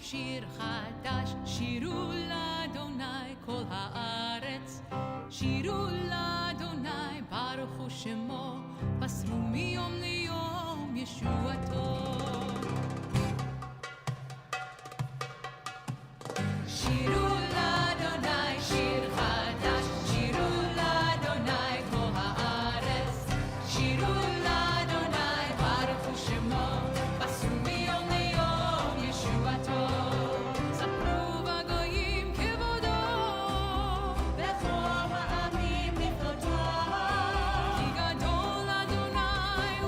שיר חדש, שירו לאדוני כל הארץ, שירו לאדוני ברכו שמו, פסמו מיום ליום ישועתו. שירו לאדוני שיר חדש, שירו לאדוני כל הארץ, שירו לאדוני ברכו שמו, פסמו מיום ליום ישועתו. ספרו בגויים כבודו, בכל העמים נפלאותיו, כי גדול אדוני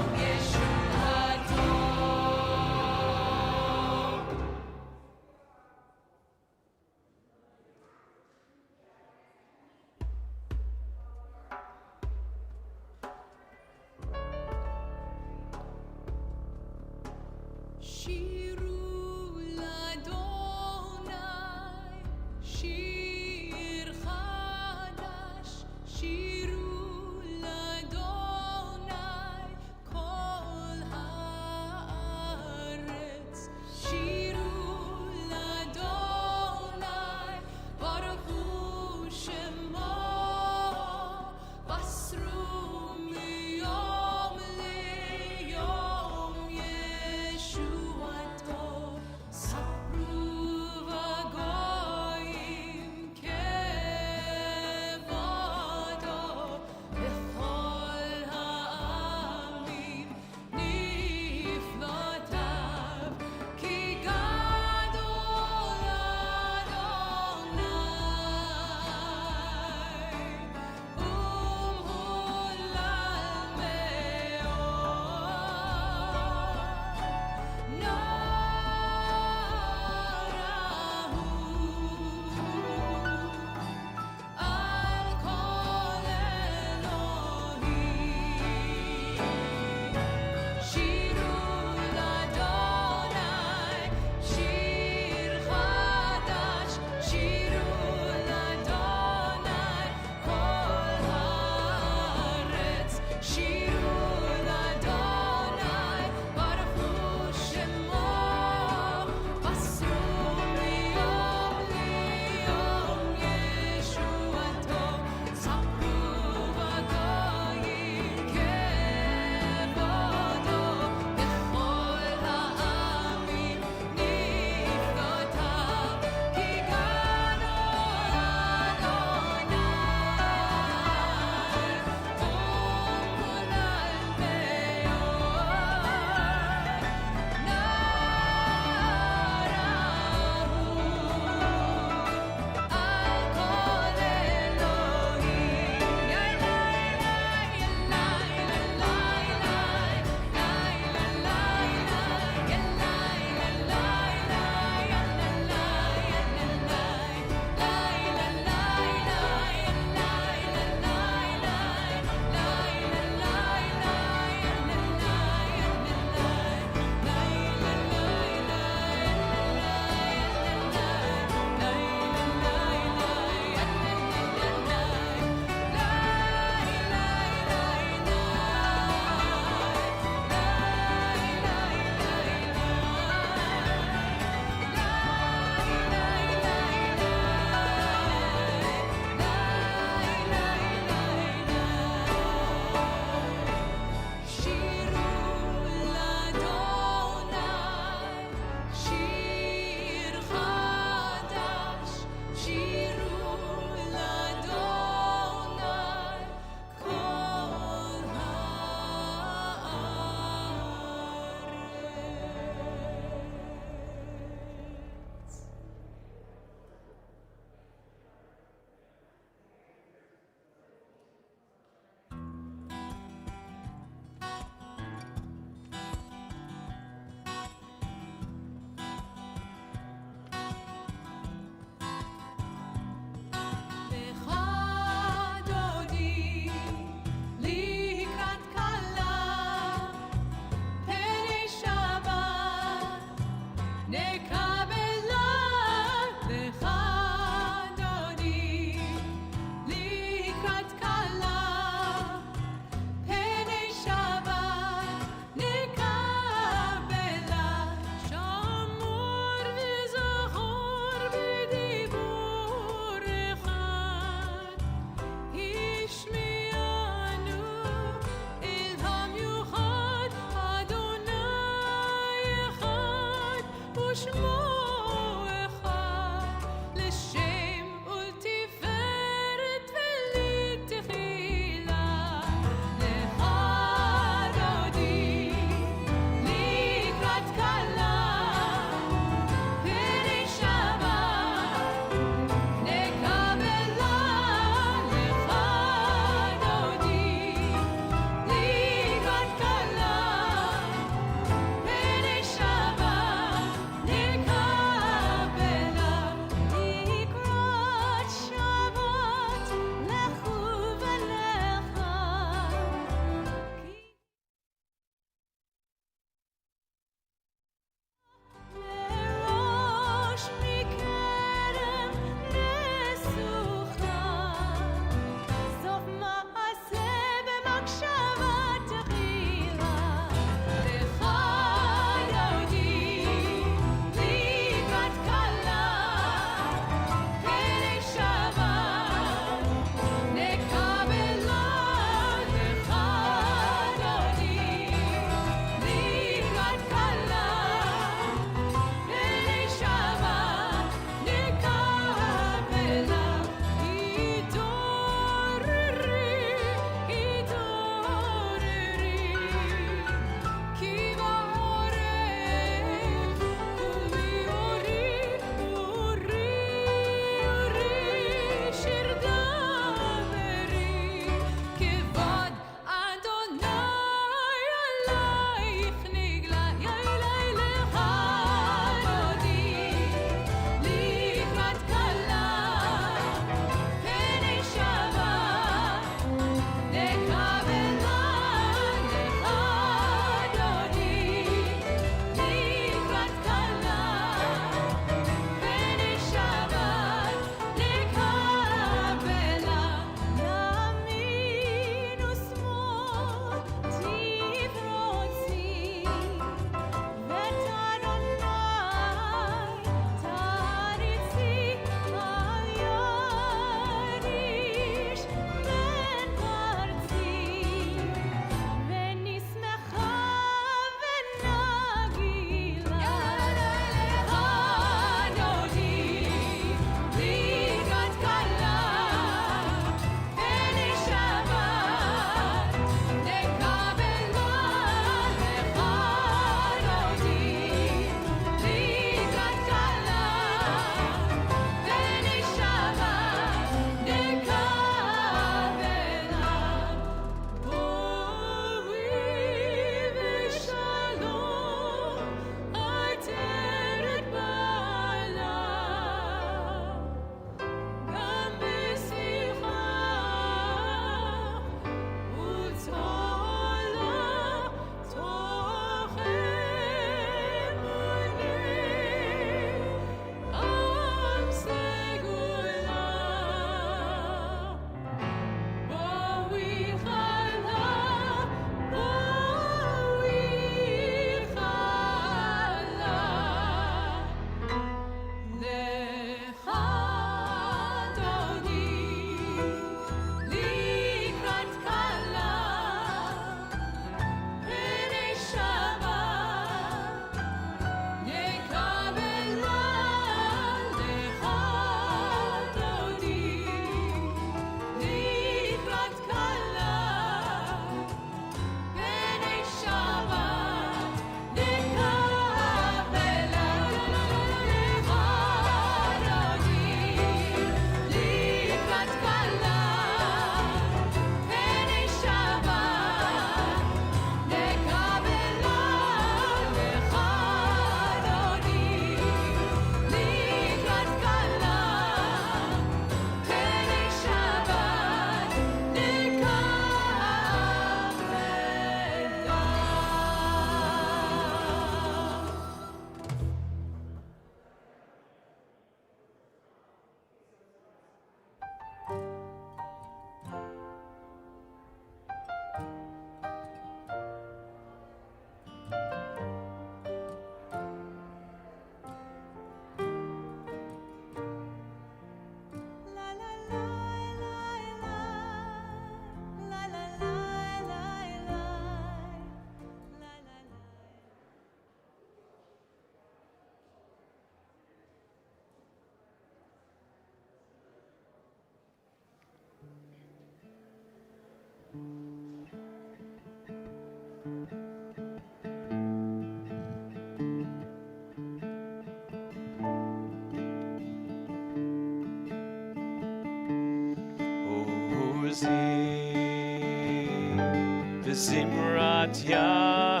Zimrat Yah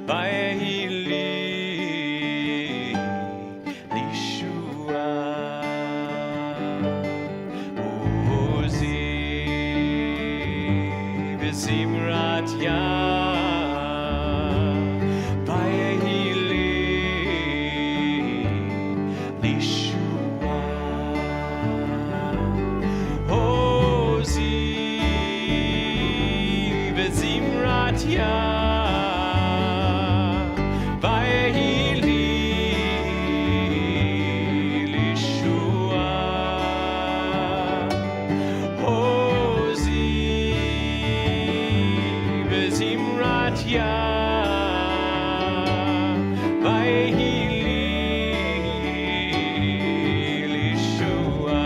Ba'eli Lishua Ozi Zimrat Yah Ba'eli Lishua Ozi Zimrat Yah Ba'eli Lishua Ozi Zimrat Yah Ba'eli Lishua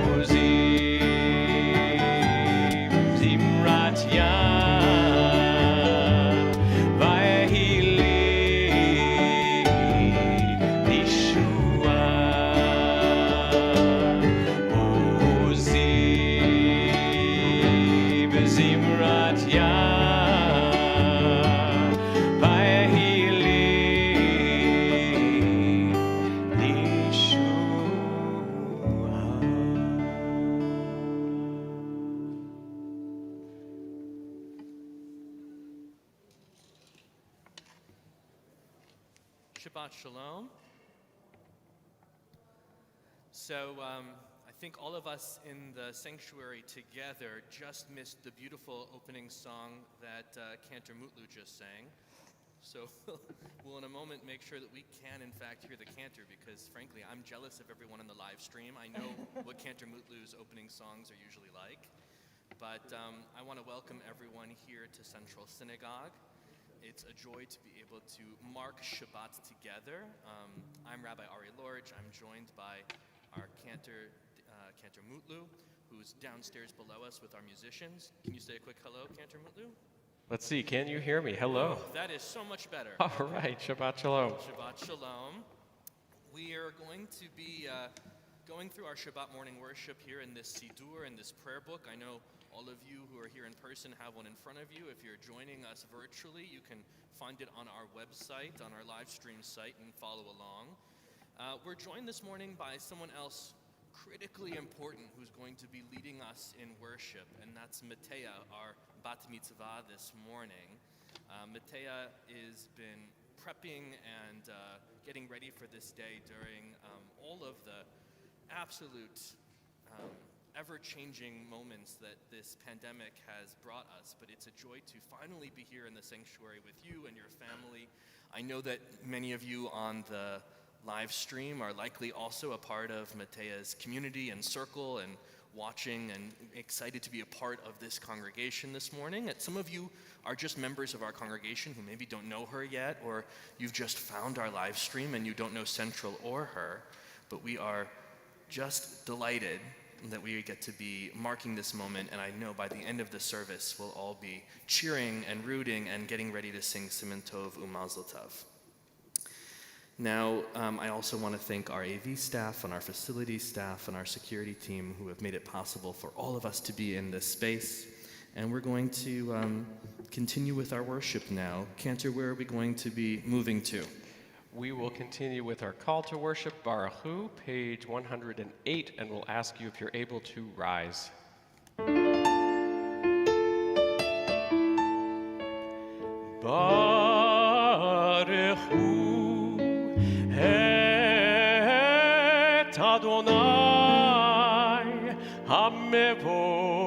Ozi Zimrat Yah Ba'eli Lishua Ozi Zimrat Yah Ba'eli Shabbat Shalom. So I think all of us in the sanctuary together just missed the beautiful opening song that Cantor Mutlu just sang. So we'll in a moment make sure that we can in fact hear the cantor, because frankly I'm jealous of everyone on the live stream. I know what Cantor Mutlu's opening songs are usually like. But I want to welcome everyone here to Central Synagogue. It's a joy to be able to mark Shabbat together. I'm Rabbi Ari Lorge. I'm joined by our Cantor Mutlu, who's downstairs below us with our musicians. Can you say a quick hello, Cantor Mutlu? Let's see, can you hear me? Hello. Oh, that is so much better. All right, Shabbat Shalom. Shabbat Shalom. We are going to be going through our Shabbat morning worship here in this Siddur, in this prayer book. I know all of you who are here in person have one in front of you. If you're joining us virtually, you can find it on our website, on our live stream site, and follow along. We're joined this morning by someone else critically important who's going to be leading us in worship, and that's Matea, our bat mitzvah this morning. Matea has been prepping and getting ready for this day during all of the absolute ever-changing moments that this pandemic has brought us, but it's a joy to finally be here in the sanctuary with you and your family. I know that many of you on the live stream are likely also a part of Matea's community and circle and watching and excited to be a part of this congregation this morning. And some of you are just members of our congregation who maybe don't know her yet, or you've just found our live stream and you don't know Central or her, but we are just delighted that we get to be marking this moment, and I know by the end of the service we'll all be cheering and rooting and getting ready to sing Siman Tov U'Mazel Tov. Now, I also want to thank our AV staff and our facility staff and our security team who have made it possible for all of us to be in this space. And we're going to continue with our worship now. Cantor, where are we going to be moving to? We will continue with our call to worship, Baruch Hu, page 108, and we'll ask you if you're able to rise. Baruch Hu et Adonai HaMevorach.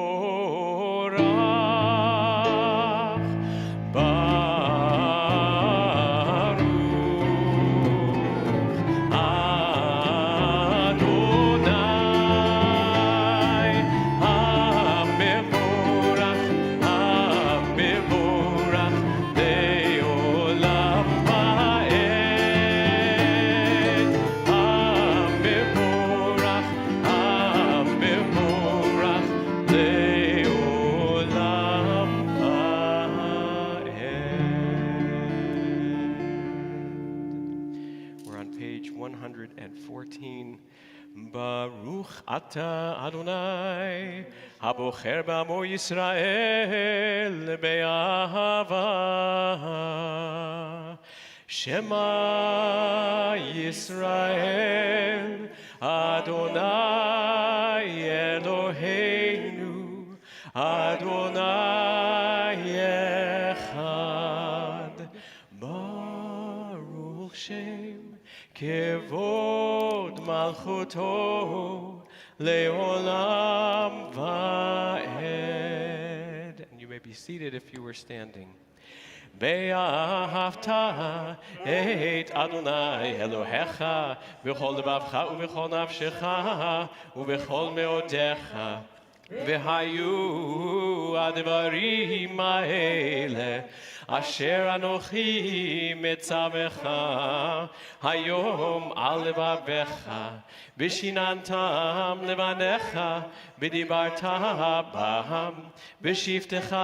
ברוך אתה אדוני, הבוחר בעמו ישראל באהבה. שמע ישראל, אדוני אלוהינו, אדוני אחד. ברוך שם כבוד מלכותו לעולם ועד. And you may be seated if you were standing. ואהבת את אדוני אלוהיך בכל לבבך ובכל נפשך ובכל מאודיך. והיו הדברים האלה אשר אנוכי מצווך היום על לבביך, ושיננתם לבניך, ודיברת בם, בשבתך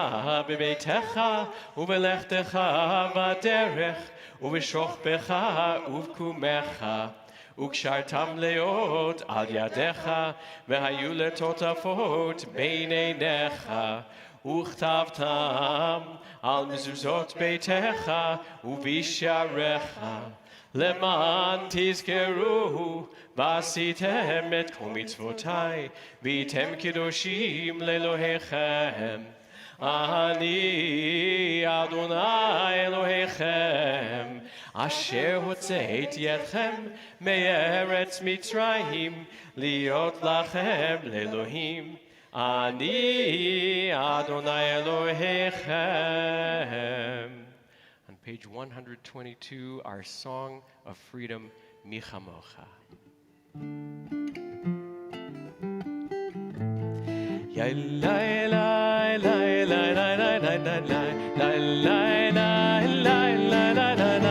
בביתך, ובלכתך בדרך, ובשוכבך ובקומך. וקשרתם להיות על ידיך, והיו לטוטפות בין עיניך, וכתבתם על מזוזות ביתך ובשעריך, למען תזכרו ועשיתם את כל מצוותי, והייתם קדושים לאלוהיכם. אני אדוני אלוהיכם, אשר הוצאתי אתכם מארץ מצרים, להיות לכם לאלוהים. אני אדוני אלוהיכם. On page 122, our song of freedom, Mi Chamocha. Ya la la la la la la la la la la la la la la la la la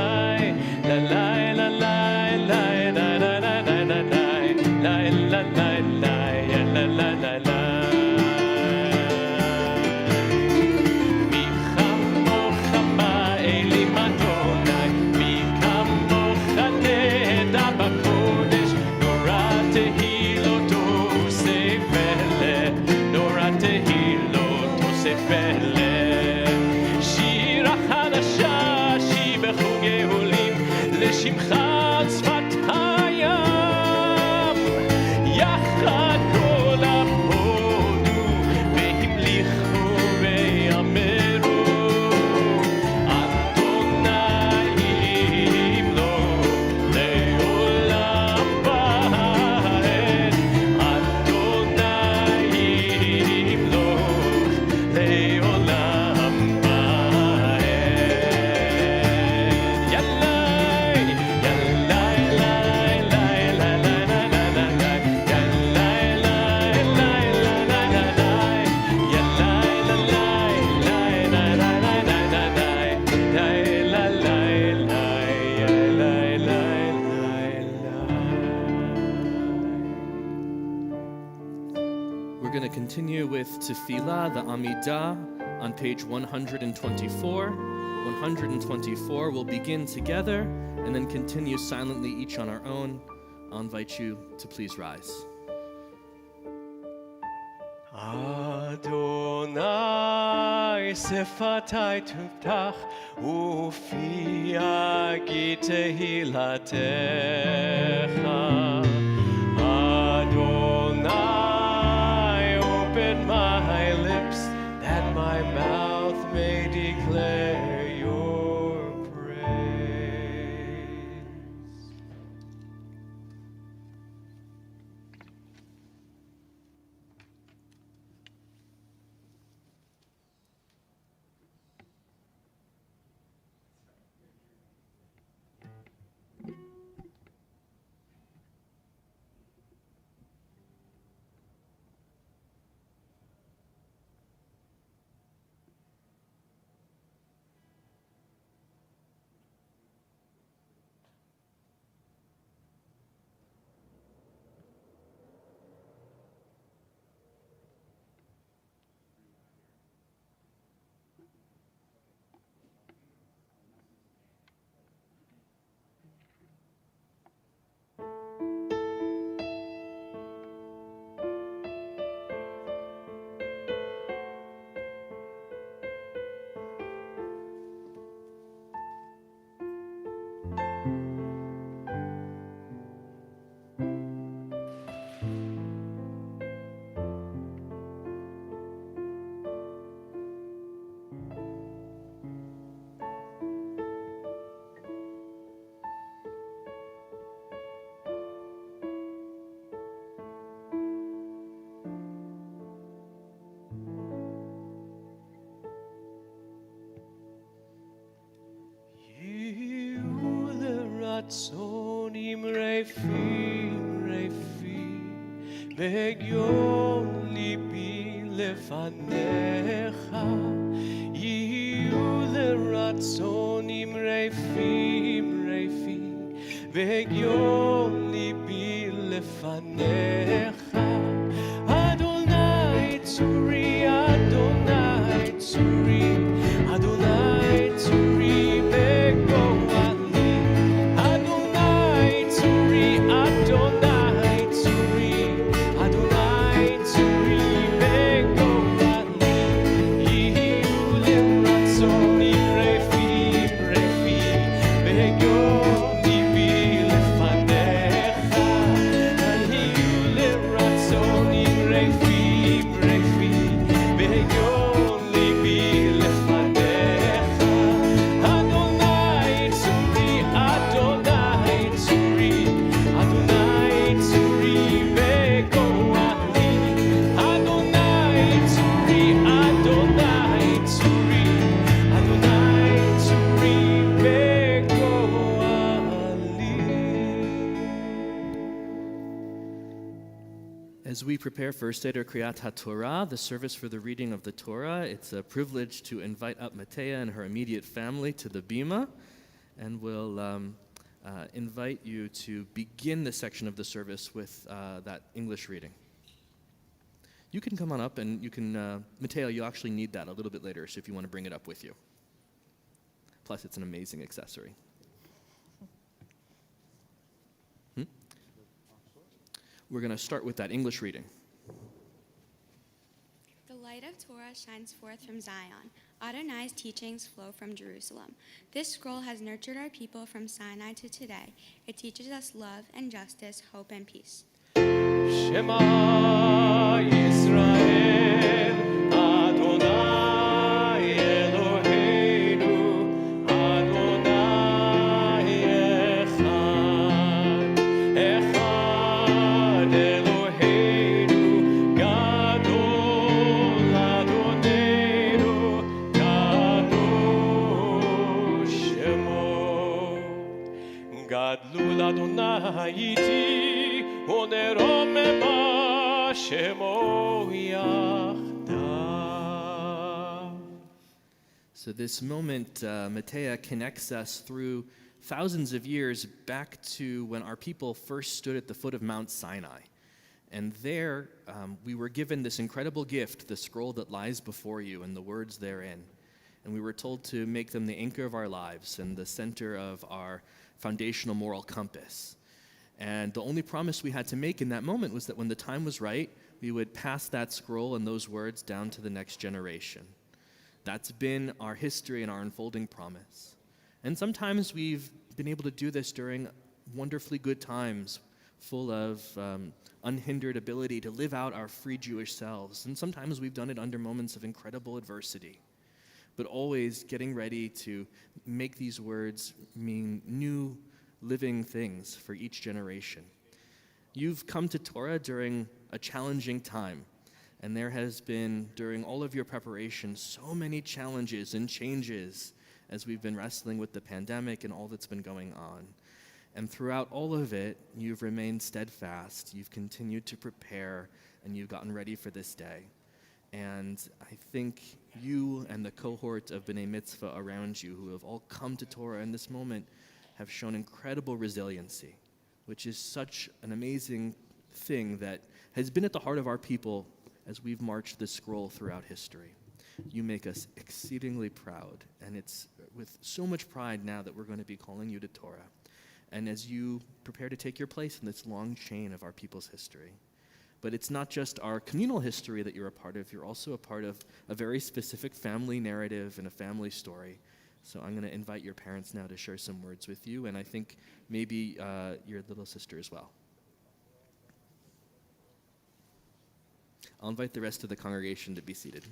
Tefillah, the Amidah, on page 124. 124 will begin together and then continue silently each on our own. I'll invite you to please rise. Adonai sefatai tuftach ufi agi tehilatecha. Adonai, open my lips that my mouth may declare your praise. רצונים רפים והגיון ליבי לפניך יהיו לרצונים רפים והגיון ליבי לפניך אדוני צורי אדוני צורי אדוני צורי בגואלי אדוני צורי אדוני צורי אדוני צורי בגואלי יהיו לרצוני רפים והגיון ליבי לפניך יהיו לרצוני רפים והגיון ליבי לפניך אדוני צורי אדוני צורי אדוני צורי בגואלי אדוני צורי אדוני צורי אדוני צורי בגואלי. As we prepare for Seder Kriyat HaTorah, the service for the reading of the Torah, it's a privilege to invite up Matea and her immediate family to the Bima, and we'll invite you to begin this section of the service with that English reading. You can come on up, and you can, Matea, you actually need that a little bit later, so if you want to bring it up with you. Plus, it's an amazing accessory. We're going to start with that English reading. The light of Torah shines forth from Zion. Adonai's teachings flow from Jerusalem. This scroll has nurtured our people from Sinai to today. It teaches us love and justice, hope and peace. Shema Yisrael Adonai Eloheinu Adonai Echad Echad Eloheinu Gadol Adonenu Kadosh Shemo Gadlul Adonai iti ונרוממה שמו יחדיו. So this moment, Matea connects us through thousands of years back to when our people first stood at the foot of Mount Sinai. And there, we were given this incredible gift, the scroll that lies before you and the words therein. And we were told to make them the anchor of our lives and the center of our foundational moral compass. And the only promise we had to make in that moment was that when the time was right, we would pass that scroll and those words down to the next generation. That's been our history and our unfolding promise. And sometimes we've been able to do this during wonderfully good times, full of unhindered ability to live out our free Jewish selves. And sometimes we've done it under moments of incredible adversity, but always getting ready to make these words mean new living things for each generation. You've come to Torah during a challenging time, and there has been, during all of your preparation, so many challenges and changes as we've been wrestling with the pandemic and all that's been going on. And throughout all of it, you've remained steadfast, you've continued to prepare, and you've gotten ready for this day. And I think you and the cohort of B'nai Mitzvah around you who have all come to Torah in this moment have shown incredible resiliency, which is such an amazing thing that has been at the heart of our people as we've marched this scroll throughout history. You make us exceedingly proud, and it's with so much pride now that we're going to be calling you to Torah. And as you prepare to take your place in this long chain of our people's history. But it's not just our communal history that you're a part of, you're also a part of a very specific family narrative and a family story. So I'm going to invite your parents now to share some words with you, and I think maybe your little sister as well. I'll invite the rest of the congregation to be seated.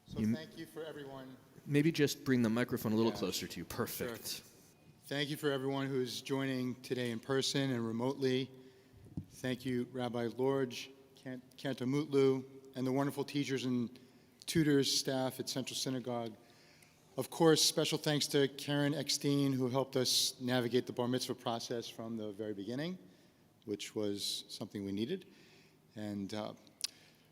So thank you for everyone. Maybe just bring the microphone a little closer to you. Perfect. Sure. Thank you for everyone who's joining today in person and remotely. Thank you, Rabbi Lorge, Cantor Mutlu, and the wonderful teachers and tutors, staff at Central Synagogue. Of course, special thanks to Karen Eckstein, who helped us navigate the bar mitzvah process from the very beginning, which was something we needed. And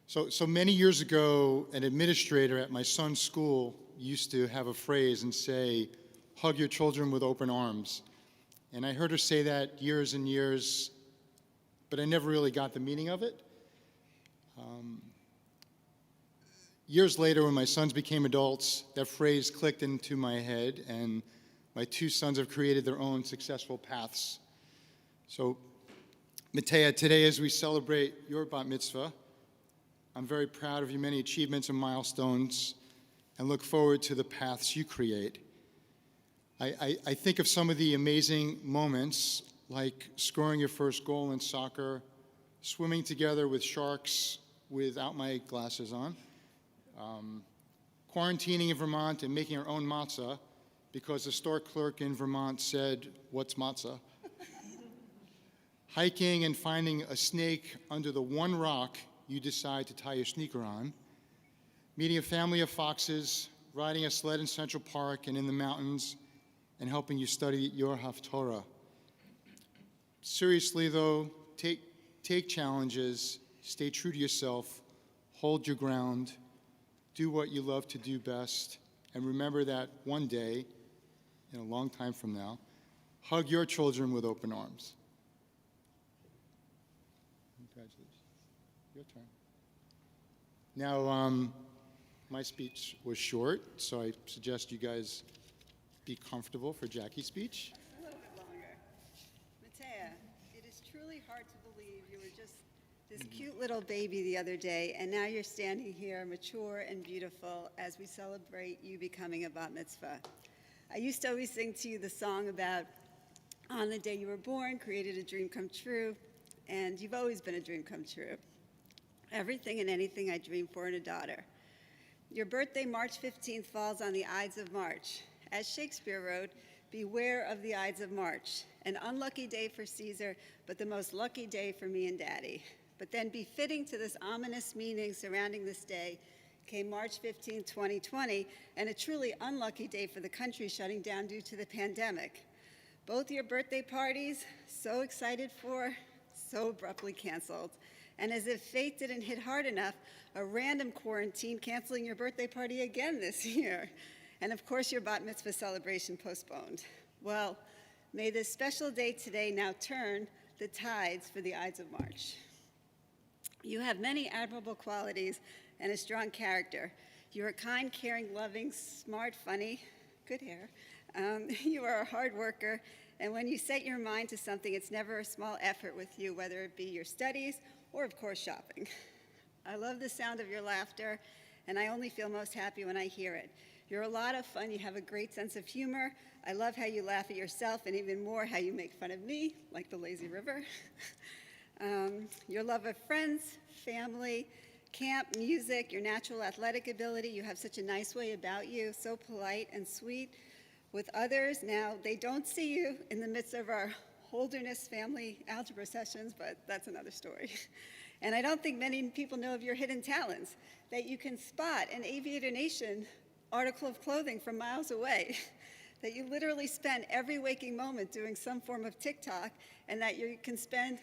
so many years ago, an administrator at my son's school used to have a phrase and say, "Hug your children with open arms." And I heard her say that years and years, but I never really got the meaning of it. Years later, when my sons became adults, that phrase clicked into my head, and my two sons have created their own successful paths. So, Matea, today as we celebrate your bat mitzvah, I'm very proud of your many achievements and milestones and look forward to the paths you create. I think of some of the amazing moments, like scoring your first goal in soccer, swimming together with sharks without my glasses on, quarantining in Vermont and making our own matzah because the store clerk in Vermont said, "What's matzah?" Hiking and finding a snake under the one rock you decide to tie your sneaker on, meeting a family of foxes, riding a sled in Central Park and in the mountains, and helping you study your Haftarah. Seriously, though, take challenges, stay true to yourself, hold your ground, do what you love to do best, and remember that one day, in a long time from now, hug your children with open arms. Congratulations. Your turn. Now, my speech was short, so I suggest you guys be comfortable for Jackie's speech. A little bit longer. Matea, it is truly hard to believe you were just this cute little baby the other day, and now you're standing here mature and beautiful as we celebrate you becoming a bat mitzvah. I used to always sing to you the song about on the day you were born, created a dream come true, and you've always been a dream come true. Everything and anything I dreamed for in a daughter. Your birthday, March 15th, falls on the Ides of March. As Shakespeare wrote, beware of the Ides of March. An unlucky day for Caesar, but the most lucky day for me and Daddy. But then befitting to this ominous meaning surrounding this day came March 15, 2020, and a truly unlucky day for the country shutting down due to the pandemic. Both your birthday parties, so excited for, so abruptly canceled. And as if fate didn't hit hard enough, a random quarantine canceling your birthday party again this year. And of course, your bat mitzvah celebration postponed. Well, may this special day today now turn the tides for the Ides of March. You have many admirable qualities and a strong character. You are kind, caring, loving, smart, funny, good hair. You are a hard worker, and when you set your mind to something, it's never a small effort with you, whether it be your studies or, of course, shopping. I love the sound of your laughter, and I only feel most happy when I hear it. You're a lot of fun. You have a great sense of humor. I love how you laugh at yourself, and even more how you make fun of me, like the lazy river. Your love of friends, family, camp, music, your natural athletic ability. You have such a nice way about you, so polite and sweet with others. Now, they don't see you in the midst of our Holderness family algebra sessions, but that's another story. And I don't think many people know of your hidden talents, that you can spot an Aviator Nation article of clothing from miles away, that you literally spend every waking moment doing some form of TikTok, and that you can spend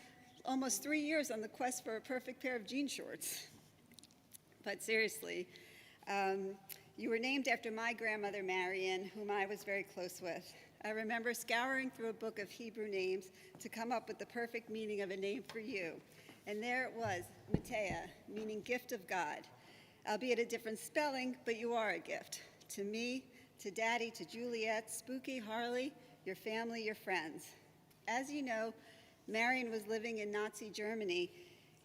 almost 3 years on the quest for a perfect pair of jean shorts. But seriously, you were named after my grandmother, Marion, whom I was very close with. I remember scouring through a book of Hebrew names to come up with the perfect meaning of a name for you. And there it was, Matea, meaning gift of God. Albeit a different spelling, but you are a gift. To me, to Daddy, to Juliet, Spooky, Harley, your family, your friends. As you know, Marion was living in Nazi Germany,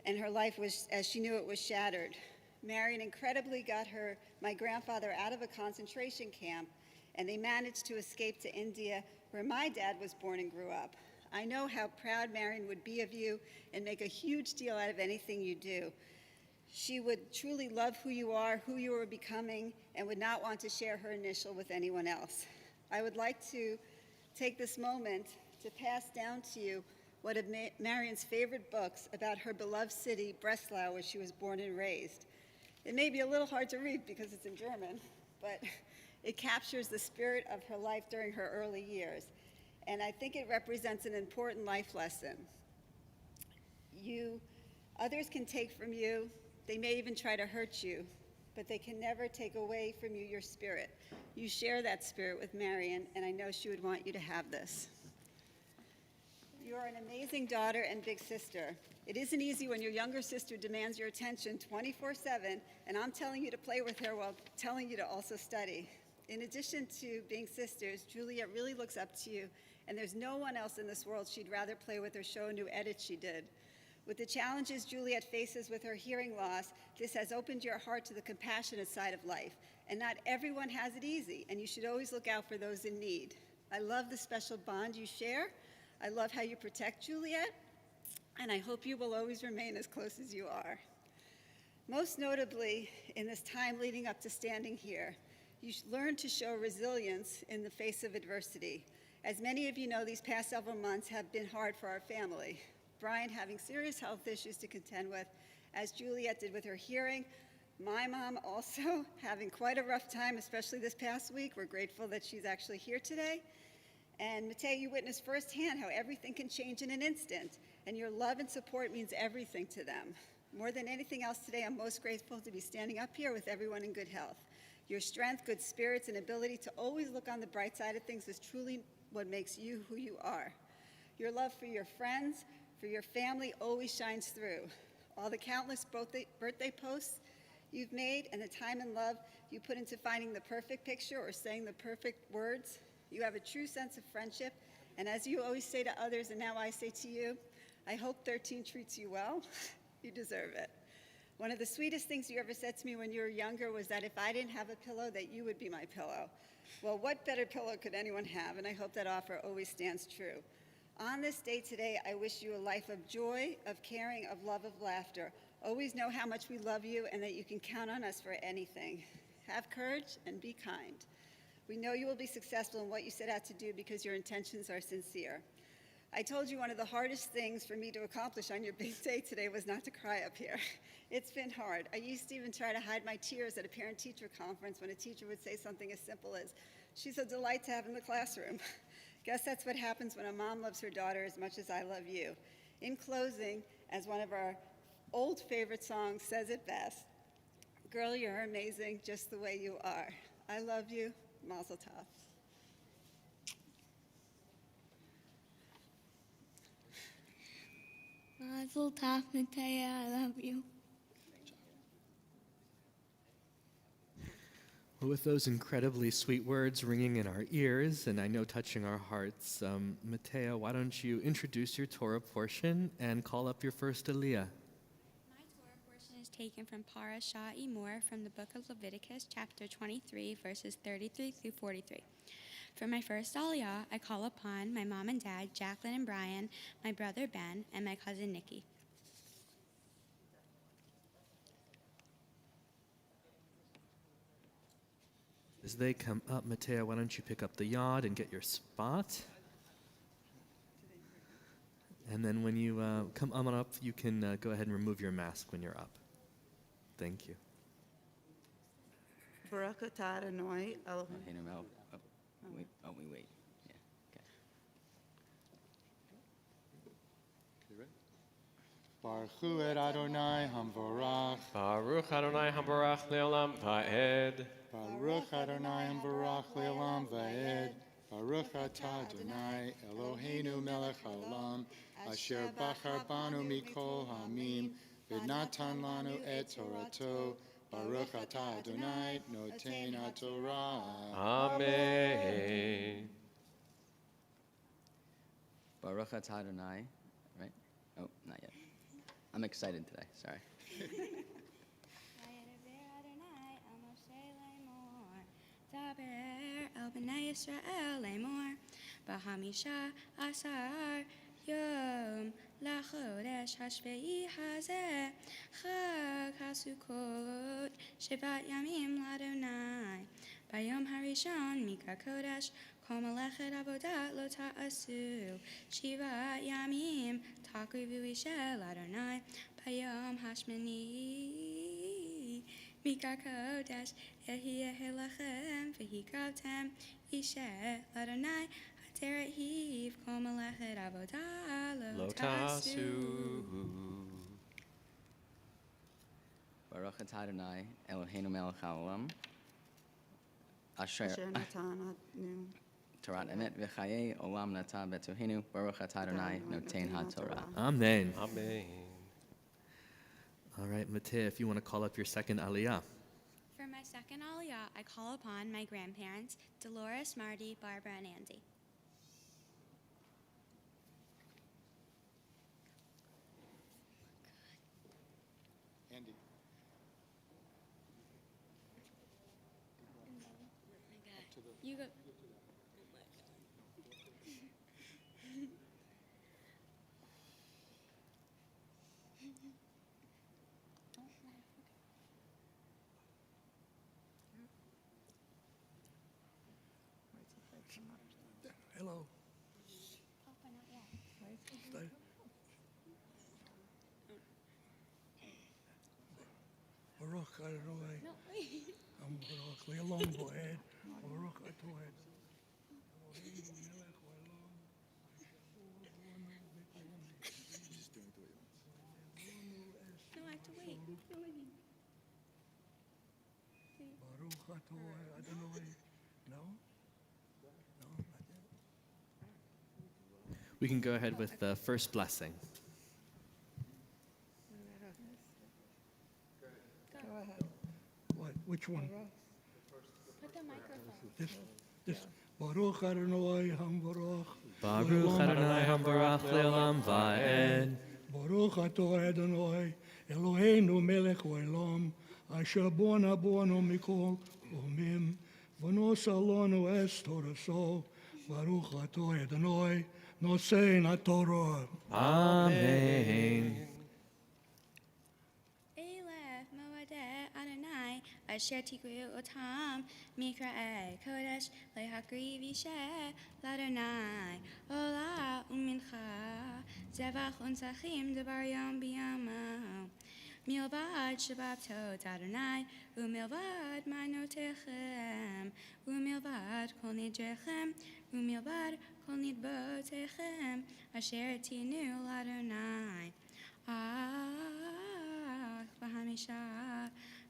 and her life was, as she knew it, was shattered. Marion incredibly got my grandfather out of a concentration camp, and they managed to escape to India, where my dad was born and grew up. I know how proud Marion would be of you and make a huge deal out of anything you do. She would truly love who you are becoming, and would not want to share her initial with anyone else. I would like to take this moment to pass down to you one of Marion's favorite books about her beloved city, Breslau, where she was born and raised. It may be a little hard to read because it's in German, but it captures the spirit of her life during her early years. And I think it represents an important life lesson. Others can take from you, they may even try to hurt you, but they can never take away from you your spirit. You share that spirit with Marion, and I know she would want you to have this. You are an amazing daughter and big sister. It isn't easy when your younger sister demands your attention 24/7, and I'm telling you to play with her while telling you to also study. In addition to being sisters, Juliet really looks up to you, and there's no one else in this world she'd rather play with or show a new edit she did. With the challenges Juliet faces with her hearing loss, this has opened your heart to the compassionate side of life. And not everyone has it easy, and you should always look out for those in need. I love the special bond you share. I love how you protect Juliet, and I hope you will always remain as close as you are. Most notably, in this time leading up to standing here, you learn to show resilience in the face of adversity. As many of you know, these past several months have been hard for our family. Brian having serious health issues to contend with, as Juliet did with her hearing. My mom also having quite a rough time, especially this past week. We're grateful that she's actually here today. And Mateo, you witnessed firsthand how everything can change in an instant, and your love and support means everything to them. More than anything else today, I'm most grateful to be standing up here with everyone in good health. Your strength, good spirits, and ability to always look on the bright side of things is truly what makes you who you are. Your love for your friends, for your family always shines through. All the countless birthday posts you've made and the time and love you put into finding the perfect picture or saying the perfect words. You have a true sense of friendship, and as you always say to others, and now I say to you, I hope 13 treats you well. You deserve it. One of the sweetest things you ever said to me when you were younger was that if I didn't have a pillow, that you would be my pillow. Well, what better pillow could anyone have? And I hope that offer always stands true. On this day today, I wish you a life of joy, of caring, of love, of laughter. Always know how much we love you and that you can count on us for anything. Have courage and be kind. We know you will be successful in what you set out to do because your intentions are sincere. I told you one of the hardest things for me to accomplish on your big day today was not to cry up here. It's been hard. I used to even try to hide my tears at a parent-teacher conference when a teacher would say something as simple as, "She's a delight to have in the classroom." Guess that's what happens when a mom loves her daughter as much as I love you. In closing, as one of our old favorite songs says it best, girl, you're amazing just the way you are. I love you. Mazel tov. Mazel tov, Mateo, I love you. Well, with those incredibly sweet words ringing in our ears and I know touching our hearts, Mateo, why don't you introduce your Torah portion and call up your first Aliyah? My Torah portion is taken from Parashat Emor from the book of Leviticus, chapter 23, verses 33 through 43. For my first Aliyah, I call upon my mom and dad, Jacqueline and Brian, my brother Ben, and my cousin Nikki. As they come up, Mateo, why don't you pick up the yod and get your spot? And then when you come on up, you can go ahead and remove your mask when you're up. Thank you. Baruch atah Adonai Elohim. We wait. Yeah. Okay. Baruch hu et Adonai hamvorach. Baruch Adonai Habarach Leolam Va'ed. Baruch Adonai hamvorach le'olam va'ed. Baruch atah Adonai Eloheinu melech haolam. Asher bachar banu mikol hamim. V'natan lanu et Torato. Baruch atah Adonai noten haTorah. Amen. Baruch atah Adonai, right? Oh, not yet. I'm excited today. Sorry. Bahamisha asar yom lachodesh hashvei hazeh chag hasukot shevat yamim ladonai bayom harishon mika kodesh kol melechet avodat lo ta'asu shivat yamim takrivu ishel ladonai bayom hashmini Mikar Kodesh, Yehiyeh Lachem, V'hikravtem, Ishe, Ladonai, Hateret Hiv, Kol Melechet Avodah, Lo Tasu. Baruch atah Adonai, Eloheinu melech haolam, Asher Asher natan anu. Torat emet v'chayei olam nata b'tohenu, Baruch atah Adonai, noten ha-Torah. Amen. Amen. All right, Matea, if you want to call up your second Aliyah. For my second Aliyah, I call upon my grandparents, Dolores, Marty, Barbara, and Andy. Andy. You go. Hello. Baruch Adonai. No, wait. Baruch Le'olam Bo'ed. Baruch Adonai. No, I have to wait. No, wait. Baruch Adonai. No? No, not yet. We can go ahead with the first blessing. Go ahead. What? Which one? Put the microphone. This. Baruch Adonai Hambarach. Baruch Adonai Hambarach Le'olam Va'ed. Baruch atah Adonai Eloheinu melech haolam asher bona bono mikol umim v'nosa lanu es toraso Baruch atah Adonai nosein haTorah. Amen. Elef Moadeh Adonai Asher Tikru Otam Mikra'e Kodesh Lehakri Visheh Ladonai Ola Umincha Zevach Unsachim Devar Yom B'Yamo Milvad Shabbatot Adonai Umilvad Manotechem Umilvad Kol Nidrechem Umilvad Kol Nidbotechem Asher Tinu Ladonai Bahamisha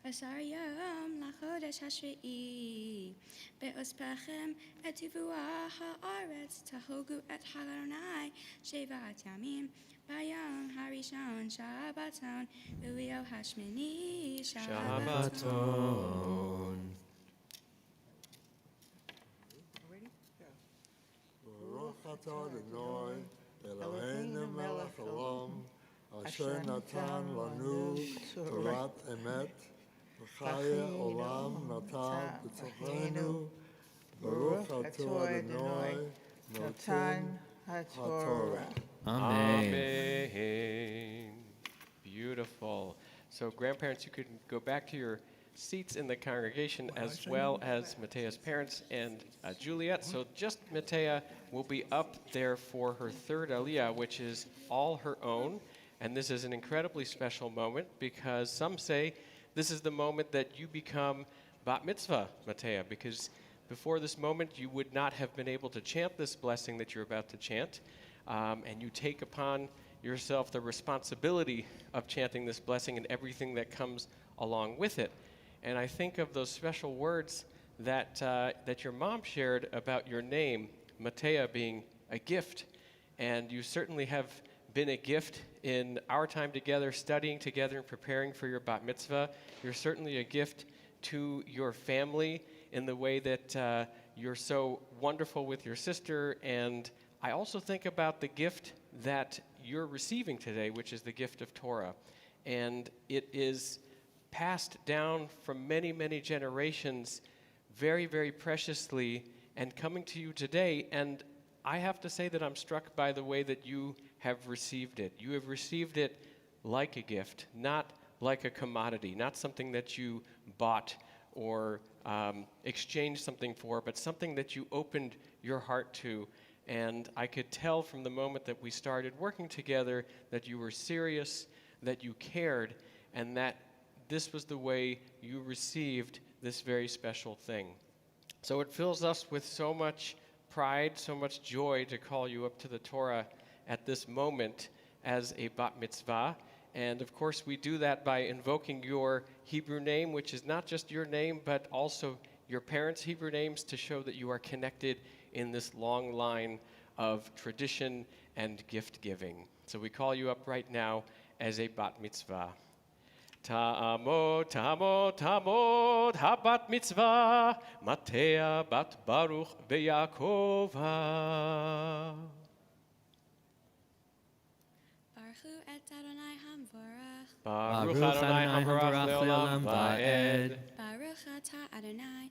Asar Yom Lachodesh Hashri'i Be'ospechem Etivua Ha'aretz Tahogu Et Hagadonai Shevat Yamim Bayom Harishon Shabbaton Ulio Hashmini Shabbaton. Baruch atah Adonai Eloheinu melech haolam asher natan lanu Torat emet v'chaya olam natan b'tochenu Baruch atah Adonai noten ha-Torah. Amen. Amen. Beautiful. So, grandparents, you could go back to your seats in the congregation as well as Matea's parents and Juliet. So, just Matea will be up there for her third Aliyah, which is all her own. And this is an incredibly special moment because some say this is the moment that you become bat mitzvah, Matea, because before this moment you would not have been able to chant this blessing that you're about to chant. And you take upon yourself the responsibility of chanting this blessing and everything that comes along with it. And I think of those special words that your mom shared about your name, Matea, being a gift. And you certainly have been a gift in our time together, studying together and preparing for your bat mitzvah. You're certainly a gift to your family in the way that you're so wonderful with your sister. And I also think about the gift that you're receiving today, which is the gift of Torah. And it is passed down from many, many generations very, very preciously and coming to you today. And I have to say that I'm struck by the way that you have received it. You have received it like a gift, not like a commodity, not something that you bought or exchanged something for, but something that you opened your heart to. And I could tell from the moment that we started working together that you were serious, that you cared, and that this was the way you received this very special thing. So it fills us with so much pride, so much joy to call you up to the Torah at this moment as a bat mitzvah. And of course, we do that by invoking your Hebrew name, which is not just your name, but also your parents' Hebrew names, to show that you are connected in this long line of tradition and gift giving. So we call you up right now as a bat mitzvah. Ta'amod, ta'amod, ta'amod, habat mitzvah, Matea bat Baruch beYaakova. Baruch et Adonai Hamvorach. Baruch Adonai Hamvorach le'olam va'ed. Baruch atah Adonai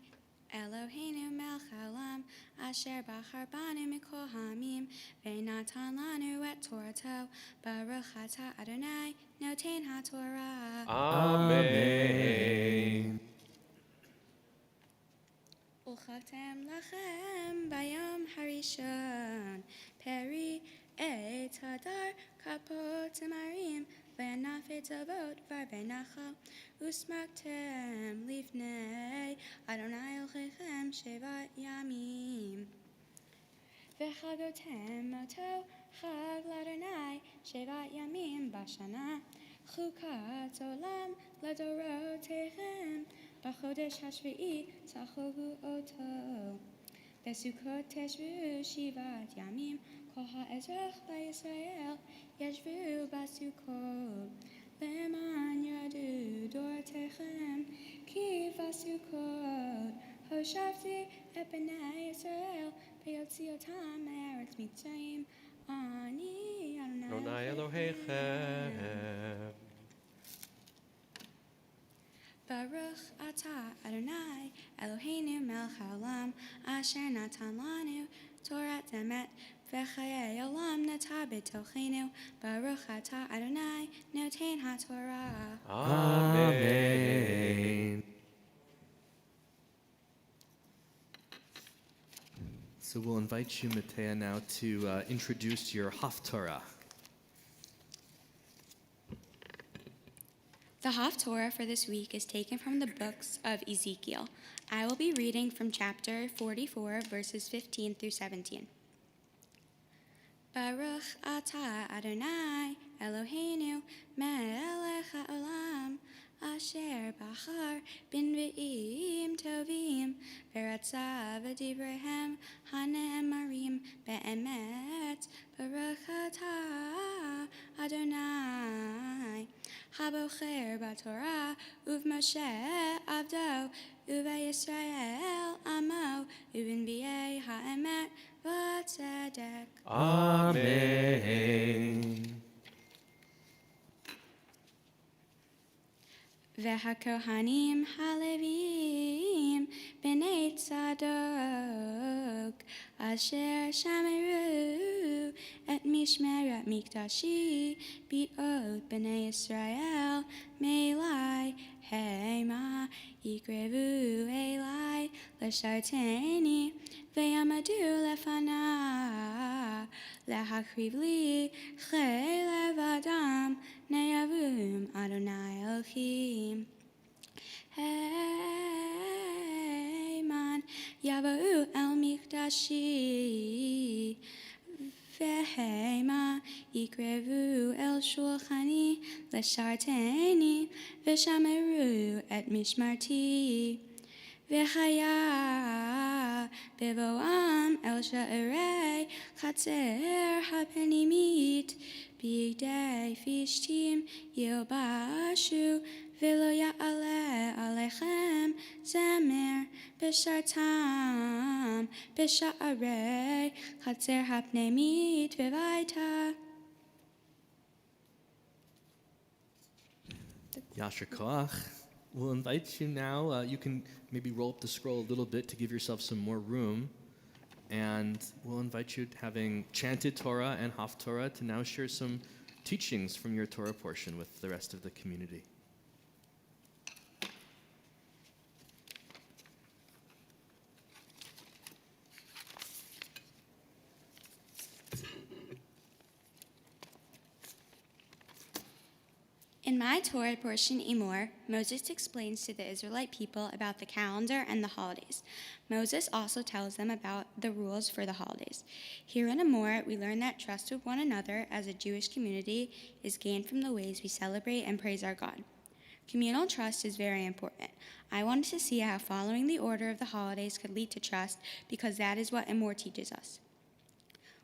Eloheinu melech haolam asher bachar banu mikol hamim ve'natan lanu et Torato. Baruch atah Adonai noten haTorah. Amen. Uchatem lachem bayom harishon peri et hadar kapot marim ve'nafet avot varbenacha usmaktem lifnei Adonai Elohechem shevat yamim ve'chagotem oto chag l'Adonai shevat yamim bashana chukat olam ladorotechem b'chodesh hashvi'i tachovu oto בסוכות תשבו שבעת ימים, כל האזרח בישראל ישבו בסוכות. למען ידעו דורותיכם, כי בסוכות הושבתי את בני ישראל, בהוציאותם מארץ מצרים. אני Adonai Elohechem. Baruch atah Adonai Eloheinu melech haolam asher natan lanu Torat emet v'chayei olam nata b'tochenu. Baruch atah Adonai noten haTorah. Amen. So we'll invite you, Matea, now to introduce your Haftarah. The Haftarah for this week is taken from the books of Ezekiel. I will be reading from chapter 44, verses 15 through 17. Baruch atah Adonai Eloheinu melech haolam asher bachar b'nvi'im tovim v'ratza v'divrehem hane'emarim be'emet. Baruch atah Adonai habocher b'Torah uv'Moshe avdo u'v'Yisrael amo u'b'nvi'ei ha'emet v'tzedek. Amen. V'hakohanim halevim b'nei tzadok asher shameru et mishmeret mikdashi b'ot b'nei Yisrael me'elai hema yikrevu elai l'sharteni ve'yamadu lefana להקריב לי חלב אדם נאהבים אדוני אלוהים. הימן יבואו אל מקדשי והמה יקרבו אל שולחני לשרתני ושמרו את משמרתי. וחיה בבואם אל שערי חצר הפנימית בגדי פשתים ילבשו ולא יעלה עליכם זמר בשרתם בשערי חצר הפנימית בביתה. Yasher Koach. We'll invite you now. You can maybe roll up the scroll a little bit to give yourself some more room. And we'll invite you, having chanted Torah and Haftarah, to now share some teachings from your Torah portion with the rest of the community. In my Torah portion, Emor, Moses explains to the Israelite people about the calendar and the holidays. Moses also tells them about the rules for the holidays. Here in Emor, we learn that trust with one another as a Jewish community is gained from the ways we celebrate and praise our God. Communal trust is very important. I wanted to see how following the order of the holidays could lead to trust because that is what Emor teaches us.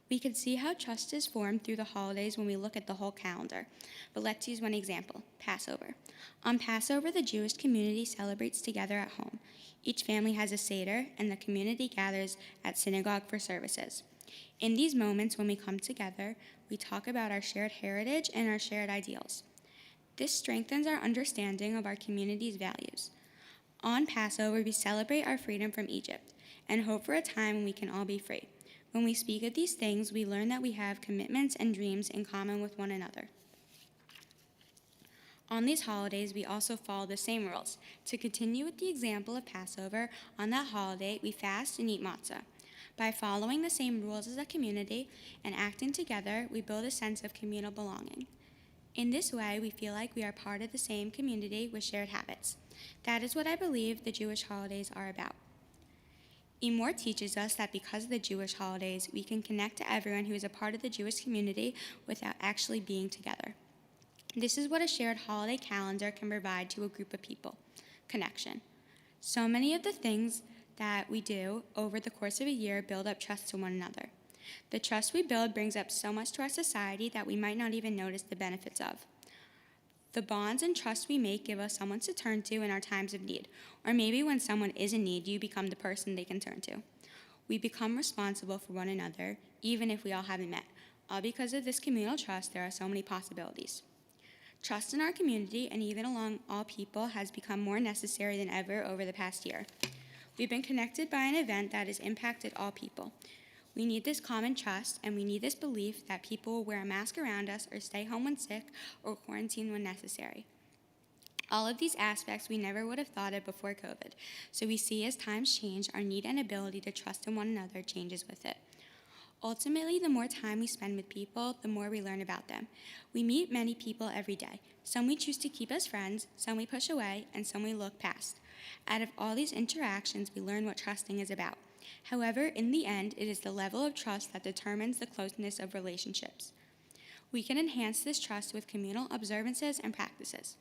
We could see how trust is formed through the holidays when we look at the whole calendar. But let's use one example, Passover. On Passover, the Jewish community celebrates together at home. Each family has a Seder, and the community gathers at synagogue for services. In these moments, when we come together, we talk about our shared heritage and our shared ideals. This strengthens our understanding of our community's values. On Passover, we celebrate our freedom from Egypt and hope for a time when we can all be free. When we speak of these things, we learn that we have commitments and dreams in common with one another. On these holidays, we also follow the same rules. To continue with the example of Passover, on that holiday, we fast and eat matzah. By following the same rules as a community and acting together, we build a sense of communal belonging. In this way, we feel like we are part of the same community with shared habits. That is what I believe the Jewish holidays are about. Emor teaches us that because of the Jewish holidays, we can connect to everyone who is a part of the Jewish community without actually being together. This is what a shared holiday calendar can provide to a group of people, connection. So many of the things that we do over the course of a year build up trust to one another. The trust we build brings up so much to our society that we might not even notice the benefits of. The bonds and trust we make give us someone to turn to in our times of need, or maybe when someone is in need, you become the person they can turn to. We become responsible for one another, even if we all haven't met. All because of this communal trust, there are so many possibilities. Trust in our community and even among all people has become more necessary than ever over the past year. We've been connected by an event that has impacted all people. We need this common trust, and we need this belief that people will wear a mask around us or stay home when sick or quarantine when necessary. All of these aspects we never would have thought of before COVID. So we see as times change, our need and ability to trust in one another changes with it. Ultimately, the more time we spend with people, the more we learn about them. We meet many people every day. Some we choose to keep as friends, some we push away, and some we look past. Out of all these interactions, we learn what trusting is about. However, in the end, it is the level of trust that determines the closeness of relationships. We can enhance this trust with communal observances and practices.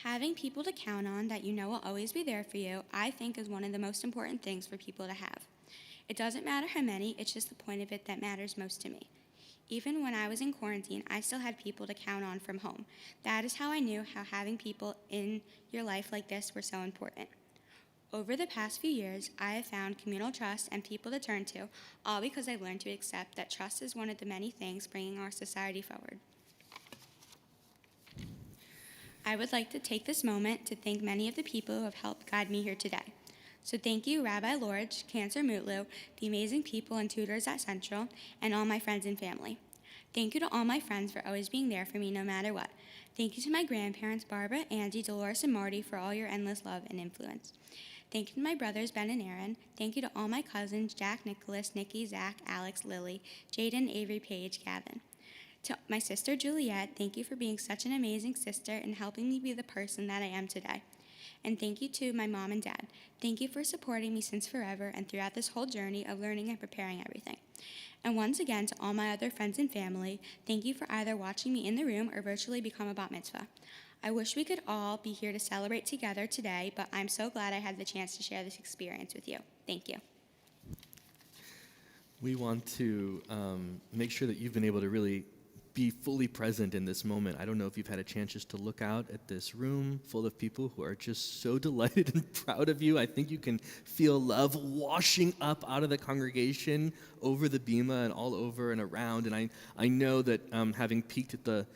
Having people to count on that you know will always be there for you, I think is one of the most important things for people to have. It doesn't matter how many, it's just the point of it that matters most to me. Even when I was in quarantine, I still had people to count on from home. That is how I knew how having people in your life like this were so important. Over the past few years, I have found communal trust and people to turn to, all because I've learned to accept that trust is one of the many things bringing our society forward. I would like to take this moment to thank many of the people who have helped guide me here today. So thank you, Rabbi Lorge, Cancer Mutlu, the amazing people and tutors at Central, and all my friends and family. Thank you to all my friends for always being there for me no matter what. Thank you to my grandparents, Barbara, Andy, Dolores, and Marty, for all your endless love and influence. Thank you to my brothers, Ben and Aaron. Thank you to all my cousins, Jack, Nicholas, Nikki, Zach, Alex, Lily, Jaden, Avery, Paige, Gavin. To my sister, Juliet, thank you for being such an amazing sister and helping me be the person that I am today. And thank you to my mom and dad. Thank you for supporting me since forever and throughout this whole journey of learning and preparing everything. And once again, to all my other friends and family, thank you for either watching me in the room or virtually become a bat mitzvah. I wish we could all be here to celebrate together today, but I'm so glad I had the chance to share this experience with you. Thank you. We want to make sure that you've been able to really be fully present in this moment. I don't know if you've had a chance just to look out at this room full of people who are just so delighted and proud of you. I think you can feel love washing up out of the congregation over the bima and all over and around. And I know that having peeked at the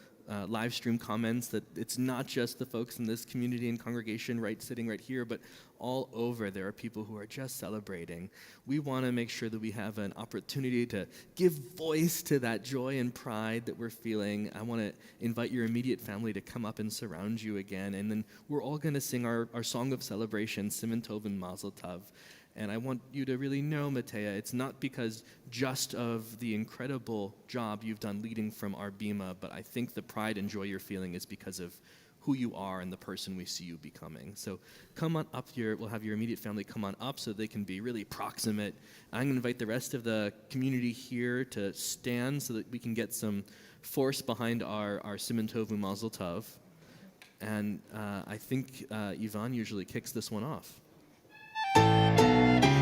live stream comments, that it's not just the folks in this community and congregation sitting right here, but all over there are people who are just celebrating. We want to make sure that we have an opportunity to give voice to that joy and pride that we're feeling. I want to invite your immediate family to come up and surround you again, and then we're all going to sing our song of celebration, Siman Tov and Mazel Tov. And I want you to really know, Matea, it's not because just of the incredible job you've done leading from our bima, but I think the pride and joy you're feeling is because of who you are and the person we see you becoming. So come on up here. We'll have your immediate family come on up so they can be really proximate. I'm going to invite the rest of the community here to stand so that we can get some force behind our Siman Tov Mazel Tov. And I think Yvonne usually kicks this one off.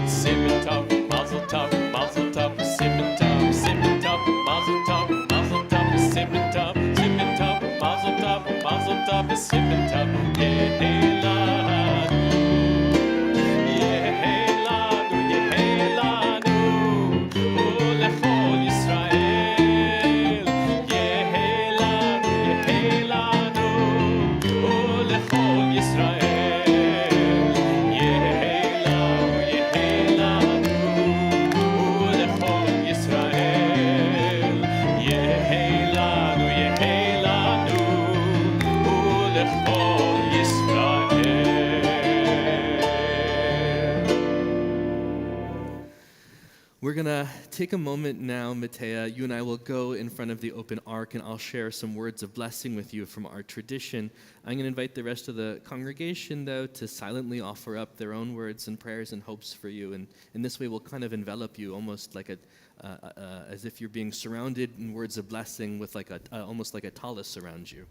Siman Tov, Mazel Tov, Mazel Tov, Siman Tov, Siman Tov, Mazel Tov, Mazel Tov, Siman Tov, Siman Tov, Mazel Tov, Mazel Tov, Siman Tov, Yehelanu, Yehelanu, Yehelanu, Ulechol Yisrael, Yehelanu, Yehelanu, Ulechol Yisrael. We're going to take a moment now, Matea. You and I will go in front of the open ark, and I'll share some words of blessing with you from our tradition. I'm going to invite the rest of the congregation, though, to silently offer up their own words and prayers and hopes for you. And in this way, we'll kind of envelop you almost like as if you're being surrounded in words of blessing with almost like a tallis around you.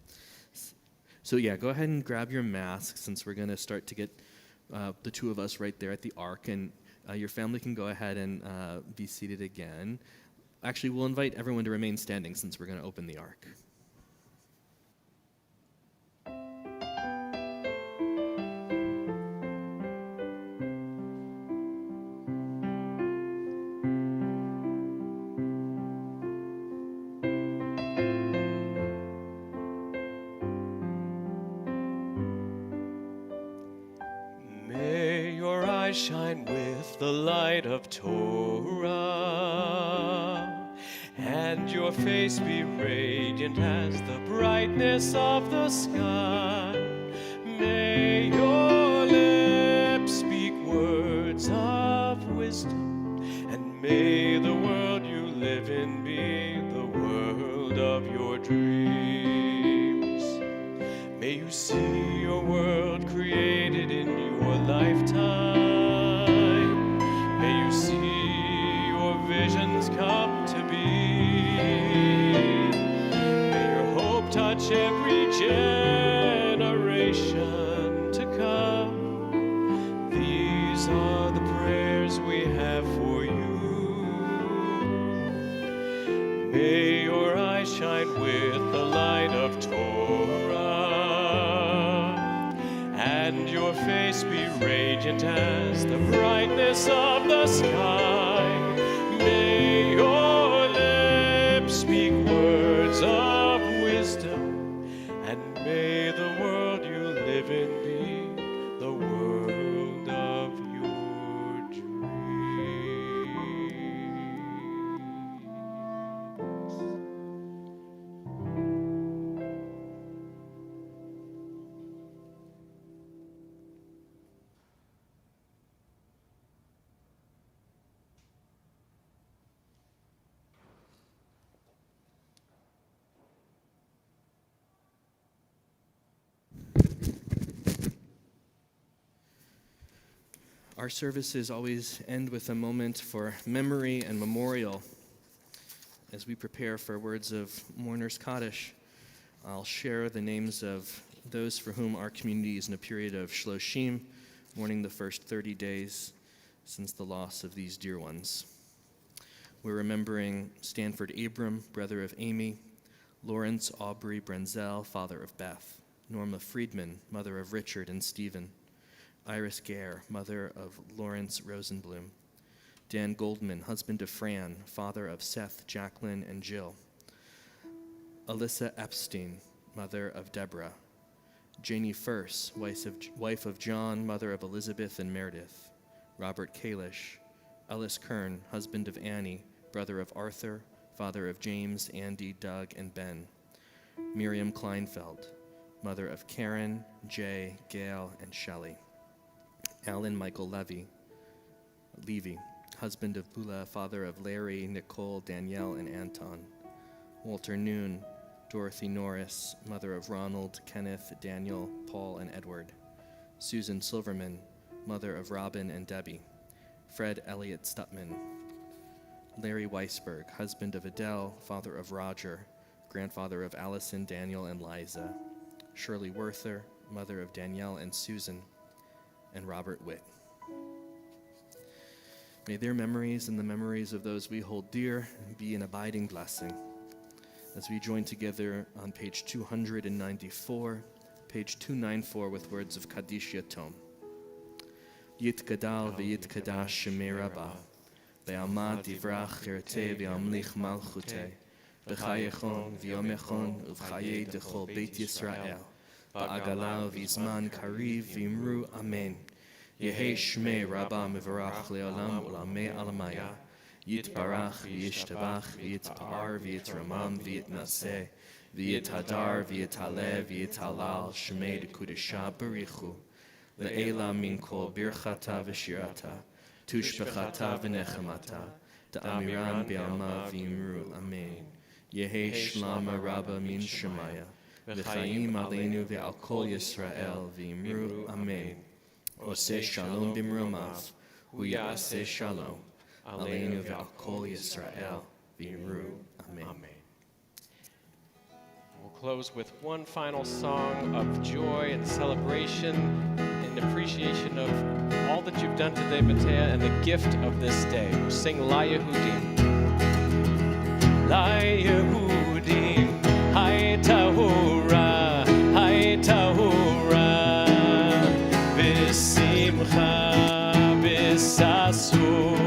So yeah, go ahead and grab your mask, since we're going to start to get the two of us right there at the ark. And your family can go ahead and be seated again. Actually, we'll invite everyone to remain standing since we're going to open the ark. May your eyes shine with the light of Torah, and your face be radiant as the brightness of the sky. May your lips speak words of wisdom, and may the world you live in be the world of your dreams. May you see your world created in your lifetime. May you see your visions come to be. May your hope touch every generation to come. These are the prayers we have for you. May your eyes shine with the light of Torah, and your face be radiant as the brightness of the sky. May your lips speak words of wisdom, and may the world you live in be the world of your dreams. Our services always end with a moment for memory and memorial. As we prepare for words of Mourner's Kaddish, I'll share the names of those for whom our community is in a period of Shloshim, mourning the first 30 days since the loss of these dear ones. We're remembering Stanford Abram, brother of Amy, Lawrence Aubrey Brenzel, father of Beth, Norma Friedman, mother of Richard and Stephen, Iris Gare, mother of Lawrence Rosenblum, Dan Goldman, husband of Fran, father of Seth, Jacqueline, and Jill, Alyssa Epstein, mother of Deborah, Janie Furse, wife of John, mother of Elizabeth and Meredith, Robert Kalish, Ellis Kern, husband of Annie, brother of Arthur, father of James, Andy, Doug, and Ben, Miriam Kleinfeld, mother of Karen, Jay, Gail, and Shelley, Alan Michael Levy, Levi, husband of Bula, father of Larry, Nicole, Danielle, and Anton. Walter Noon, Dorothy Norris, mother of Ronald, Kenneth, Daniel, Paul, and Edward. Susan Silverman, mother of Robin and Debbie. Fred Elliott Stutman. Larry Weisberg, husband of Adele, father of Roger, grandfather of Allison, Daniel, and Liza. Shirley Werther, mother of Danielle and Susan, and Robert Witt. May their memories and the memories of those we hold dear be an abiding blessing. As we join together on page 294, page 294 with words of Kaddish Yatom. Yitgadal v'yitkadash shemei Rabbah, be'alma divrach chirtei v'amlich malchutei, b'chayechon v'yomechon uv'chayei dechol Beit Yisrael, ba'agala v'izman kariv v'imru amen. Yehei shmei Rabbah mivarach le'olam u'lamei alamaya, yitbarach v'yishtabach v'yitpa'ar v'yitramam v'yitnaseh, v'yithadar v'yitale v'yithalal shmei dekudesha barichu, le'ela min kol birchata v'shirata, tushbechata v'nechemata, da'amiran be'alma v'imru amen. Yehei shlama Rabbah min shemaya, v'chayim aleinu ve'al kol Yisrael v'imru amen. Oseh shalom b'mromav, hu ya'aseh shalom, aleinu ve'al kol Yisrael v'imru amen. We'll close with one final song of joy and celebration in appreciation of all that you've done today, Matea, and the gift of this day. We'll sing La Yehudim. La Yehudim, Hai Tahura, Hai Tahura, V'simcha, V'sasu,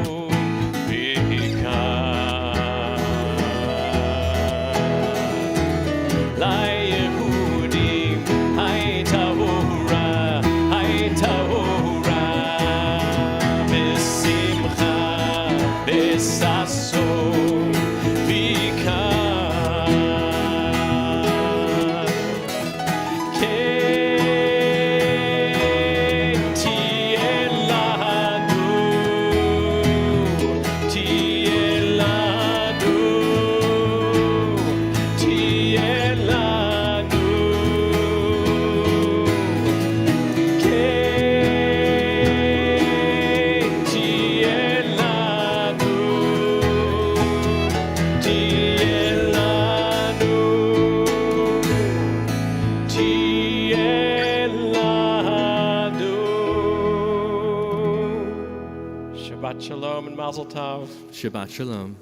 Shabbat Shalom and Mazel Tov. Shabbat Shalom.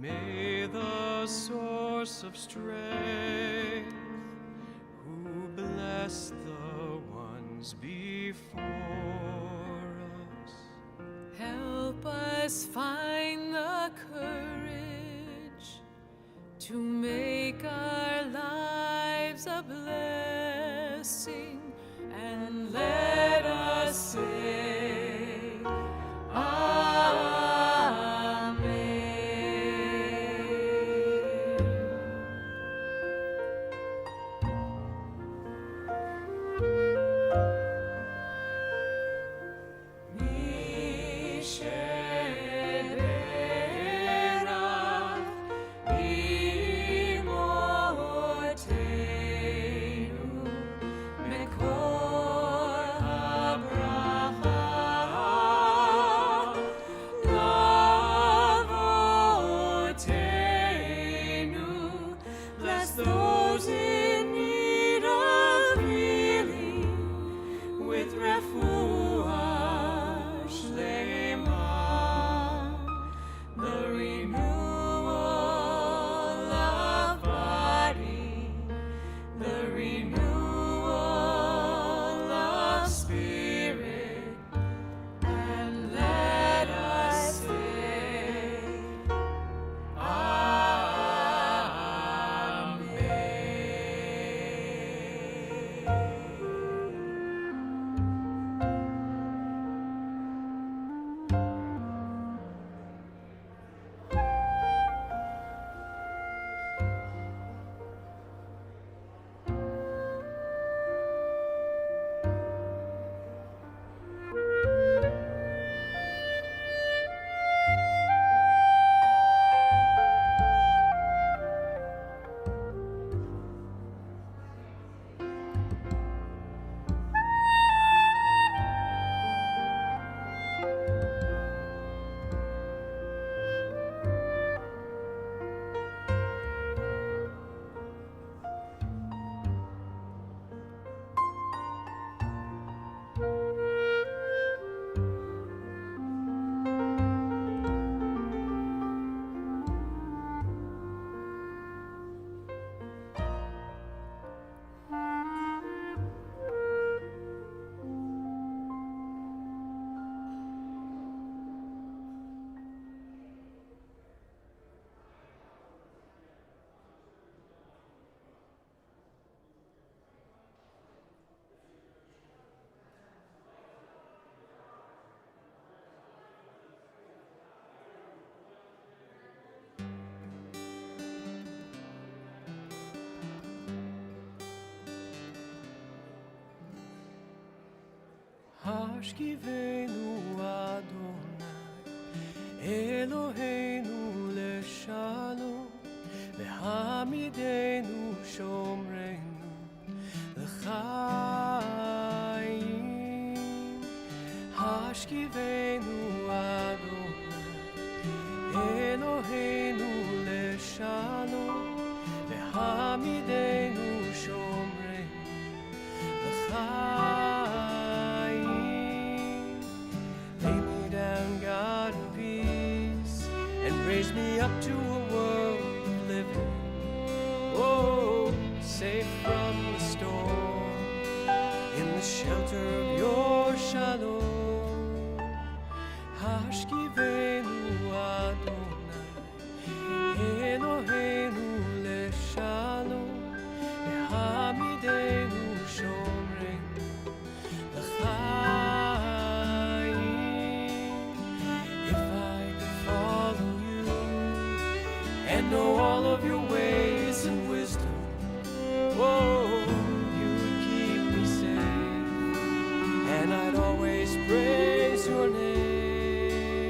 May the source of a blessing, and let us say, Amen. Those in need of healing with refuah shlema, the renewal of body, the renewal of spirit, and let us say, Hashkivenu Adonai, Eloheinu leshalom, v'hamidenu shomreinu l'chaim. Hashkivenu Adonai, Eloheinu leshalom, v'hamidenu shomreinu l'chaim. God in peace, and raise me up to a world of living, oh, safe from the storm, in the shelter of your shalom. Hashkivenu Adonai, Eloheinu leshalom, v'hamidenu shomreinu l'chaim. Know all of your ways and wisdom, oh, you would keep me safe, and I'd always praise your name.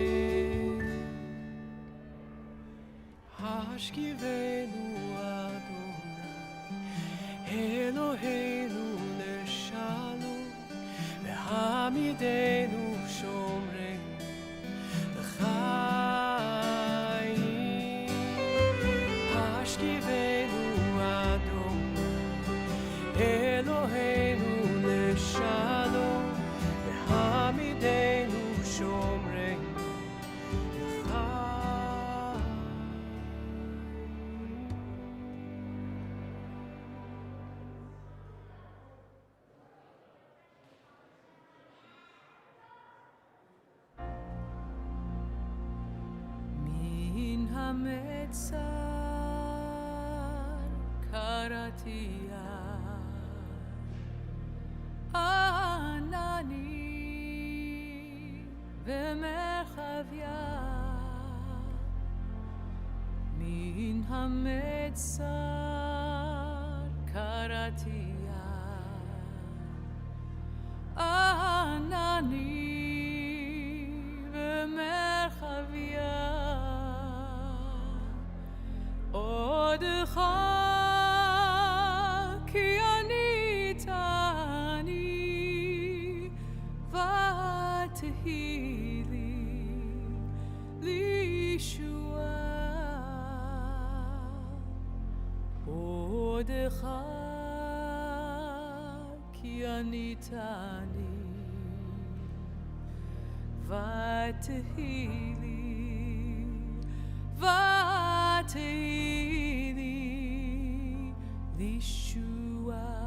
Hashkivenu Adonai, Eloheinu leshalom, v'hamidenu shomreinu l'chaim. Eloheinu leshalom, v'hamidenu shomreinu l'chaim. Min hametzar karati ענני ומרחביה מן המצר קראתיה ענני ומרחביה עודך כי אני תעני ותהי לי לישועה עודך כי אני תעני ותהי לי לישועה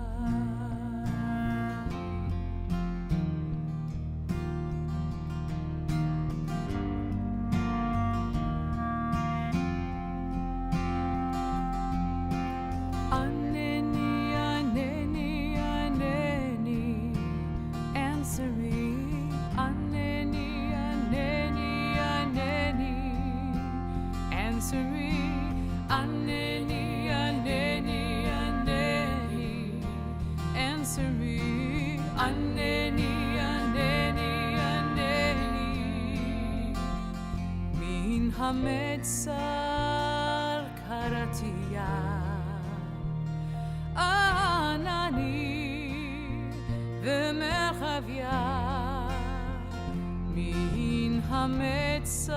המצר קראתיה ענני ומרחביה מן המצר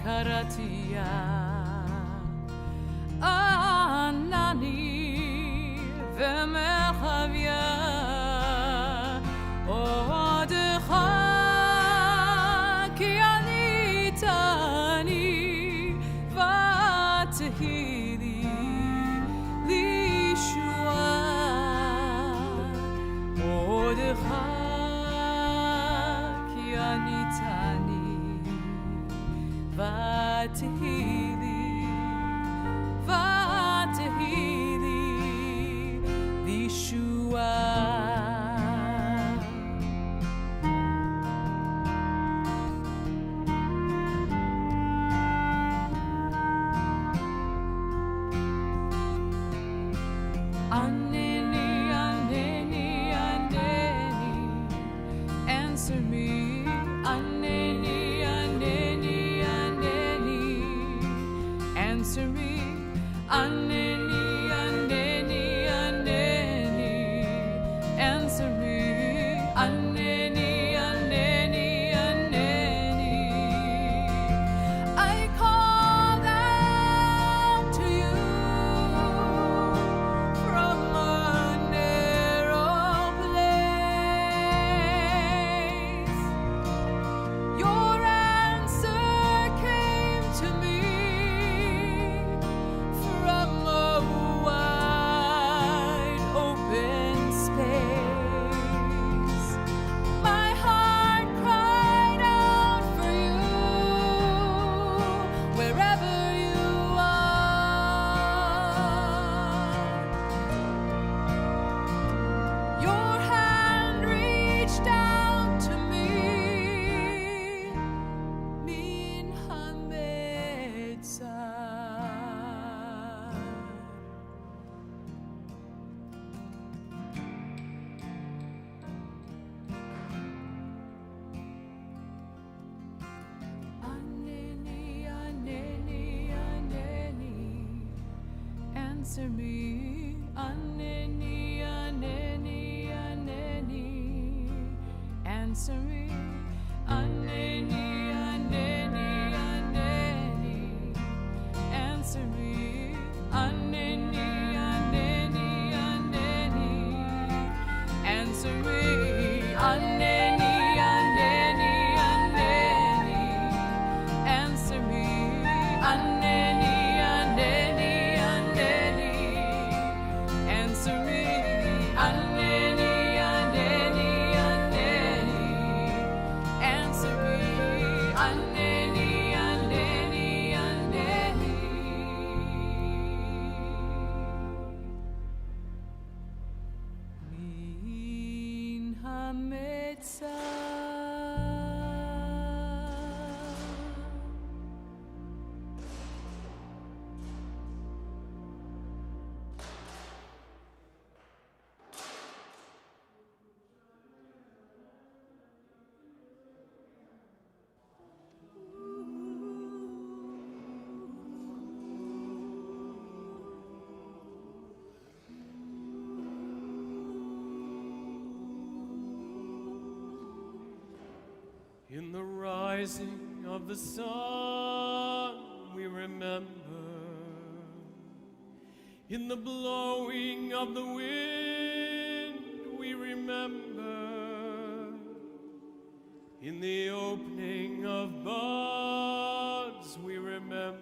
קראתיה ענני ומרחביה עודך כי אני תעני ותהי לי לישועה עודך כי אני תעני ותהי לי לישועה Answer me, Aneni, Aneni, Aneni. Answer me, Aneni, Aneni, Aneni. Answer me, Aneni, Aneni, Aneni. Answer me, Aneni, Aneni, Aneni. Answer me, Aneni. In the rising of the sun, we remember. In the blowing of the wind, we remember. In the opening of buds, we remember.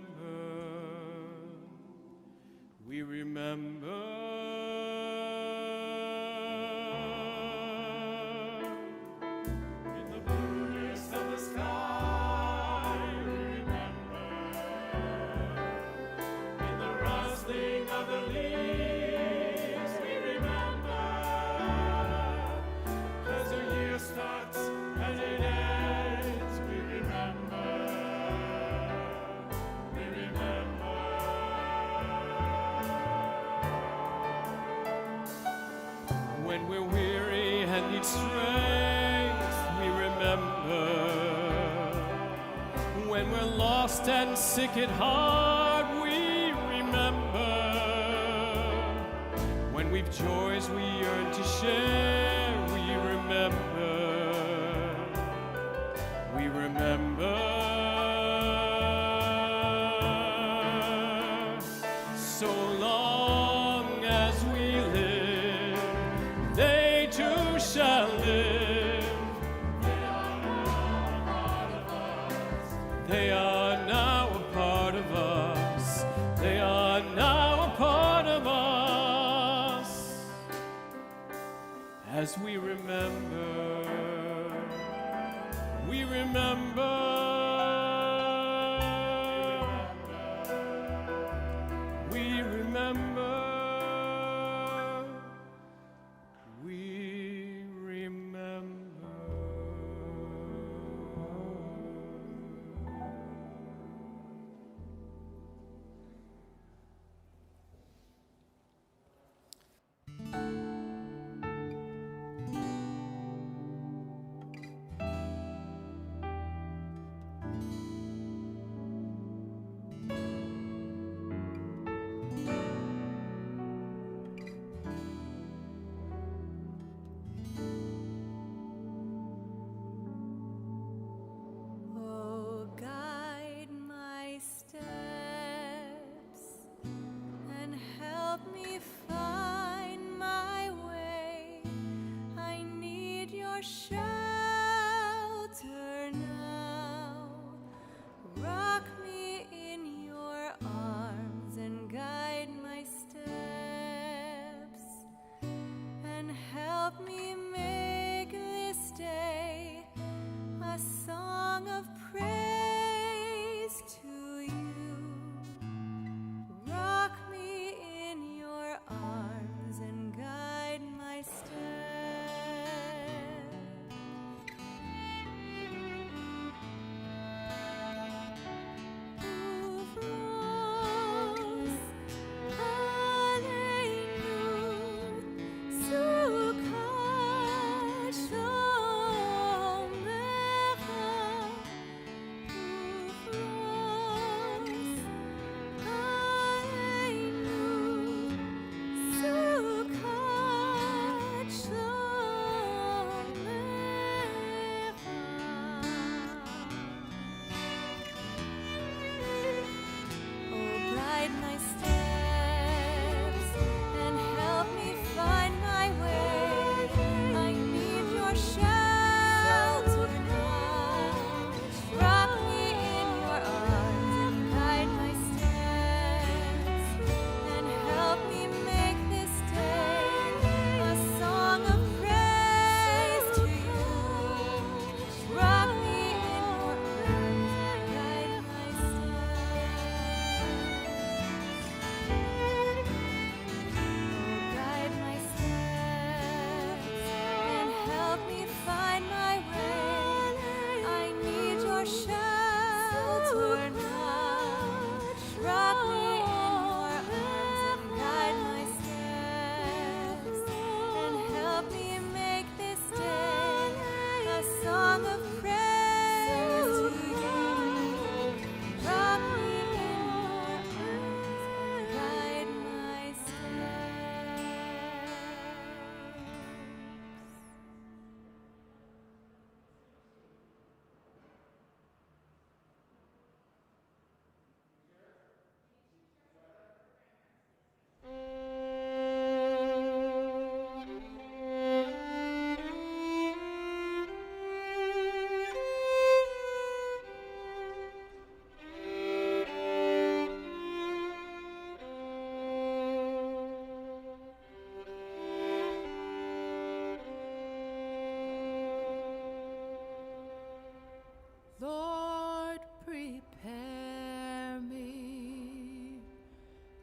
We remember. When we're weary and need strength, we remember. When we're lost and sick at heart, we remember. When we've joys we yearn to share, we remember. We remember. So long as we live, they too shall live. They are now a part of us. They are now a part of us. As we remember, we remember. We remember. We remember. Oh, guide my steps and help me find my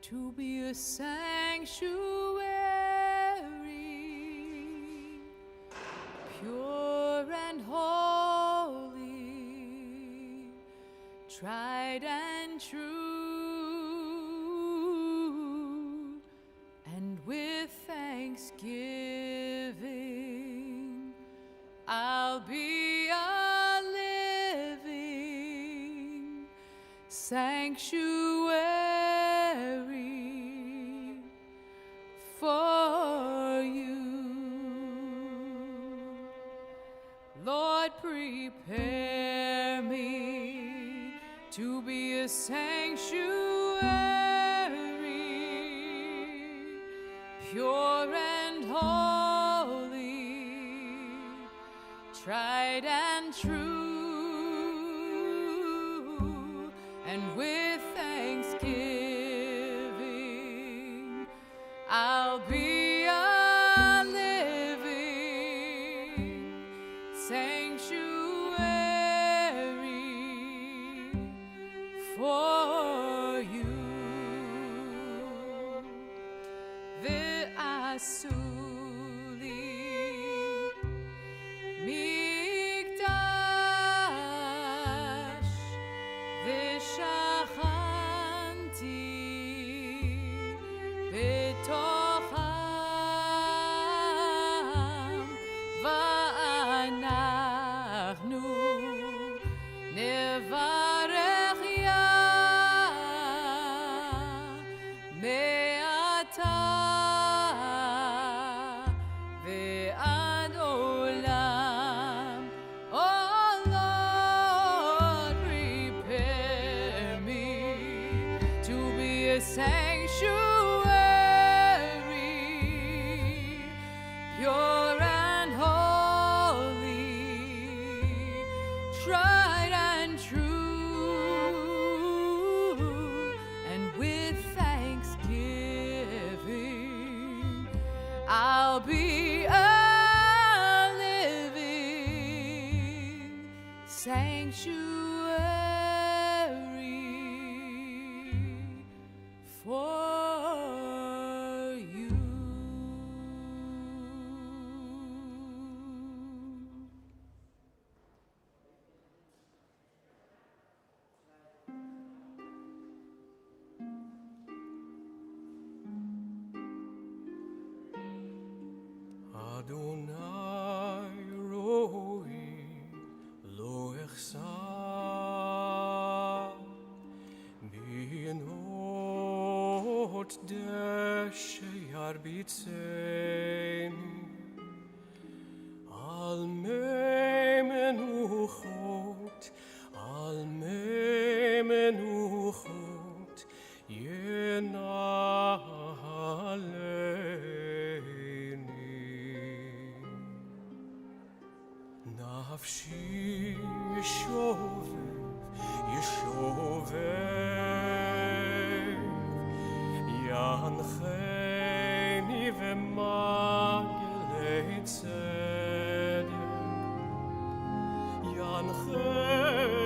to be a sanctuary, pure and holy, tried and true, and with thanksgiving I'll be a living sanctuary for you. Lord, prepare me to be a sanctuary, pure and holy, tried and true, and with thanksgiving I'll be a living sanctuary for you. Ve'asuli mikdash ve'shachanti betocham va'anachnu nevarech ya me'ata ve'ad olam. Oh Lord, prepare me to be a sanctuary, pure and holy, tried and true, and with thanksgiving I'll be a living sanctuary for you. Adonai roi lo echsar binot deshe yarbitzeni al mei menuchot nafshi yeshovev yancheni v'maglei tzedek yancheni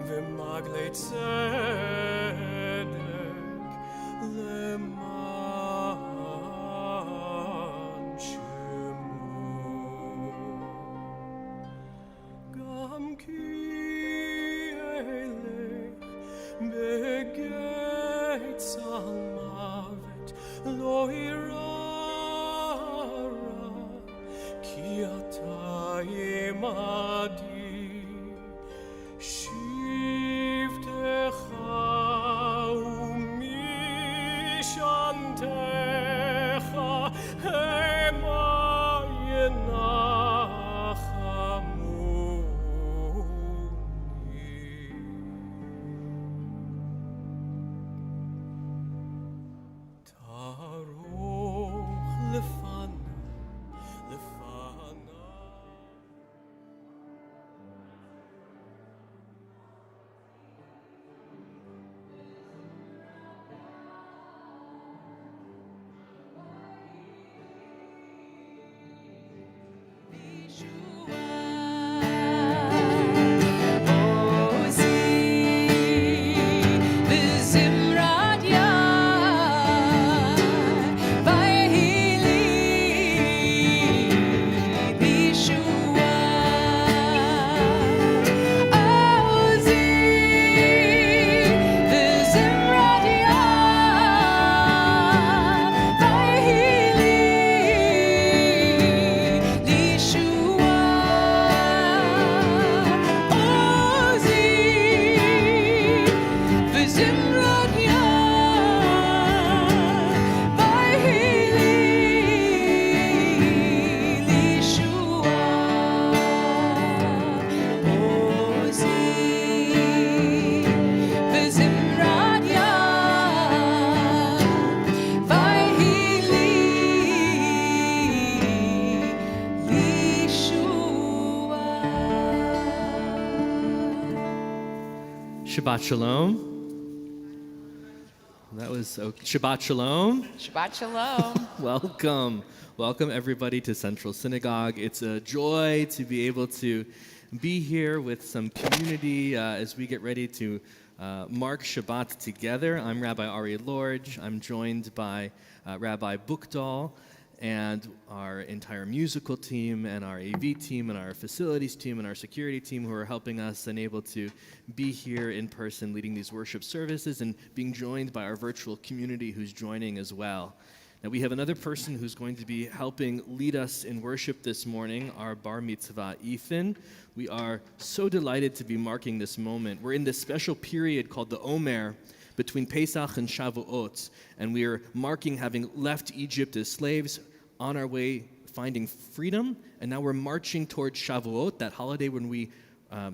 v'maglei tzedek leman shemo gam ki elech begeit salmavet lo irara ki ata imadi shivtecha umishantecha hema yenachamuni taroch lefana Shabbat Shalom. That was Shabbat Shalom. Shabbat Shalom. Welcome. Welcome, everybody, to Central Synagogue. It's a joy to be able to be here with some community as we get ready to mark Shabbat together. I'm Rabbi Ari Lorge. I'm joined by Rabbi Bukdal and our entire musical team and our AV team and our facilities team and our security team who are helping us and able to be here in person leading these worship services and being joined by our virtual community who's joining as well. Now, we have another person who's going to be helping lead us in worship this morning, our bar mitzvah, Ethan. We are so delighted to be marking this moment. We're in this special period called the Omer between Pesach and Shavuot, and we are marking having left Egypt as slaves, on our way finding freedom, and now we're marching towards Shavuot, that holiday when we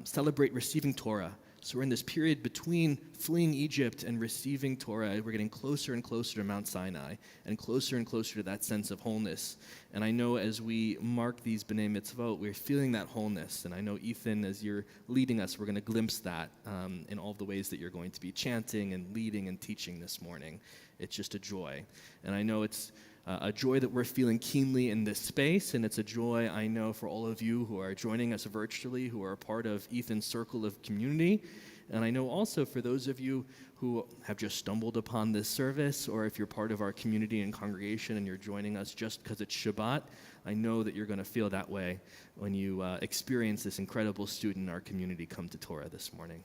celebrate receiving Torah. So we're in this period between fleeing Egypt and receiving Torah. We're getting closer and closer to Mount Sinai and closer to that sense of wholeness. And I know as we mark these B'nai Mitzvot, we're feeling that wholeness. And I know, Ethan, as you're leading us, we're going to glimpse that in all the ways that you're going to be chanting and leading and teaching this morning. It's just a joy. And I know it's a joy that we're feeling keenly in this space, and it's a joy, I know, for all of you who are joining us virtually, who are a part of Ethan's circle of community. And I know also for those of you who have just stumbled upon this service, or if you're part of our community and congregation and you're joining us just because it's Shabbat, I know that you're going to feel that way when you experience this incredible student in our community come to Torah this morning.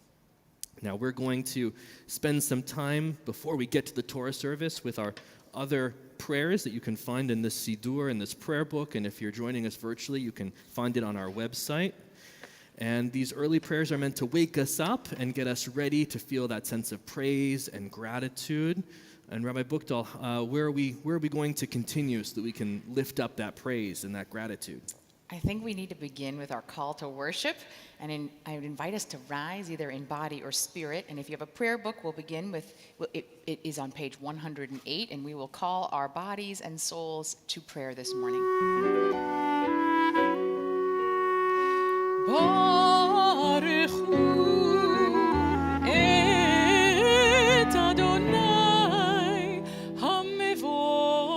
Now, we're going to spend some time before we get to the Torah service with our other prayers that you can find in this Siddur, in this prayer book, and if you're joining us virtually, you can find it on our website. And these early prayers are meant to wake us up and get us ready to feel that sense of praise and gratitude. And Rabbi Bukdal, where are we going to continue so that we can lift up that praise and that gratitude? I think we need to begin with our call to worship, and I would invite us to rise either in body or spirit. And if you have a prayer book, we'll begin with, it is on page 108, and we will call our bodies and souls to prayer this morning. Baruch hu et Adonai hamevorach.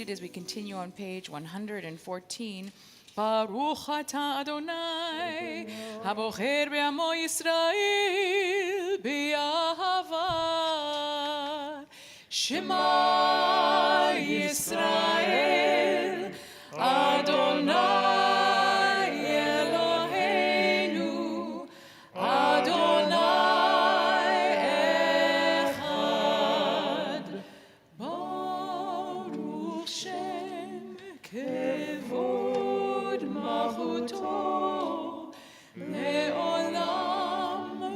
As we continue on page 114, Baruch atah Adonai, habocher be'amo Yisrael be'ahava. Shema Yisrael, Adonai Eloheinu, Adonai echad. Kevod malchuto le'olam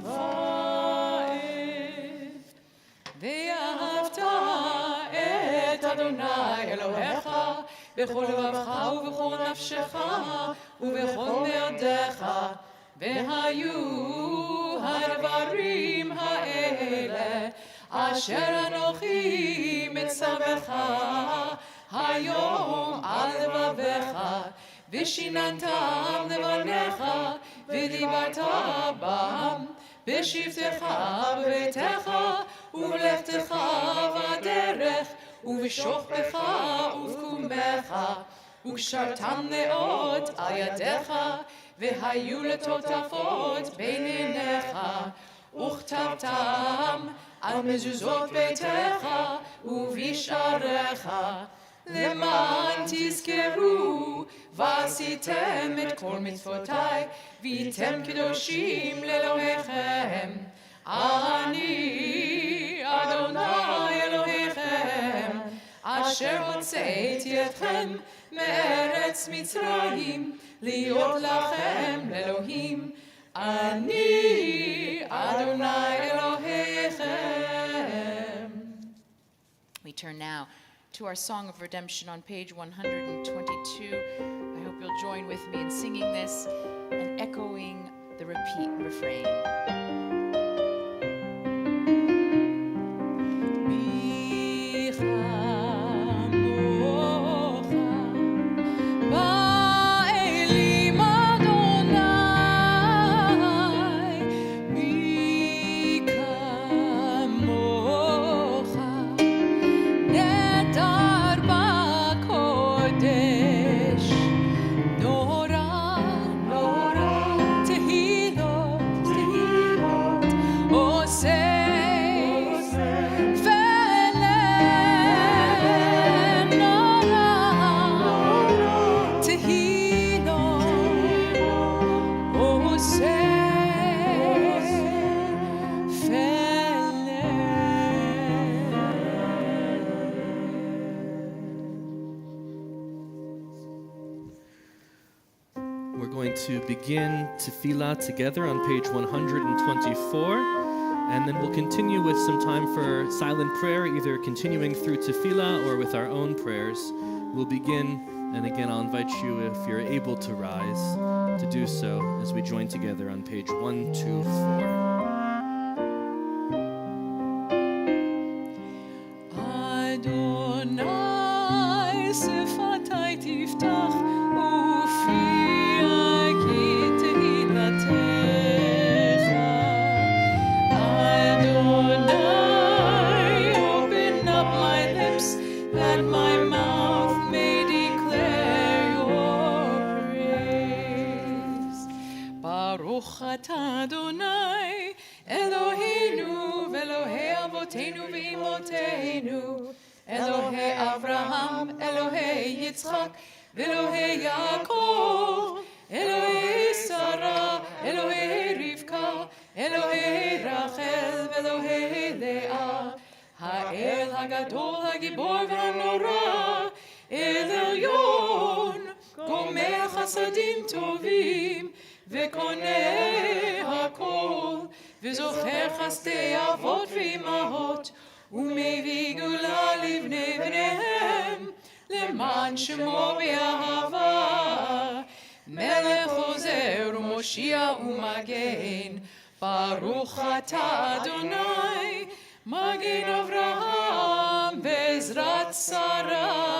va'ed. Ve'ahavta et Adonai Elohecha b'chol levavecha u'b'chol nafshecha u'b'chol me'odecha. Ve'hayu ha'dvarim ha'ele asher anochi mitzavecha Hayom al levavecha, v'shinantam levanecha, v'dibarta bam, v'shivtecha b'beitecha, u'v'lechtecha v'aderech, u'v'shochbecha u'v'kumecha, u'kshartam le'ot al yadecha, v'hayu letotafot bein einecha, u'chtavtam al mezuzot beitecha, u'v'isharecha. למען תזכרו ועשיתם את כל מצוותיי והייתם קדושים לאלוהיכם. אני אדוני אלוהיכם אשר הוצאתי אתכם מארץ מצרים, להיות לכם אלוהים. אני אדוני אלוהיכם. We turn now to our Song of Redemption on page 122. I hope you'll join with me in singing this and echoing the refrain. To begin tefillah together on page 124, and then we'll continue with some time for silent prayer, either continuing through tefillah or with our own prayers. We'll begin, and again I'll invite you, if you're able to rise, to do so as we join together on page 124. Adonai, Eloheinu, Velohei Avotenu v'Imotenu, Elohei Avraham, Elohei Yitzchak, Velohei Yaakov, Elohei Sarah, Elohei Rivka, Elohei Rachel, Velohei Leah, Ha'el Hagadol, Hagibor v'Hanora, El Elyon, Gomer Chasadim Tovim, וקונה הכל, וזוכר חסדי אבות ואימהות, ומביא גאולה לבני בניהם, למען שמו באהבה. מלך עוזר ומושיע ומגן, ברוך אתה אדוני, מגן אברהם בעזרת שרה.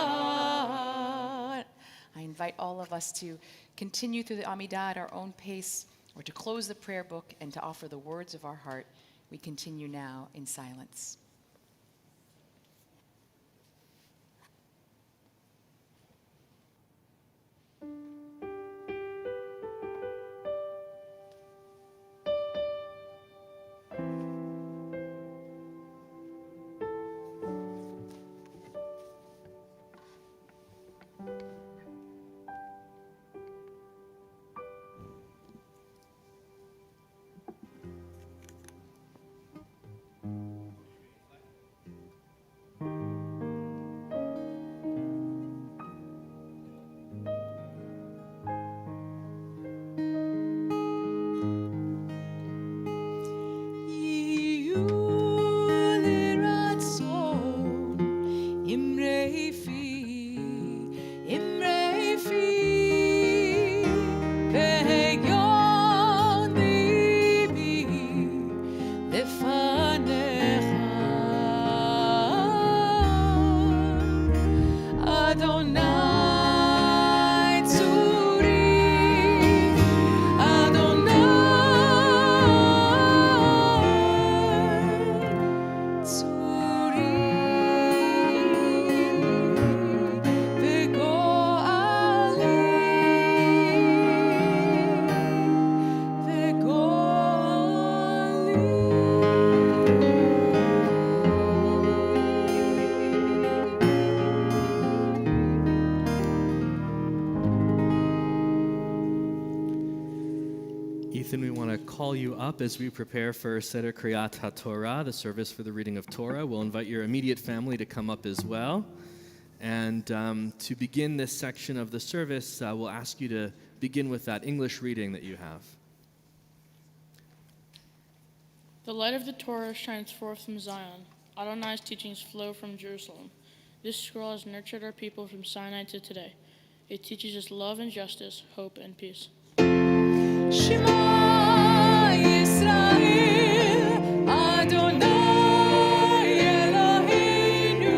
I invite all of us to continue through the Amidah at our own pace, or to close the prayer book and to offer the words of our heart. We continue now in silence. Ethan, we want to call you up as we prepare for Seder Kriyat HaTorah, the service for the reading of Torah. We'll invite your immediate family to come up as well. And to begin this section of the service, we'll ask you to begin with that English reading that you have. The light of the Torah shines forth from Zion. Adonai's teachings flow from Jerusalem. This scroll has nurtured our people from Sinai to today. It teaches us love and justice, hope and peace. Shema Yisrael, Adonai Eloheinu,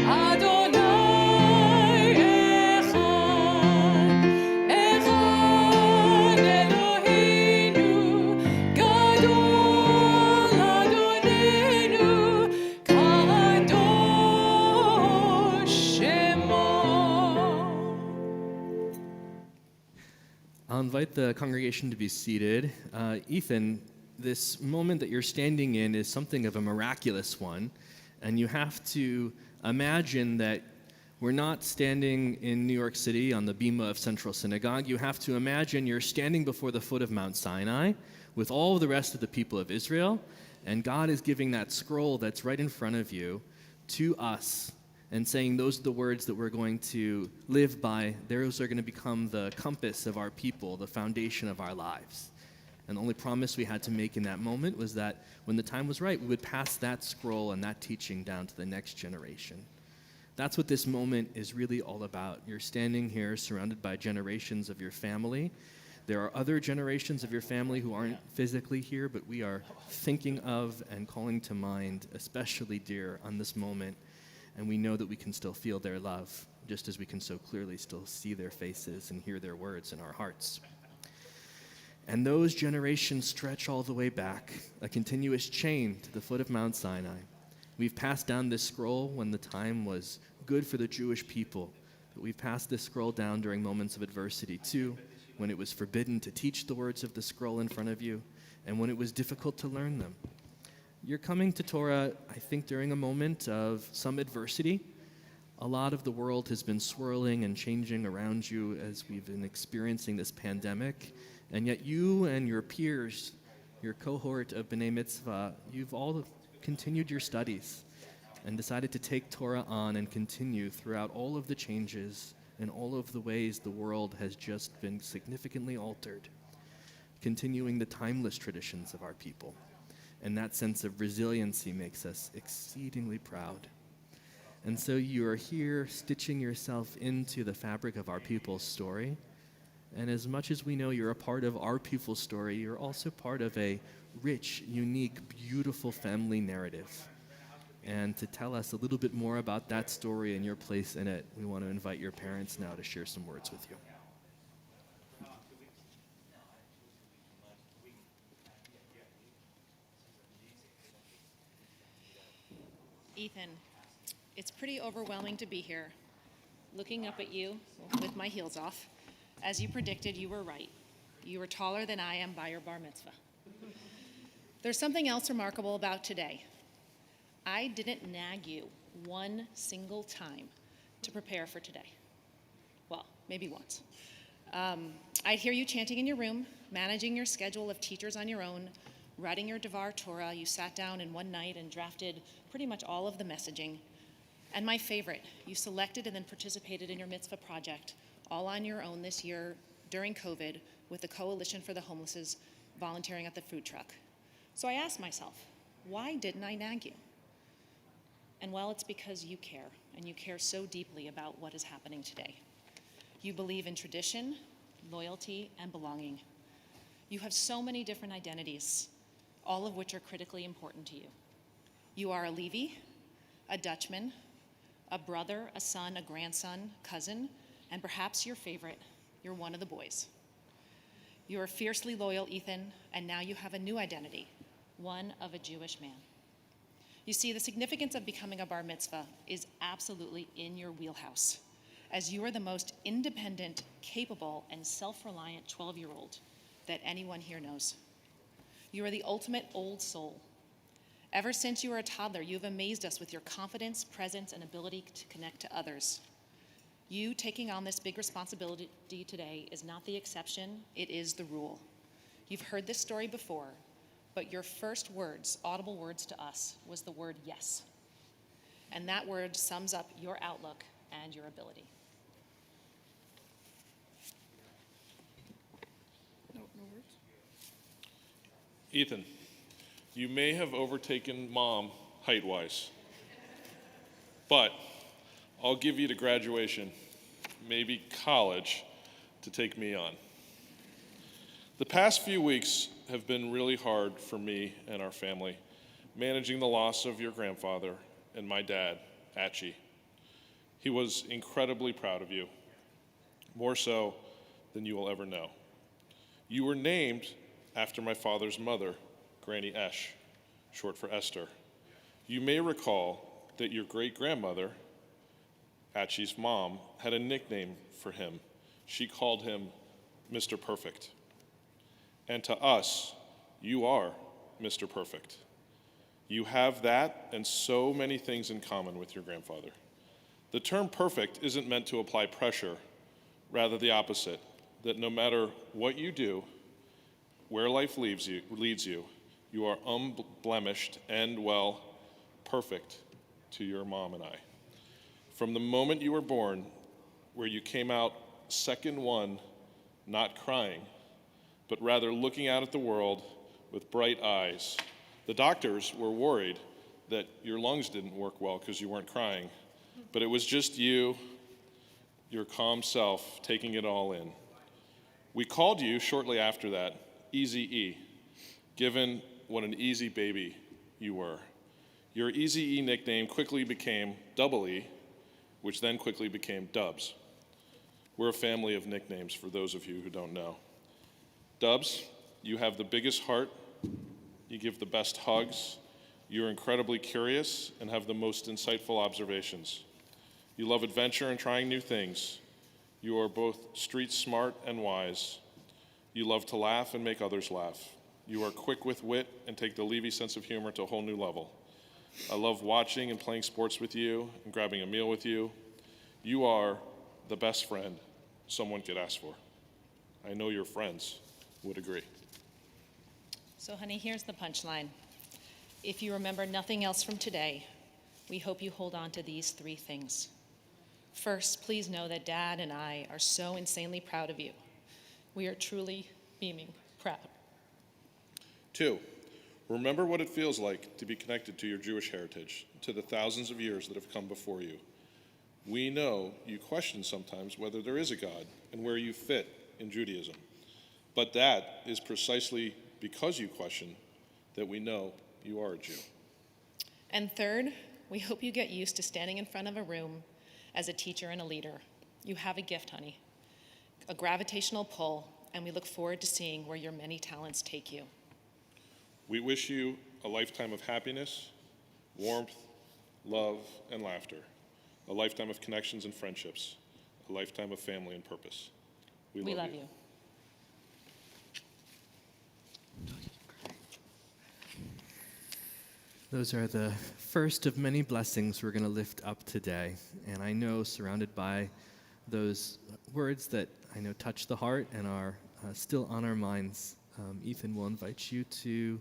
Adonai Echad, Echad Eloheinu, Gadol Adonenu, Kadosh Shemo. I'll invite the congregation to be seated. Ethan, this moment that you're standing in is something of a miraculous one, and you have to imagine that we're not standing in New York City on the bima of Central Synagogue. You have to imagine you're standing before the foot of Mount Sinai with all the rest of the people of Israel, and God is giving that scroll that's right in front of you to us and saying those are the words that we're going to live by. Those are going to become the compass of our people, the foundation of our lives. And the only promise we had to make in that moment was that when the time was right, we would pass that scroll and that teaching down to the next generation. That's what this moment is really all about. You're standing here surrounded by generations of your family. There are other generations of your family who aren't physically here, but we are thinking of and calling to mind, especially dear, on this moment. And we know that we can still feel their love, just as we can so clearly still see their faces and hear their words in our hearts. And those generations stretch all the way back, a continuous chain to the foot of Mount Sinai. We've passed down this scroll when the time was good for the Jewish people, but we've passed this scroll down during moments of adversity too, when it was forbidden to teach the words of the scroll in front of you, and when it was difficult to learn them. You're coming to Torah, I think, during a moment of some adversity. A lot of the world has been swirling and changing around you as we've been experiencing this pandemic, and yet you and your peers, your cohort of B'nai Mitzvah, you've all continued your studies and decided to take Torah on and continue throughout all of the changes and all of the ways the world has just been significantly altered, continuing the timeless traditions of our people. And that sense of resiliency makes us exceedingly proud. And so you are here stitching yourself into the fabric of our people's story. And as much as we know you're a part of our people's story, you're also part of a rich, unique, beautiful family narrative. And to tell us a little bit more about that story and your place in it, we want to invite your parents now to share some words with you. Ethan, it's pretty overwhelming to be here, looking up at you with my heels off. As you predicted, you were right. You were taller than I am by your bar mitzvah. There's something else remarkable about today. I didn't nag you one single time to prepare for today. Well, maybe once. I'd hear you chanting in your room, managing your schedule of teachers on your own, writing your Devar Torah. You sat down in one night and drafted pretty much all of the messaging. And my favorite, you selected and then participated in your mitzvah project, all on your own this year during COVID with the Coalition for the Homeless's volunteering at the food truck. So I asked myself, why didn't I nag you? And well, it's because you care, and you care so deeply about what is happening today. You believe in tradition, loyalty, and belonging. You have so many different identities, all of which are critically important to you. You are a Levi, a Dutchman, a brother, a son, a grandson, cousin, and perhaps your favorite, you're one of the boys. You are fiercely loyal, Ethan, and now you have a new identity, one of a Jewish man. You see, the significance of becoming a bar mitzvah is absolutely in your wheelhouse, as you are the most independent, capable, and self-reliant 12-year-old that anyone here knows. You are the ultimate old soul. Ever since you were a toddler, you've amazed us with your confidence, presence, and ability to connect to others. You taking on this big responsibility today is not the exception, it is the rule. You've heard this story before, but your first words, audible words to us, was the word yes. And that word sums up your outlook and your ability. No words. Ethan, you may have overtaken Mom height-wise, but I'll give you to graduation, maybe college, to take me on. The past few weeks have been really hard for me and our family, managing the loss of your grandfather and my dad, Atchie. He was incredibly proud of you, more so than you will ever know. You were named after my father's mother, Granny Esh, short for Esther. You may recall that your great-grandmother, Atchie's mom, had a nickname for him. She called him Mr. Perfect. And to us, you are Mr. Perfect. You have that and so many things in common with your grandfather. The term perfect isn't meant to apply pressure, rather the opposite, that no matter what you do, where life leads you, you are unblemished and, well, perfect to your mom and I. From the moment you were born, where you came out second one, not crying, but rather looking out at the world with bright eyes. The doctors were worried that your lungs didn't work well because you weren't crying, but it was just you, your calm self, taking it all in. We called you shortly after that Easy E, given what an easy baby you were. Your Easy E nickname quickly became Double E, which then quickly became Dubs. We're a family of nicknames for those of you who don't know. Dubs, you have the biggest heart, you give the best hugs, you're incredibly curious and have the most insightful observations. You love adventure and trying new things. You are both street smart and wise. You love to laugh and make others laugh. You are quick with wit and take the Levy sense of humor to a whole new level. I love watching and playing sports with you and grabbing a meal with you. You are the best friend someone could ask for. I know your friends would agree. So, honey, here's the punchline. If you remember nothing else from today, we hope you hold on to these three things. First, please know that Dad and I are so insanely proud of you. We are truly beaming proud. 2, remember what it feels like to be connected to your Jewish heritage, to the thousands of years that have come before you. We know you question sometimes whether there is a God and where you fit in Judaism. But that is precisely because you question that we know you are a Jew. And third, we hope you get used to standing in front of a room as a teacher and a leader. You have a gift, honey, a gravitational pull, and we look forward to seeing where your many talents take you. We wish you a lifetime of happiness, warmth, love, and laughter, a lifetime of connections and friendships, a lifetime of family and purpose. We love you. Those are the first of many blessings we're going to lift up today. And I know, surrounded by those words that I know touch the heart and are still on our minds, Ethan will invite you to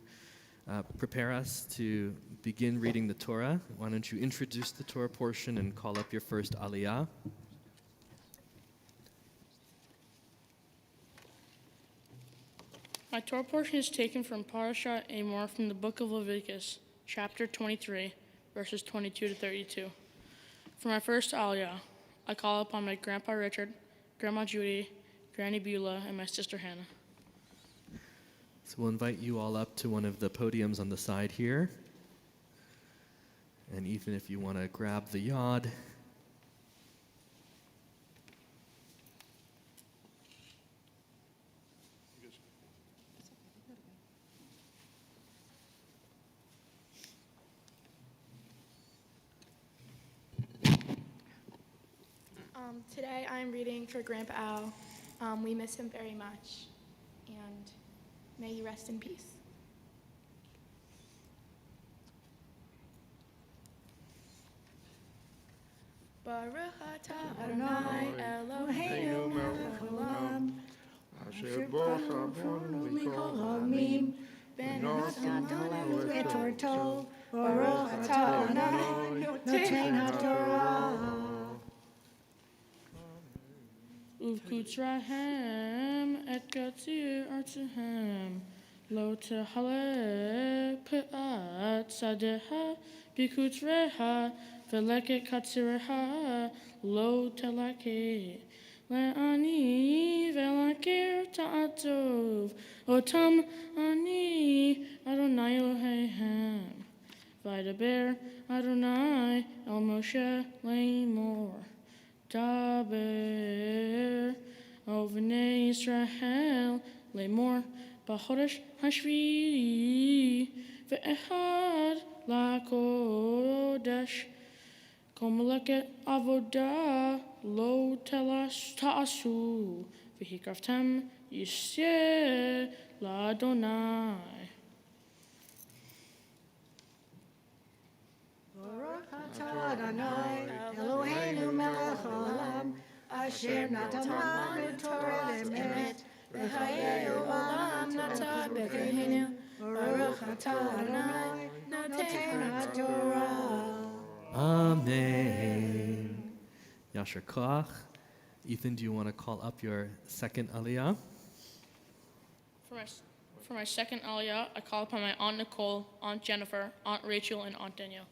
prepare us to begin reading the Torah. Why don't you introduce the Torah portion and call up your first Aliyah? My Torah portion is taken from Parashat Amor from the book of Leviticus, chapter 23, verses 22 to 32. For my first Aliyah, I call upon my Grandpa Richard, Grandma Judy, Granny Beulah, and my sister Hannah. So we'll invite you all up to one of the podiums on the side here. And Ethan, if you want to grab the yod. Today I'm reading for Grandpa Al. We miss him very much, and may you rest in peace. Baruch atah Adonai Eloheinu melech haolam, asher borach rabonu mikol ha'amim, ben natan lanu et torto, Baruch atah Adonai Noten HaTorah. Uvkutrahem et gatzir artsahem. Lo tehale pe'at sadeha bikutreha veleket katzireha lo telake. Le'ani velakir ta'atov otam ani Adonai Eloheihem. Vaydaber Adonai el Moshe Lemor. Daber Ovnei Israel Lemor Bachodesh Hashvi Ve'echad LaKodesh Komeleket Avodah Lo Telas Ta'asu V'hikraftem Yisye LaDonai. Baruch atah Adonai Eloheinu melech haolam asher natan lanu Torah le'emet v'chayei olam natan b'keinu. Baruch atah Adonai noten HaTorah. Amen. Yasher Koach. Ethan, do you want to call up your second Aliyah? For my second Aliyah, I call upon my Aunt Nicole, Aunt Jennifer, Aunt Rachel, and Aunt Danielle.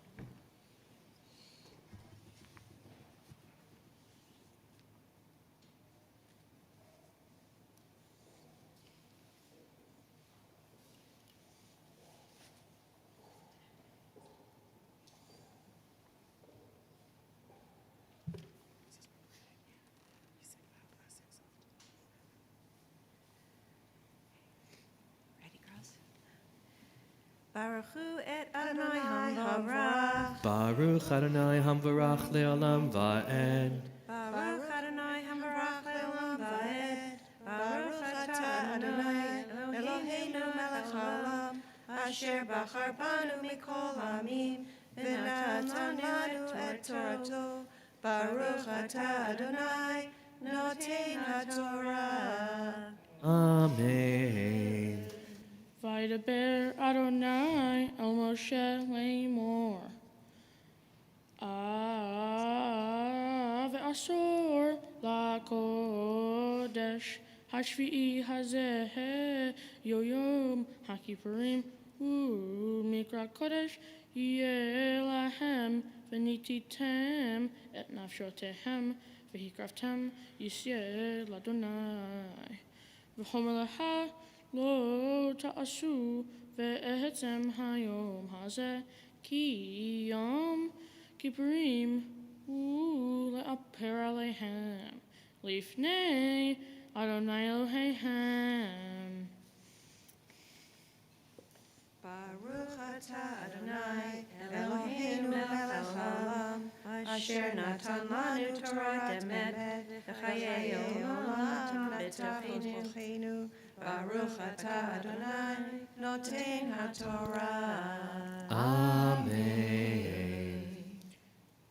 Baruch Hu et Adonai Hamvarach. Baruch Adonai Hamvarach Le'olam Va'ed. Baruch Adonai Hamvarach Le'olam Va'ed. Baruch atah Adonai Eloheinu melech haolam asher bachar banu mikol hamim v'natan lanu et Torato. Baruch atah Adonai noten HaTorah. Amen. Vaydaber Adonai el Moshe Lemor. Ve'asor LaKodesh Hashvi'i Hazeh Yoyom HaKippurim Mikra Kodesh Yeh Lahem V'nititem et nafshotehem V'hikraftem Yisye LaDonai V'chomer leha Lo ta'asu ve'etzem hayom hazeh ki yom kippurim le'aper alehem lifnei Adonai Eloheihem. Baruch atah Adonai Eloheinu melech haolam asher natan lanu Torah emet v'chayei olam b'tocheinu. Baruch atah Adonai noten HaTorah. Amen.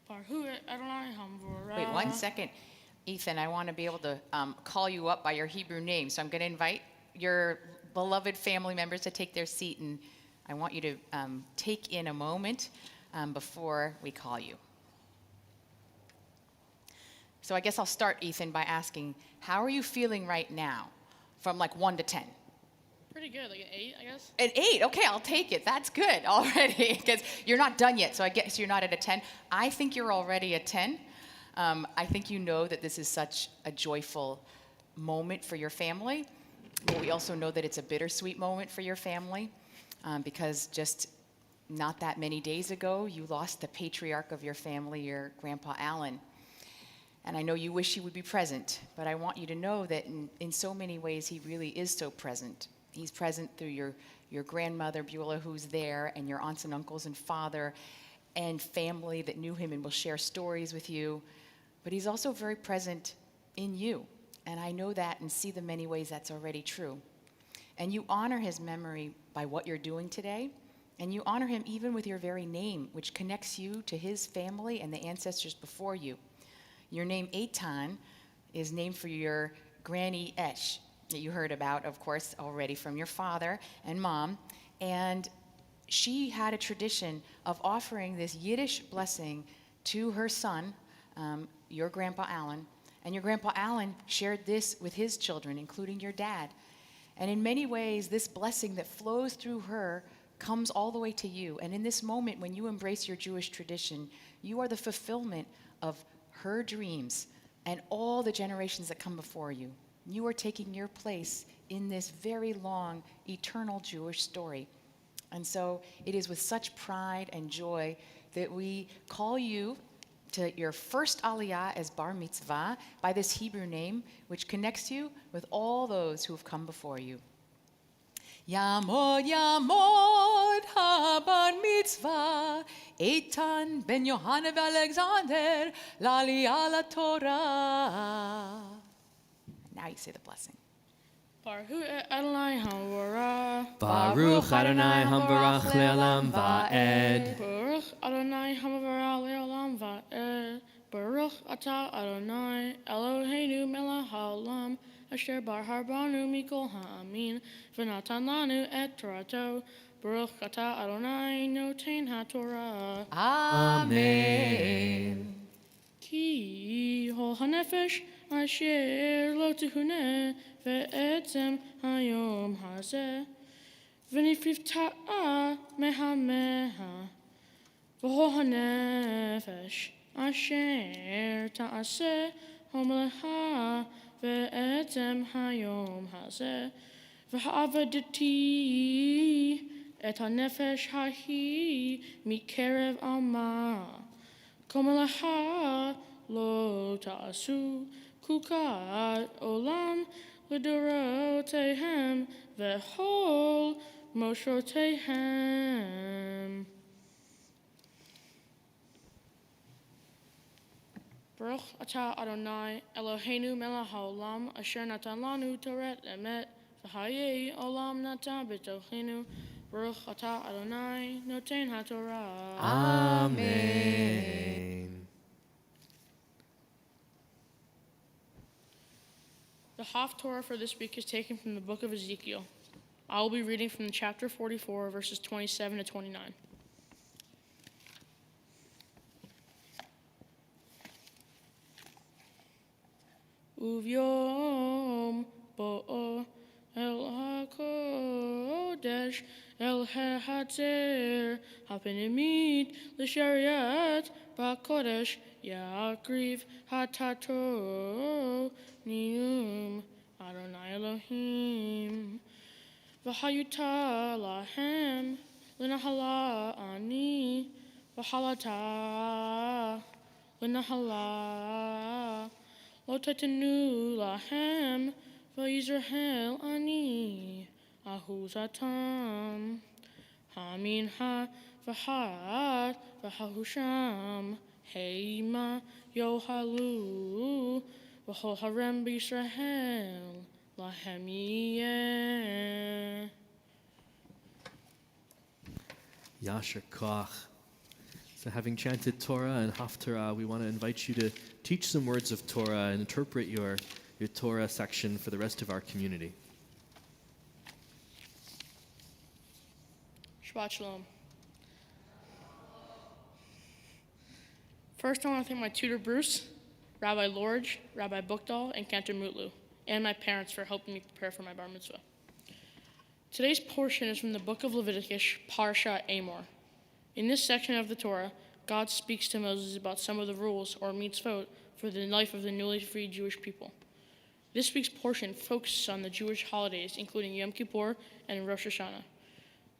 Baruch Adonai Hamvarach. Wait 1 second. Ethan, I want to be able to call you up by your Hebrew name. So I'm going to invite your beloved family members to take their seat, and I want you to take in a moment before we call you. So I guess I'll start, Ethan, by asking, how are you feeling right now? From like 1 to 10. Pretty good, like an 8, I guess. An 8, okay, I'll take it. That's good already, because you're not done yet, so I guess you're not at a 10. I think you're already a 10. I think you know that this is such a joyful moment for your family, but we also know that it's a bittersweet moment for your family, because just not that many days ago, you lost the patriarch of your family, your Grandpa Alan. And I know you wish he would be present, but I want you to know that in so many ways, he really is so present. He's present through your grandmother, Beulah, who's there, and your aunts and uncles and father, and family that knew him and will share stories with you. But he's also very present in you. And I know that and see the many ways that's already true. And you honor his memory by what you're doing today. And you honor him even with your very name, which connects you to his family and the ancestors before you. Your name, Eitan, is named for your granny Esh, that you heard about, of course, already from your father and mom. And she had a tradition of offering this Yiddish blessing to her son, your Grandpa Alan, and your Grandpa Alan shared this with his children, including your dad. And in many ways, this blessing that flows through her comes all the way to you. And in this moment, when you embrace your Jewish tradition, you are the fulfillment of her dreams and all the generations that come before you. You are taking your place in this very long, eternal Jewish story. And so it is with such pride and joy that we call you to your first Aliyah as bar mitzvah by this Hebrew name, which connects you with all those who have come before you. Yamod Yamod ha-bar mitzvah, Eitan ben Yohanan Alexander, l'Aliyah la Torah. Now you say the blessing. Baruch Adonai Hamvarah. Baruch Adonai Hamvarach le'olam va'ed. Baruch Adonai Hamvarah le'olam va'ed. Baruch atah Adonai Eloheinu melech haolam asher bahar banu mikol ha'amin v'natan lanu et Torato. Baruch atah Adonai noten ha'Torah. Amen. Ki hol hanefesh asher lo tehuneh ve'etzem hayom hazeh v'nifrivta'a mehameha v'hol hanefesh asher ta'aseh homleha ve'etzem hayom hazeh v'ha'avadati et hanefesh hahi mikerev alma komleha lo ta'asu kukat olam l'dorotehem v'hol moshotehem. Baruch atah Adonai Eloheinu melech haolam asher natan lanu Torah emet v'hayei olam natan b'tochenu. Baruch atah Adonai noten ha'Torah. Amen. The Haftarah for this week is taken from the book of Ezekiel. I will be reading from chapter 44, verses 27 to 29. Uvyom bo'o el hakodesh el hatzer hapenimit l'shariat ba'kodesh ya'akriv hatato nium Adonai Elohim v'hayuta lahem l'nahala ani v'halata l'nahala lo tetenu lahem v'yizrahel ani ahuzatam hamin ha v'hat v'hahusham heima yohalu v'hol harem b'Yisrael lahem yeh. Yasher Koach. So having chanted Torah and Haftarah, we want to invite you to teach some words of Torah and interpret your Torah section for the rest of our community. Shabbat Shalom. First, I want to thank my tutor Bruce, Rabbi Lorge, Rabbi Bookdahl, and Cantor Mutlu, and my parents for helping me prepare for my bar mitzvah. Today's portion is from the book of Leviticus, Parsha Amor. In this section of the Torah, God speaks to Moses about some of the rules, or mitzvot, for the life of the newly freed Jewish people. This week's portion focuses on the Jewish holidays, including Yom Kippur and Rosh Hashanah.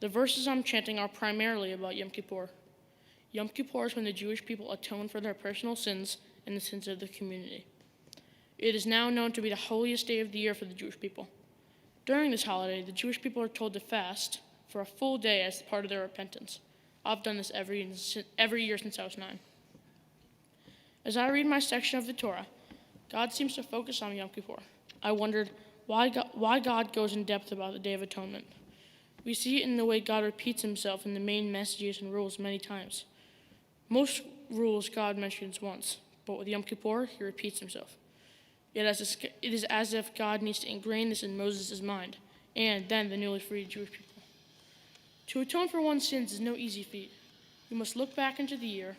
The verses I'm chanting are primarily about Yom Kippur. Yom Kippur is when the Jewish people atone for their personal sins and the sins of the community. It is now known to be the holiest day of the year for the Jewish people. During this holiday, the Jewish people are told to fast for a full day as part of their repentance. I've done this every year since I was 9. As I read my section of the Torah, God seems to focus on Yom Kippur. I wondered why God goes in depth about the Day of Atonement. We see it in the way God repeats himself in the main messages and rules many times. Most rules God mentions once, but with Yom Kippur, he repeats himself. It is as if God needs to ingrain this in Moses' mind, and then the newly freed Jewish people. To atone for one's sins is no easy feat. You must look back into the year,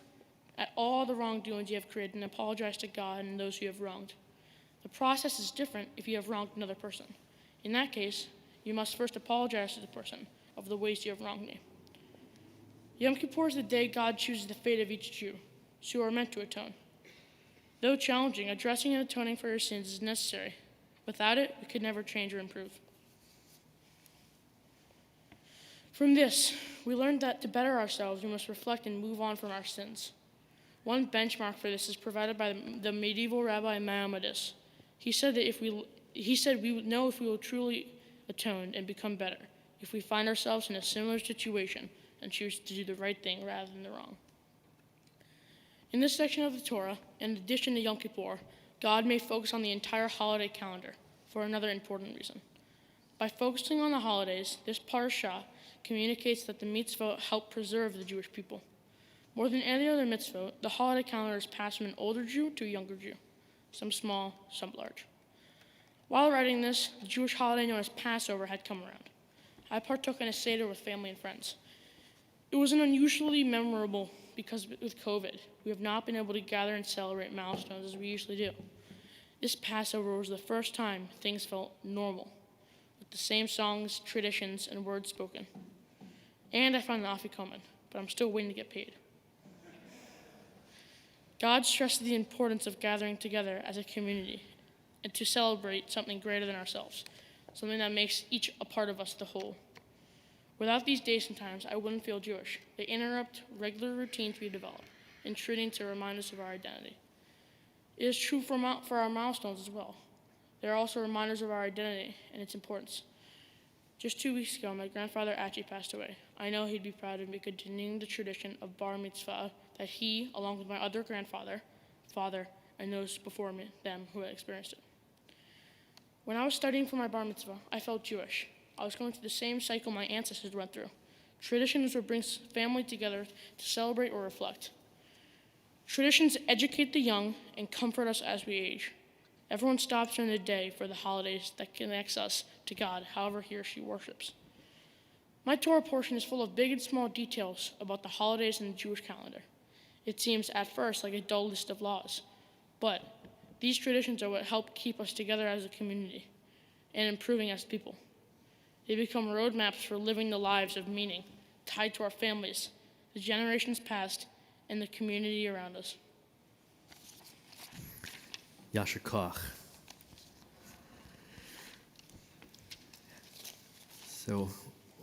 at all the wrongdoings you have created and apologize to God and those you have wronged. The process is different if you have wronged another person. In that case, you must first apologize to the person of the ways you have wronged me. Yom Kippur is the day God chooses the fate of each Jew, so you are meant to atone. Though challenging, addressing and atoning for your sins is necessary. Without it, we could never change or improve. From this, we learned that to better ourselves, we must reflect and move on from our sins. One benchmark for this is provided by the medieval Rabbi Maimonides. He said we would know if we will truly atone and become better if we find ourselves in a similar situation and choose to do the right thing rather than the wrong. In this section of the Torah, in addition to Yom Kippur, God may focus on the entire holiday calendar for another important reason. By focusing on the holidays, this parashah communicates that the mitzvot help preserve the Jewish people. More than any other mitzvot, the holiday calendar is passed from an older Jew to a younger Jew, some small, some large. While writing this, the Jewish holiday known as Passover had come around. I partook in a Seder with family and friends. It was an unusually memorable because with COVID, we have not been able to gather and celebrate milestones as we usually do. This Passover was the first time things felt normal, with the same songs, traditions, and words spoken. And I found the afikomen, but I'm still waiting to get paid. God stressed the importance of gathering together as a community and to celebrate something greater than ourselves, something that makes each a part of us the whole. Without these days and times, I wouldn't feel Jewish. They interrupt regular routines we develop, intruding to remind us of our identity. It is true for our milestones as well. They are also reminders of our identity and its importance. Just 2 weeks ago, my grandfather actually passed away. I know he'd be proud of me continuing the tradition of bar mitzvah that he, along with my other grandfather, father, and those before them who had experienced it. When I was studying for my bar mitzvah, I felt Jewish. I was going through the same cycle my ancestors went through. Traditions would bring family together to celebrate or reflect. Traditions educate the young and comfort us as we age. Everyone stops during the day for the holidays that connects us to God, however he or she worships. My Torah portion is full of big and small details about the holidays in the Jewish calendar. It seems at first like a dull list of laws, but these traditions are what help keep us together as a community and improving as people. They become roadmaps for living the lives of meaning, tied to our families, the generations past, and the community around us. Yasher Koch. So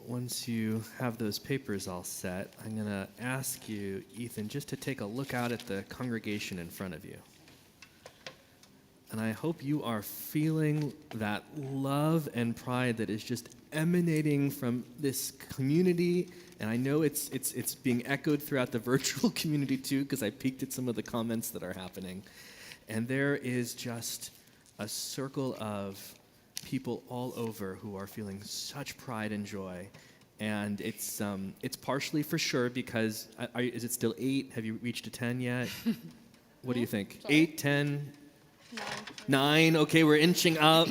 once you have those papers all set, I'm going to ask you, Ethan, just to take a look out at the congregation in front of you. And I hope you are feeling that love and pride that is just emanating from this community. And I know it's being echoed throughout the virtual community too, because I peeked at some of the comments that are happening. And there is just a circle of people all over who are feeling such pride and joy. And it's partially for sure because, is it still 8? Have you reached a 10 yet? What do you think? Sorry? 8, 10? 9, okay, we're inching up.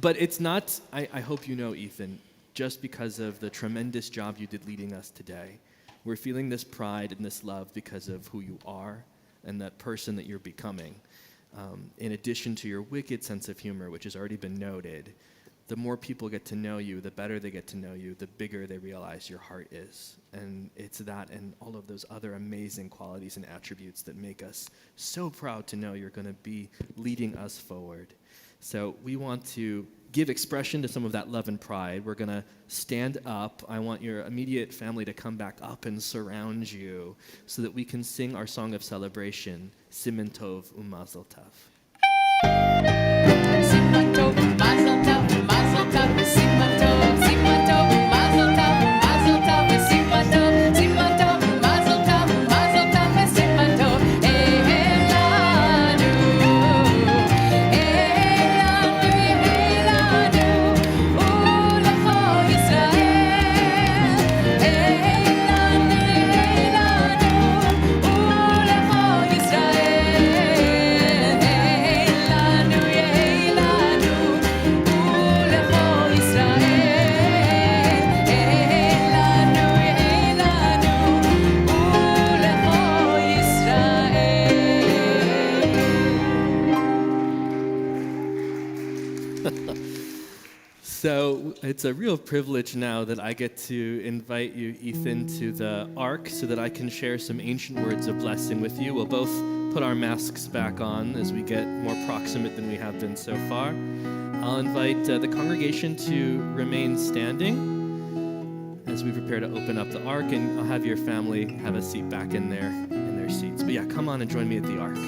But it's not, I hope you know, Ethan, just because of the tremendous job you did leading us today. We're feeling this pride and this love because of who you are and that person that you're becoming. In addition to your wicked sense of humor, which has already been noted, the more people get to know you, the better they get to know you, the bigger they realize your heart is. And it's that and all of those other amazing qualities and attributes that make us so proud to know you're going to be leading us forward. So we want to give expression to some of that love and pride. We're going to stand up. I want your immediate family to come back up and surround you so that we can sing our song of celebration, Siman Tov U'Mazel Tov. Siman Tov, Mazel Tov, Mazel Tov, Siman Tov, Siman Tov, Mazel Tov, Mazel Tov, Siman Tov, Siman Tov, Mazel Tov, Mazel Tov, Siman Tov. It's a real privilege now that I get to invite you, Ethan, to the Ark so that I can share some ancient words of blessing with you. We'll both put our masks back on as we get more proximate than we have been so far. I'll invite the congregation to remain standing as we prepare to open up the Ark, and I'll have your family have a seat back in their seats. But yeah, come on and join me at the Ark.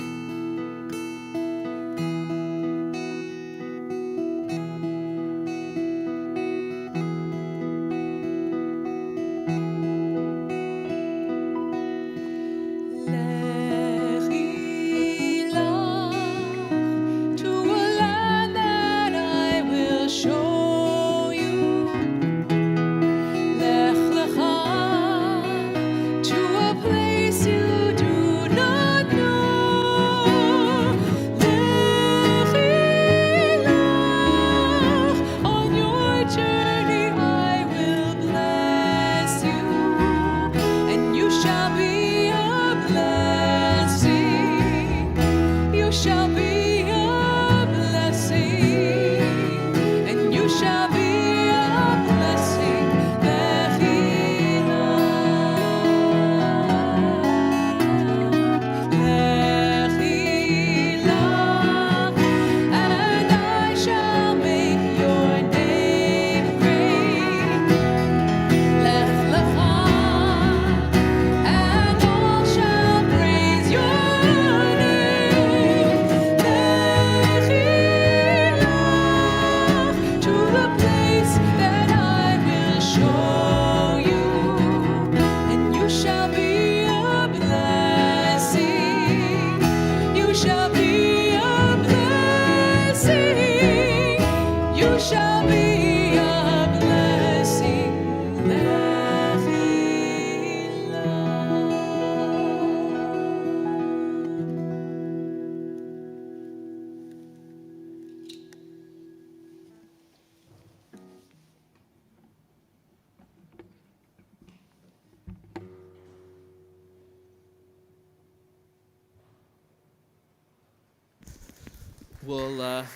Well,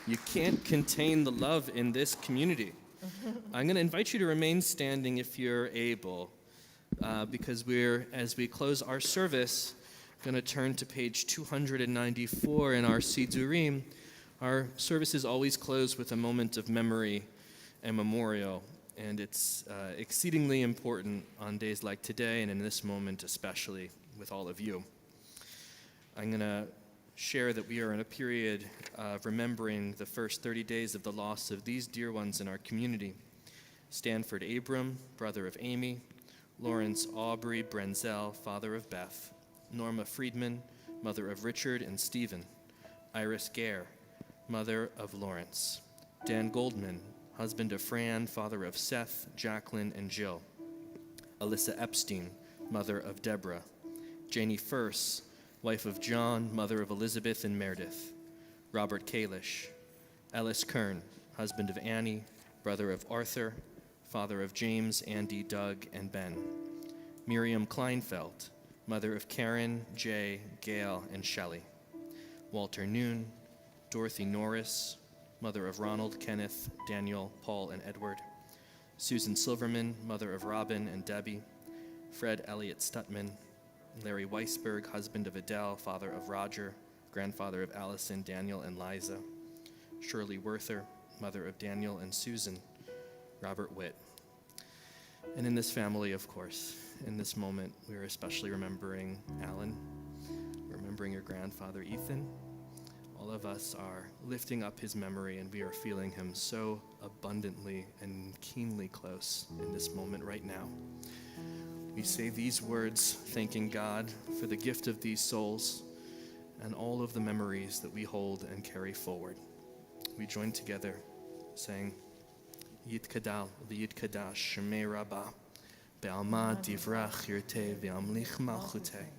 you can't contain the love in this community. I'm going to invite you to remain standing if you're able, because as we close our service, going to turn to page 294 in our Sidurim. Our services always close with a moment of memory and memorial, and it's exceedingly important on days like today and in this moment especially with all of you. I'm going to share that we are in a period of remembering the first 30 days of the loss of these dear ones in our community. Stanford Abram, brother of Amy; Lawrence Aubrey Brenzel, father of Beth; Norma Friedman, mother of Richard and Stephen; Iris Gare, mother of Lawrence; Dan Goldman, husband of Fran, father of Seth, Jacqueline, and Jill; Alyssa Epstein, mother of Deborah; Janie Furse, wife of John, mother of Elizabeth and Meredith; Robert Kalish; Ellis Kern, husband of Annie, brother of Arthur, father of James, Andy, Doug, and Ben; Miriam Kleinfeld, mother of Karen, Jay, Gail, and Shelley; Walter Noon; Dorothy Norris, mother of Ronald, Kenneth, Daniel, Paul, and Edward; Susan Silverman, mother of Robin and Debbie; Fred Elliott Stutman; Larry Weisberg, husband of Adele, father of Roger, grandfather of Allison, Daniel, and Liza; Shirley Werther, mother of Daniel and Susan; Robert Witt. And in this family, of course, in this moment, we are especially remembering Alan, remembering your grandfather, Ethan. All of us are lifting up his memory, and we are feeling him so abundantly and keenly close in this moment right now. We say these words, thanking God for the gift of these souls and all of the memories that we hold and carry forward. We join together saying, Yitkadal v'yitkadash shemei Rabbah, be'alma divrach yirteh v'amlich malchuteh,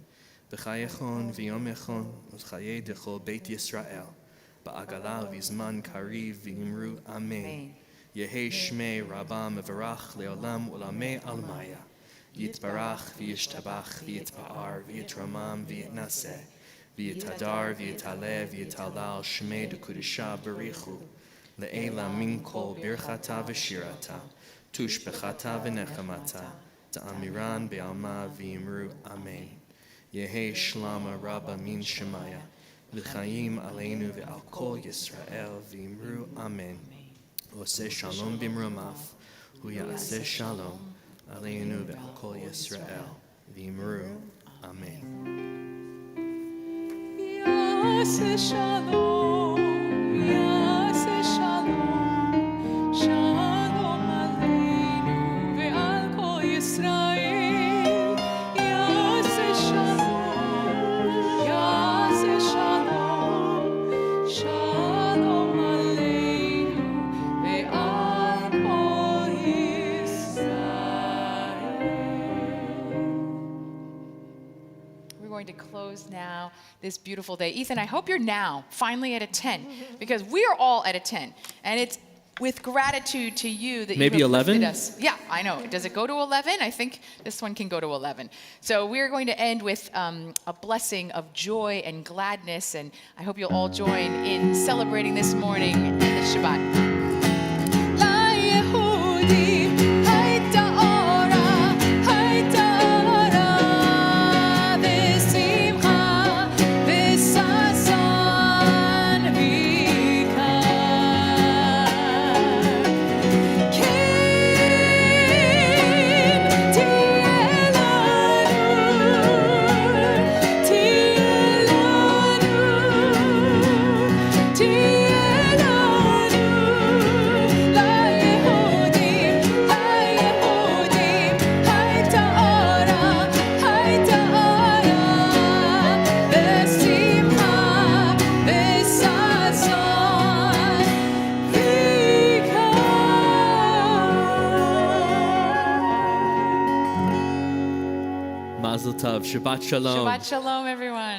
b'chayechon v'yomechon v'chayei dechol Beit Yisrael, ba'agala v'zman kariv v'imru Amen. Yehei shmei Rabbah mevarach le'olam ulamei almaya. Yitbarach v'yishtabach v'yitpa'ar v'yitramam v'yitnaseh v'yitadar v'yitaleh v'yitalal shmei dekudisha barichu Le'ela min kol birchata v'shirata, tushbechata v'nechamata, ta'amiran be'alma v'imru amen. Yehe shlama rabba min shemaya, v'chayim aleinu ve'al kol Yisrael v'imru amen. Oseh shalom bimromav, hu ya'aseh shalom, aleinu ve'al kol Yisrael v'imru amen. Ya'aseh shalom, ya'aseh shalom, shalom aleinu ve'al kol Yisrael. Ya'aseh shalom, ya'aseh shalom, shalom aleinu ve'al kol Yisrael. We're going to close now this beautiful day. Ethan, I hope you're now finally at a 10, because we are all at a 10. And it's with gratitude to you that Maybe you have 11? lifted us. Yeah, I know. Does it go to 11? I think this one can go to 11. So we're going to end with a blessing of joy and gladness, and I hope you'll all join in celebrating this morning and the Shabbat. Mazel tov. Shabbat shalom. Shabbat shalom, everyone.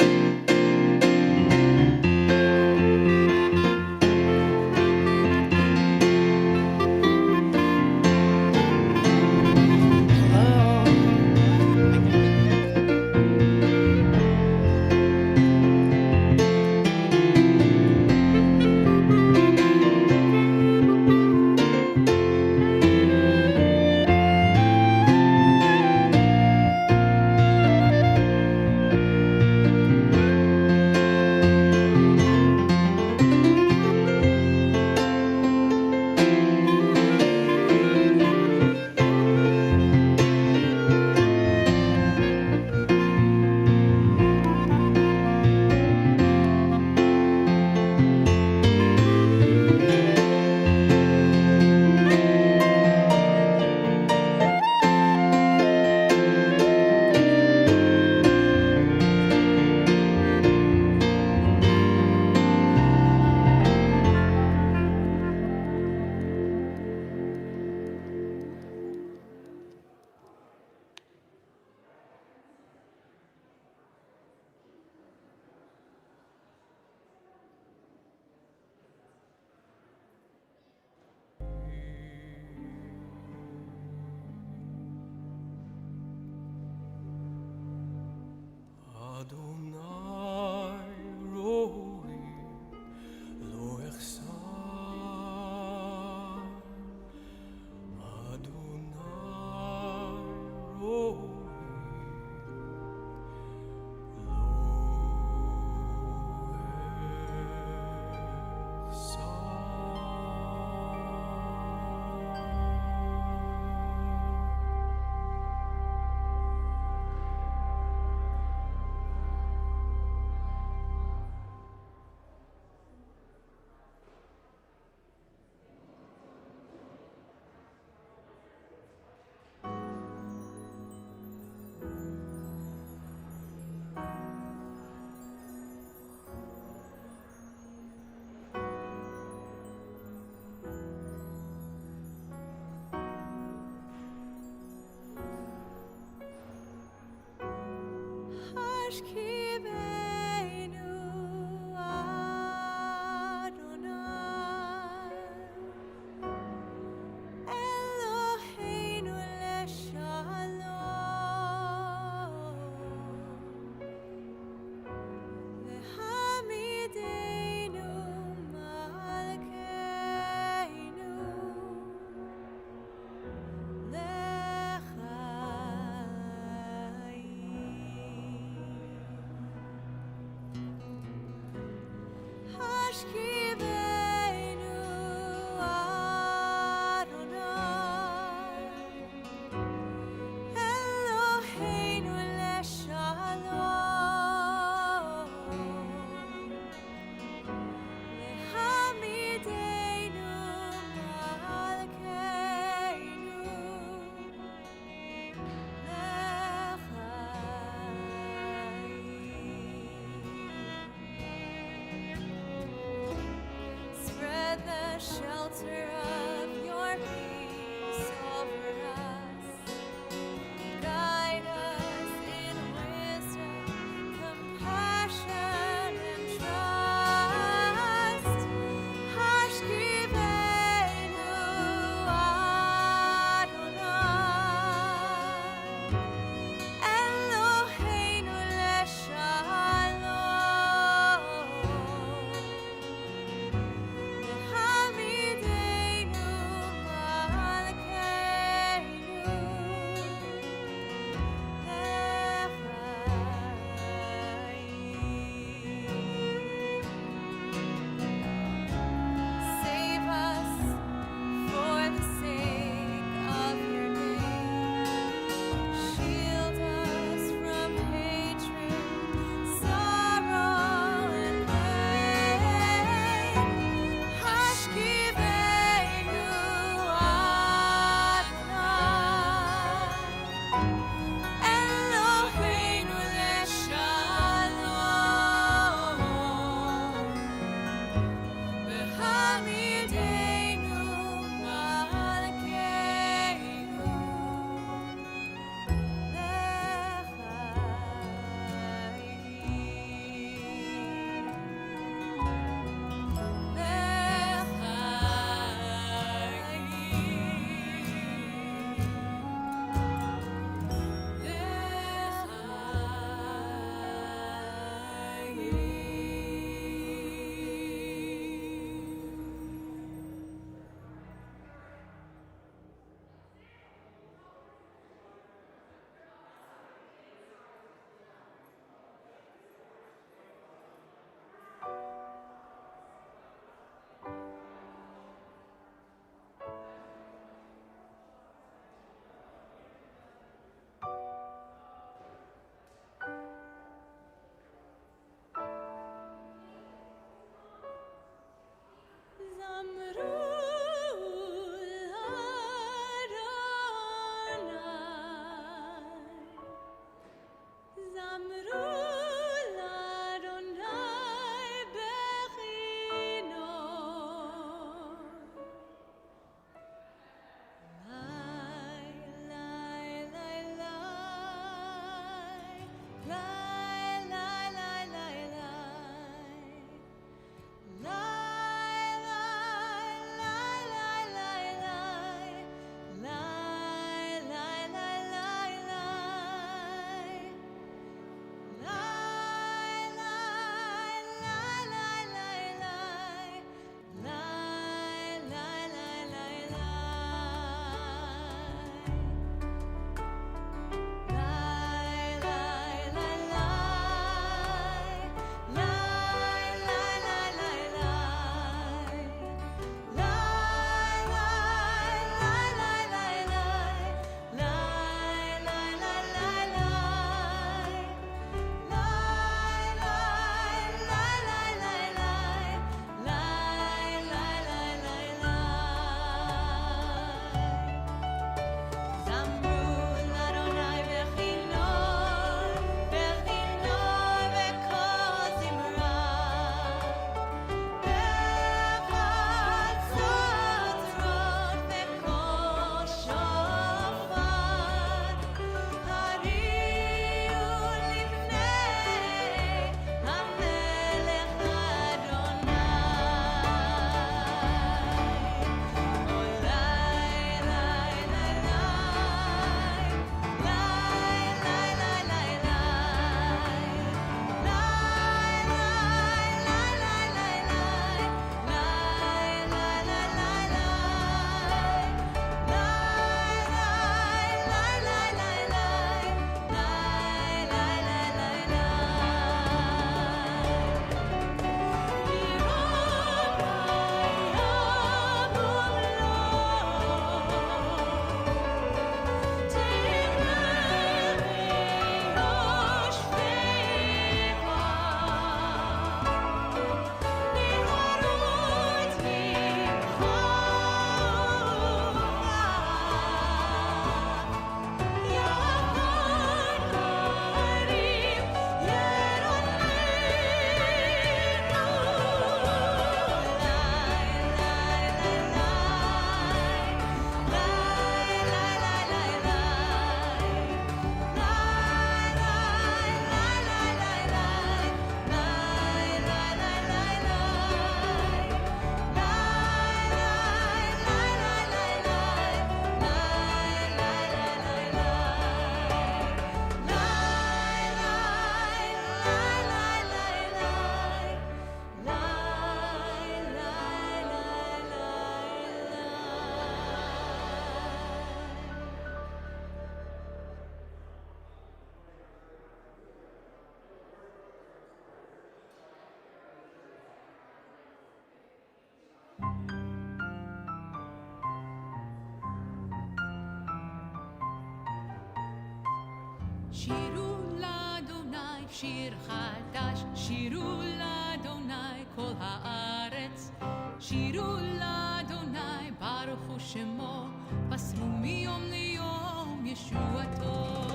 שיר חדש, שירו לאדוני כל הארץ, שירו לאדוני ברכו שמו, פסרו מיום ליום ישועתו.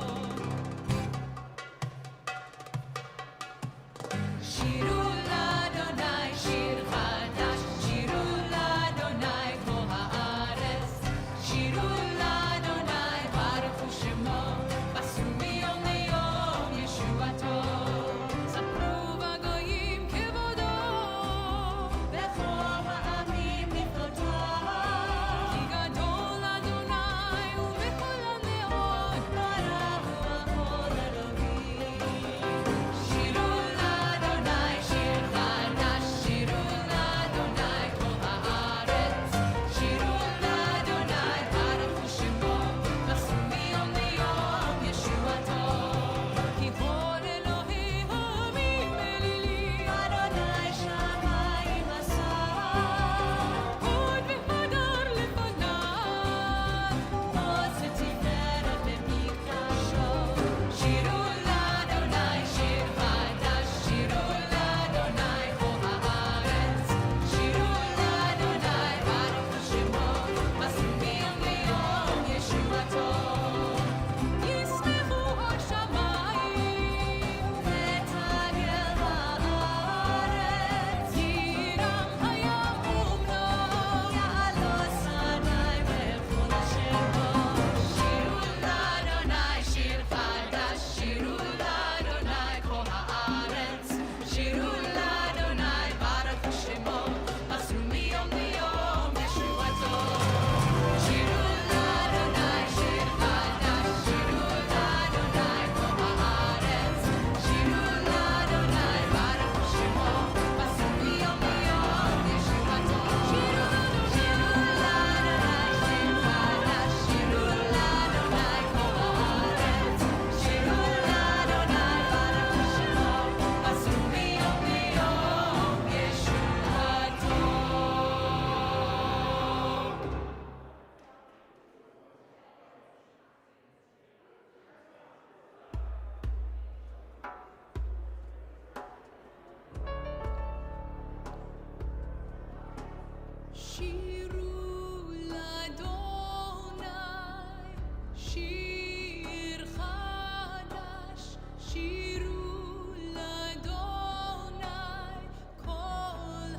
שירו לאדוני שיר חדש, שירו לאדוני כל הארץ, שירו לאדוני ברכו שמו, פסרו מיום ליום ישועתו. ספרו בגויים כבודו, בכל העמים נפלאותיו, כי גדול אדוני ובכל המאוד, ברא הוא אלוהים. שירו לאדוני שיר חדש, שירו לאדוני כל הארץ, שירו לאדוני ברכו שמו, פסרו מיום ליום ישועתו. כי כל אלוהי העמים אלילי, אדוני שמיים עשה, הוד והדר לפניו, עוז ותפארת במקדשו. שירו לאדוני שיר חדש, שירו לאדוני כל הארץ, שירו לאדוני ברכו שמו, פסרו מיום ליום ישועתו. ישמחו השמיים ותגל בארץ, יירם הים ומלואו, יעלו שדי וכל אשר בו. שירו לאדוני שיר חדש, שירו לאדוני כל הארץ, שירו לאדוני ברכו שמו, פסרו מיום ליום ישועתו. שירו לאדוני שיר חדש, שירו לאדוני כל הארץ, שירו לאדוני ברכו שמו, פסרו מיום ליום ישועתו. שירו לאדוני שיר חדש, שירו לאדוני כל הארץ, שירו לאדוני ברכו שמו, פסרו מיום ליום ישועתו. שירו לאדוני שיר חדש, שירו לאדוני כל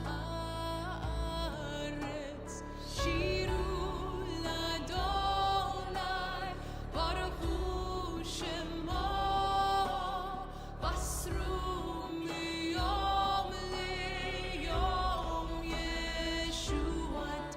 הארץ, שירו לאדוני ברכו שמו, פסרו מיום ליום ישועתו.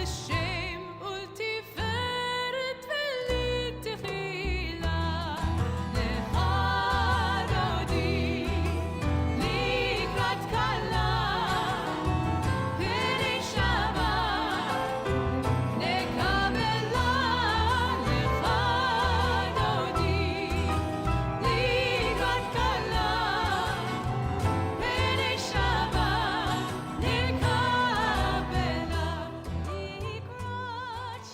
לשם ולתפארת ולתחילה. לך דודי לקראת כלה, פני שבת נקבלה. לך דודי לקראת כלה, פני שבת נקבלה. לקראת שבת.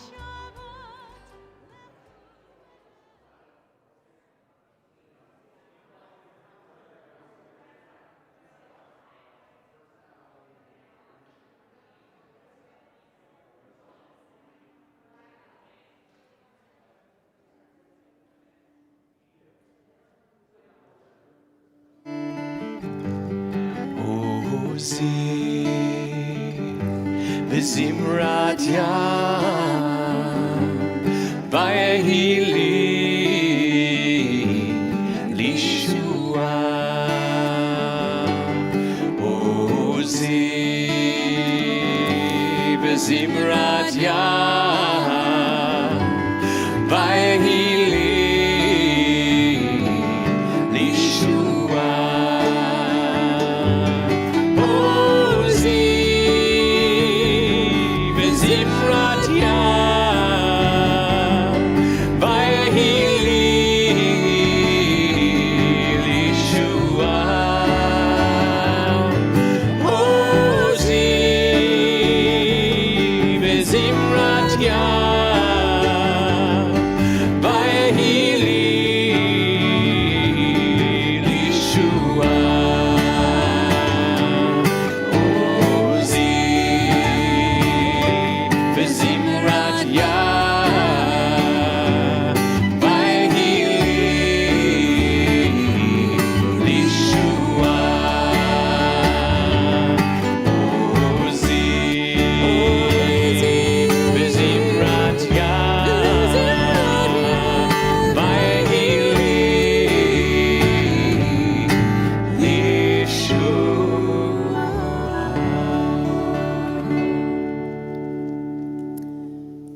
עוזי בזמרת ים ויהי לי לישועה. עוזי בזמרת ים ויהי לי לישועה.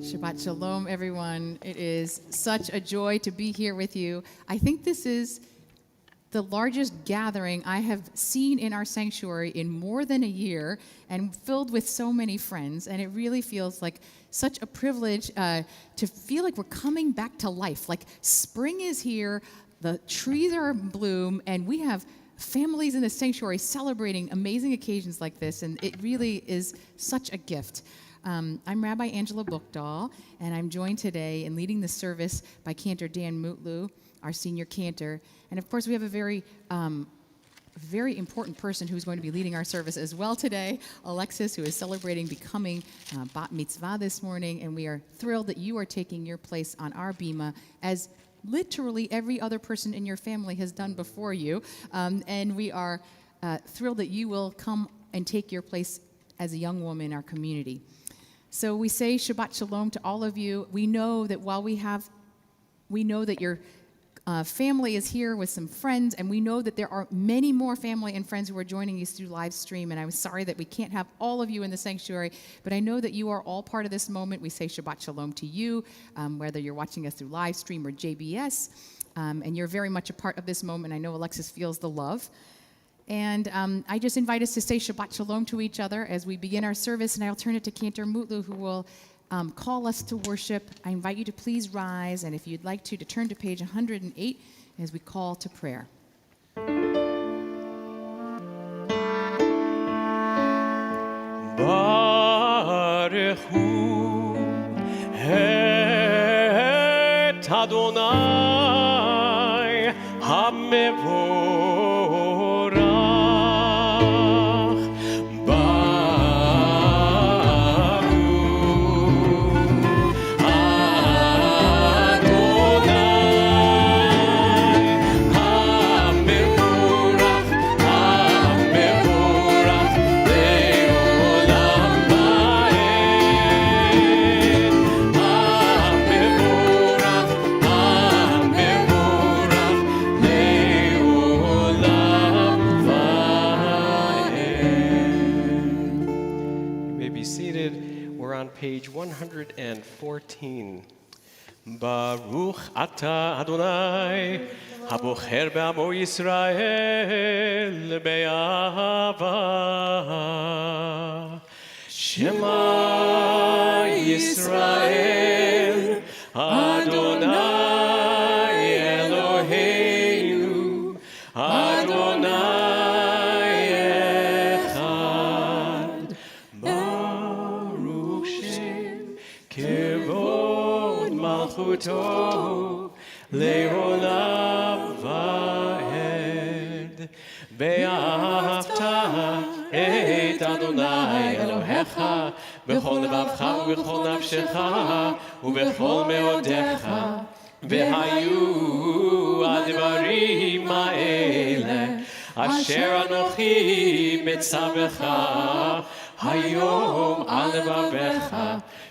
Shabbat Shalom, everyone. It is such a joy to be here with you. I think this is the largest gathering I have seen in our sanctuary in more than a year and filled with so many friends. And it really feels like such a privilege to feel like we're coming back to life. Like spring is here, the trees are in bloom, and we have families in the sanctuary celebrating amazing occasions like this. And it really is such a gift. I'm Rabbi Angela Buchdahl, and I'm joined today in leading the service by Cantor Dan Mutlu, our senior cantor. And of course, we have a very important person who's going to be leading our service as well today, Alexis, who is celebrating becoming bat mitzvah this morning. And we are thrilled that you are taking your place on our bima, as literally every other person in your family has done before you. And we are thrilled that you will come and take your place as a young woman in our community. So we say Shabbat Shalom to all of you. We know that your family is here with some friends, and we know that there are many more family and friends who are joining us through live stream, and I'm sorry that we can't have all of you in the sanctuary, but I know that you are all part of this moment. We say Shabbat Shalom to you, whether you're watching us through live stream or JBS, and you're very much a part of this moment. I know Alexis feels the love. And I just invite us to say Shabbat Shalom to each other as we begin our service, and I'll turn it to Cantor Mutlu, who will call us to worship. I invite you to please rise, and if you'd like to turn to page 108 as we call to prayer. Baruch hu et Adonai HaMevorach. page 114. Baruch Ata Adonai, Habocher Be'amo Yisrael Be'ava. Shema Yisrael, Adonai Eloheinu, Adonai Echad. Baruch Shem Kevod Malchuto Le'olam Va'ed. Be'ahavta et Adonai Elohecha b'chol levavcha u'b'chol nafshecha u'b'chol meodecha v'hayu advarim ha'ele asher anochi mitzavecha hayom al levavecha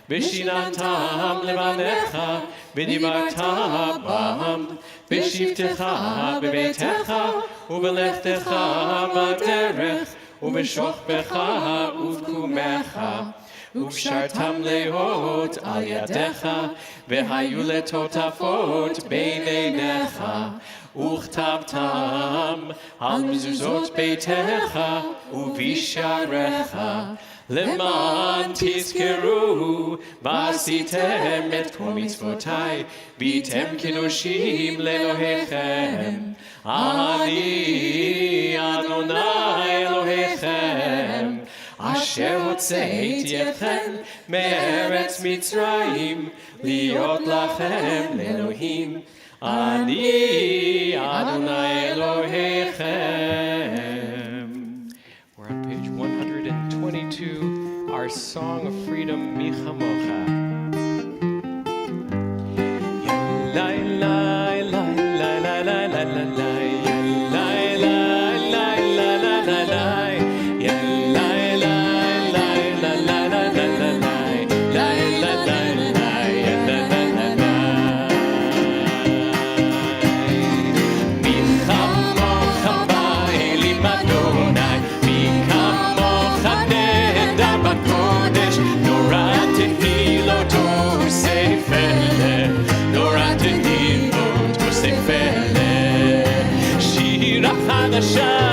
b'shinatam levanecha v'dibarta bam b'shivtecha b'beitecha u'b'lechtecha b'derech ובשוכבך ובקומך ובשרתם להיות על ידיך והיו לטוטפות בין עיניך וכתבתם על מזוזות ביתך ובשעריך למען תזכרו ועשיתם את כל מצוותיי והייתם קדושים לאלוהיכם אני אדוני אלוהיכם אשר הוצאתי אתכם מארץ מצרים להיות לכם לאלוהים אני אדוני אלוהיכם. We're on page 122, our Song of Freedom, Mi Chamocha.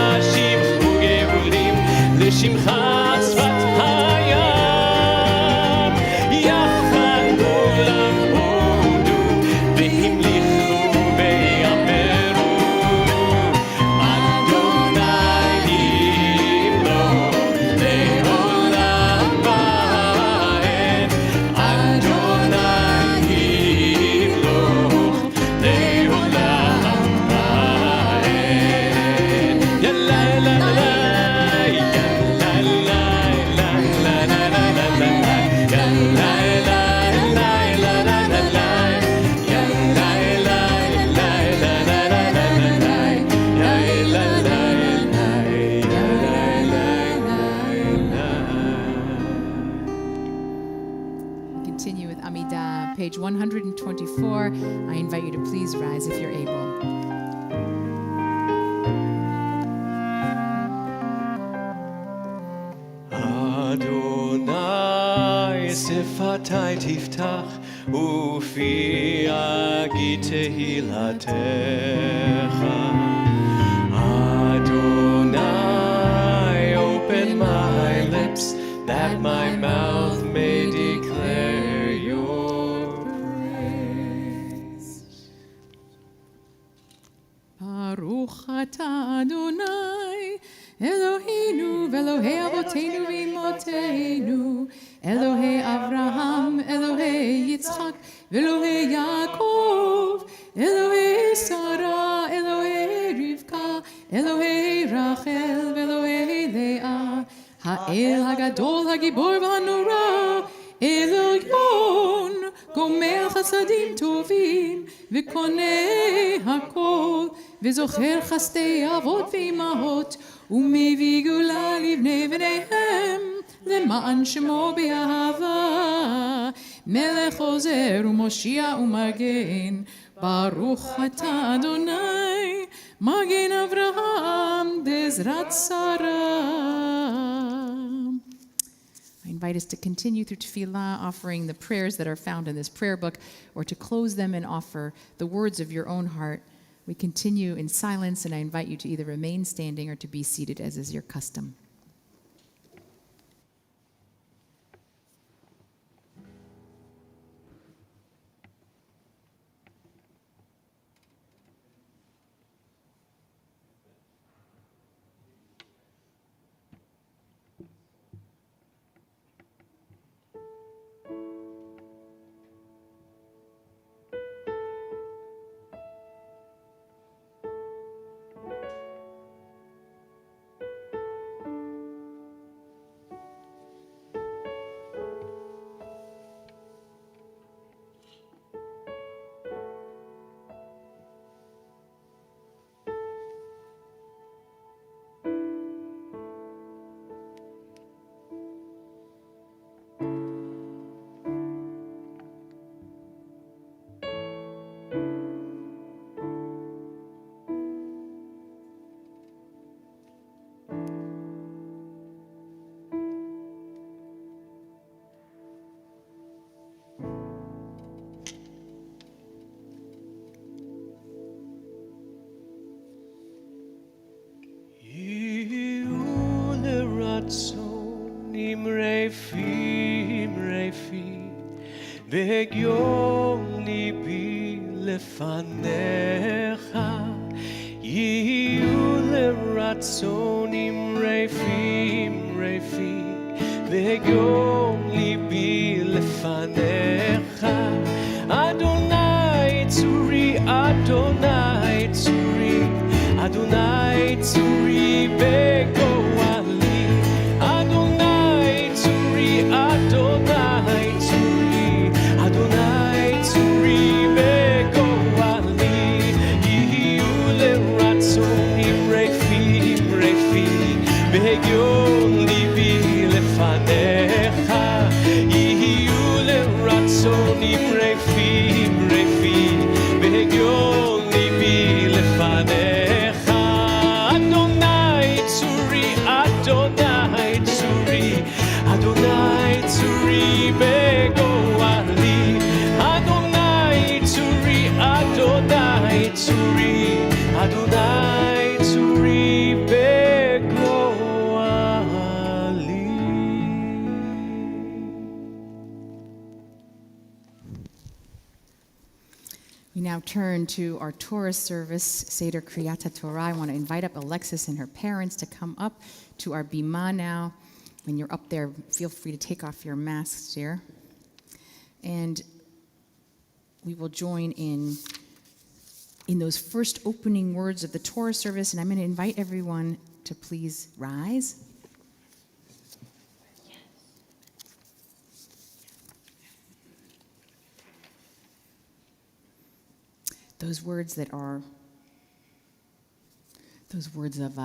שמחו גאולים לשמך שפת הים יחד כולם הודו והמליכו ויאמרו אדוני ימלוך לעולם ועד אדוני ימלוך לעולם ועד. Continue with Amidah, page 124. I invite you to please rise if you're able. Adonai sifatai tiftach ufi agi tehilatecha. Adonai, open my lips that my mouth may declare your praise. Baruch atah Adonai Eloheinu ve'Elohei Avotenu v'Imotenu Elohei Avraham, Elohei Yitzchak ve'Elohei Yaakov Elohei Sarah, Elohei Rivka Elohei Rachel ve'Elohei Leah Ha'el Hagadol Hagibor v'Hanora Elyon Gomer Chasadim Tovim V'Konei Hakol V'Zocher Chastei Avot v'Imahot ומביא גאולה לבני בניהם למען שמו באהבה מלך עוזר ומושיע ומגן ברוך אתה אדוני מגן אברהם בעזרת שרה. I invite us to continue through tefillah, offering the prayers that are found in this prayer book, or to close them and offer the words of your own heart. We continue in silence, and I invite you to either remain standing or to be seated, as is your custom. בגיון ליבי לפניך, יהיו לרצונים רפים רפים, בגיון ליבי לפניך. אדוני צורי, אדוני צורי, אדוני צורי בגואלי, אדוני צורי, אדוני צורי, אדוני צורי בגואלי, יהיו לרצונים רפים רפים, בגיון ליבי לפניך, יהיו לרצונים רפים רפים, בגיון ליבי לפניך. אדוני צורי, אדוני צורי, אדוני צורי בגואלי, אדוני צורי, אדוני צורי, אדוני צורי בגואלי. We now turn to our Torah service, Seder Kriyat Torah. I want to invite up Alexis and her parents to come up to our bima now. When you're up there, feel free to take off your masks, dear. And we will join in those first opening words of the Torah service, and I'm going to invite everyone to please rise. Those words that are those words of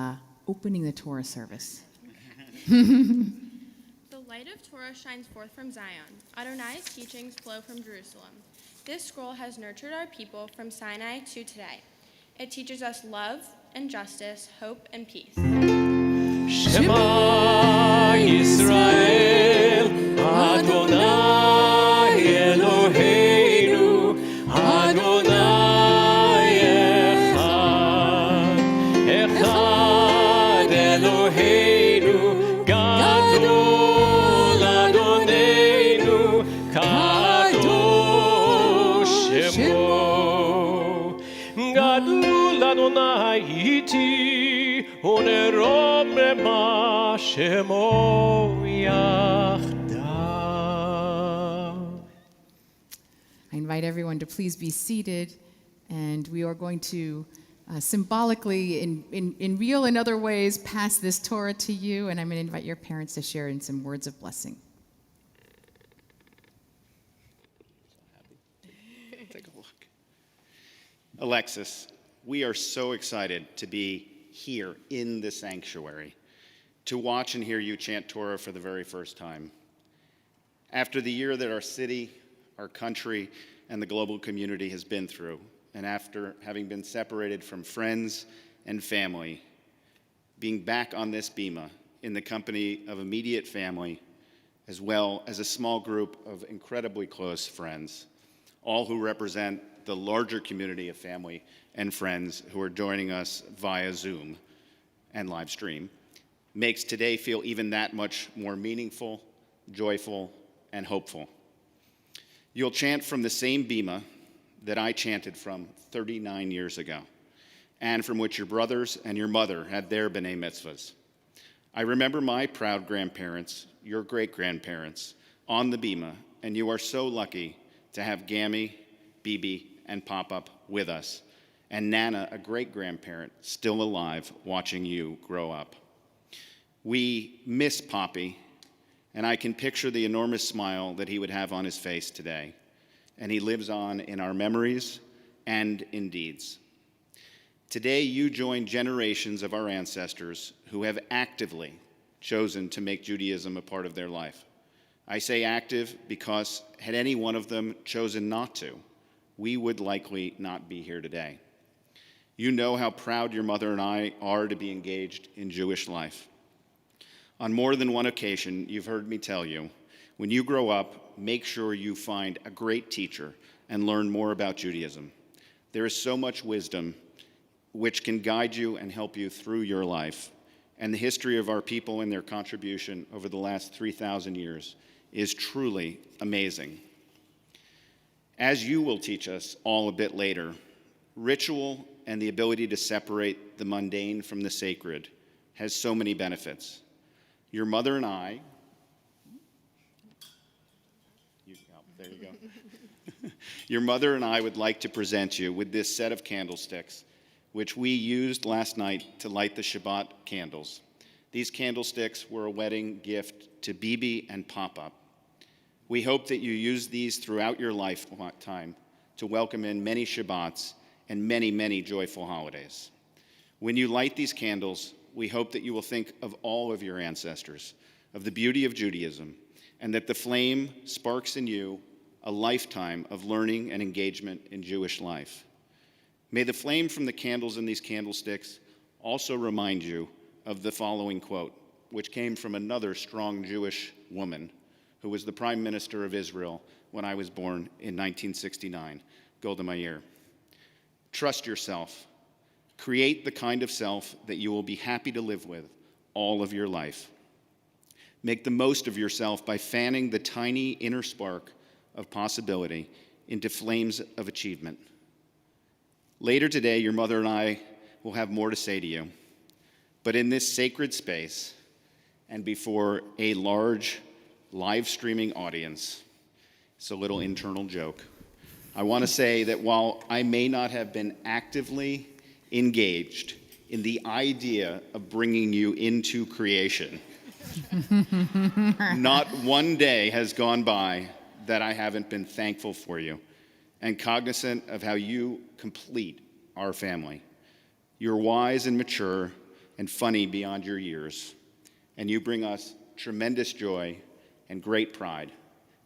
opening the Torah service. The light of Torah shines forth from Zion. Adonai's teachings flow from Jerusalem. This scroll has nurtured our people from Sinai to today. It teaches us love and justice, hope and peace. Shema Yisrael, Adonai Eloheinu, Adonai Echad Eloheinu, Gadol Adonenu, Kadosh Shemo, Gadol Adonai iti, Onerom Rema Shemo Yachdav. I invite everyone to please be seated, and we are going to symbolically, in real and other ways, pass this Torah to you, and I'm going to invite your parents to share in some words of blessing. Take a look. Alexis, we are so excited to be here in the sanctuary, to watch and hear you chant Torah for the very first time. After the year that our city, our country, and the global community has been through, and after having been separated from friends and family, being back on this bima in the company of immediate family as well as a small group of incredibly close friends, all who represent the larger community of family and friends who are joining us via Zoom and live stream, makes today feel even that much more meaningful, joyful, and hopeful. You'll chant from the same bima that I chanted from 39 years ago, and from which your brothers and your mother had their b'nai mitzvahs. I remember my proud grandparents, your great-grandparents, on the bima, and you are so lucky to have Gammy, Bibi, and Pop-Up with us, and Nana, a great-grandparent, still alive, watching you grow up. We miss Poppy, and I can picture the enormous smile that he would have on his face today, and he lives on in our memories and in deeds. Today, you join generations of our ancestors who have actively chosen to make Judaism a part of their life. I say active because had any one of them chosen not to, we would likely not be here today. You know how proud your mother and I are to be engaged in Jewish life. On more than one occasion, you've heard me tell you, when you grow up, make sure you find a great teacher and learn more about Judaism. There is so much wisdom which can guide you and help you through your life, and the history of our people and their contribution over the last 3,000 years is truly amazing. As you will teach us all a bit later, ritual and the ability to separate the mundane from the sacred has so many benefits. Your mother and I, there you go. Your mother and I would like to present you with this set of candlesticks, which we used last night to light the Shabbat candles. These candlesticks were a wedding gift to Bibi and Pop-Up. We hope that you use these throughout your lifetime to welcome in many Shabbats and many, many joyful holidays. When you light these candles, we hope that you will think of all of your ancestors, of the beauty of Judaism, and that the flame sparks in you a lifetime of learning and engagement in Jewish life. May the flame from the candles in these candlesticks also remind you of the following quote, which came from another strong Jewish woman who was the Prime Minister of Israel when I was born in 1969, Golda Meir. Trust yourself. Create the kind of self that you will be happy to live with all of your life. Make the most of yourself by fanning the tiny inner spark of possibility into flames of achievement. Later today, your mother and I will have more to say to you. But in this sacred space and before a large live streaming audience, it's a little internal joke, I want to say that while I may not have been actively engaged in the idea of bringing you into creation, not one day has gone by that I haven't been thankful for you and cognizant of how you complete our family. You're wise and mature and funny beyond your years, and you bring us tremendous joy and great pride.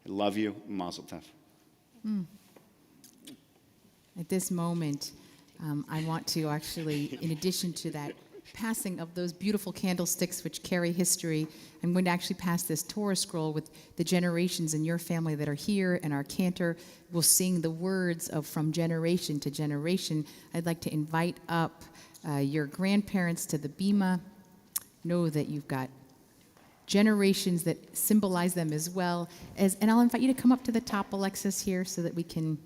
I love you. Mazel tov. At this moment, I want to actually, in addition to that passing of those beautiful candlesticks which carry history, I'm going to actually pass this Torah scroll with the generations in your family that are here, and our cantor will sing the words of from generation to generation. I'd like to invite up your grandparents to the bima. Know that you've got generations that symbolize them as well. And I'll invite you to come up to the top, Alexis, here, so that we can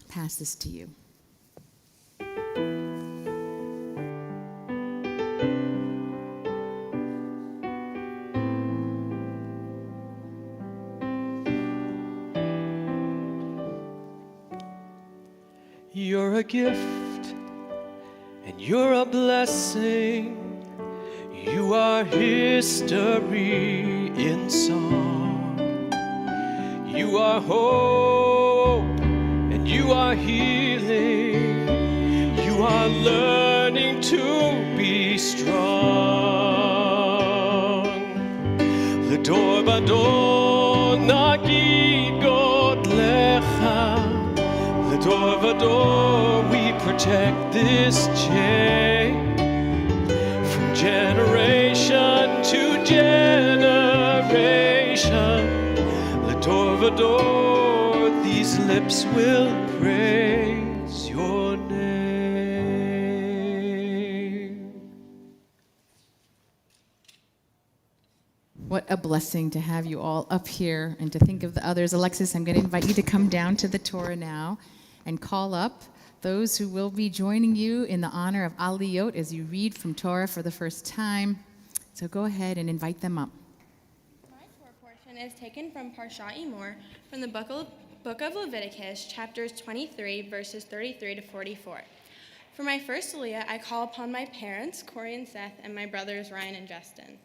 pass this to you. You're a gift and you're a blessing. You are history in song. You are hope and you are healing. You are learning to be strong. L'dor v'dor nagid God lecha. L'dor v'dor we protect this chain. From generation to generation. salvation. L'dor v'dor, these lips will praise your name. What a blessing to have you all up here and to think of the others. Alexis, I'm going to invite you to come down to the Torah now and call up those who will be joining you in the honor of Aliyot as you read from Torah for the first time. So go ahead and invite them up. My Torah portion is taken from Parshat Emor from the book of Leviticus, chapters 23, verses 33 to 44. For my first Aliyah, I call upon my parents, Corey and Seth, and my brothers, Ryan and Justin.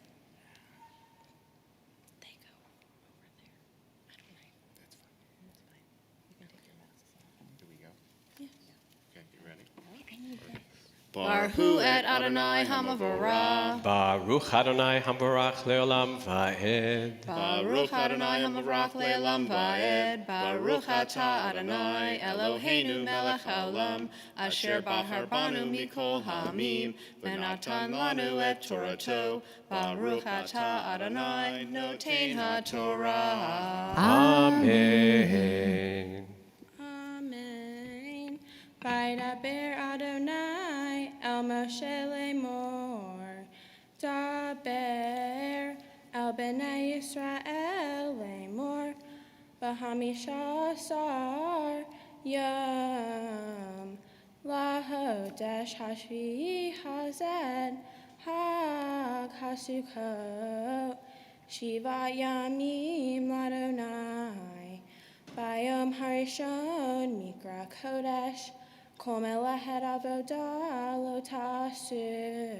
Baruch Hu et Adonai Hamavorah. Baruch Adonai Hamvarach Leolam Va'ed. Baruch Adonai Hamavorach Le'olam Va'ed. Baruch Atah Adonai Eloheinu Melech Haolam Asher Bahar Banu Mikol Ha'amim V'natan Lanu et Torato. Baruch Atah Adonai Notein HaTorah. Amen. Amen. Vaydaber Adonai el Moshe lemor. Daber el Bnei Yisrael lemor. Bahamisha Asar Yom Lahodesh Hashvi Hazed Hag HaSukkot Shiva Yamim Ladonai Bayom Harishon Mikra Kodesh Kol Melahed Avodah Lo Tasu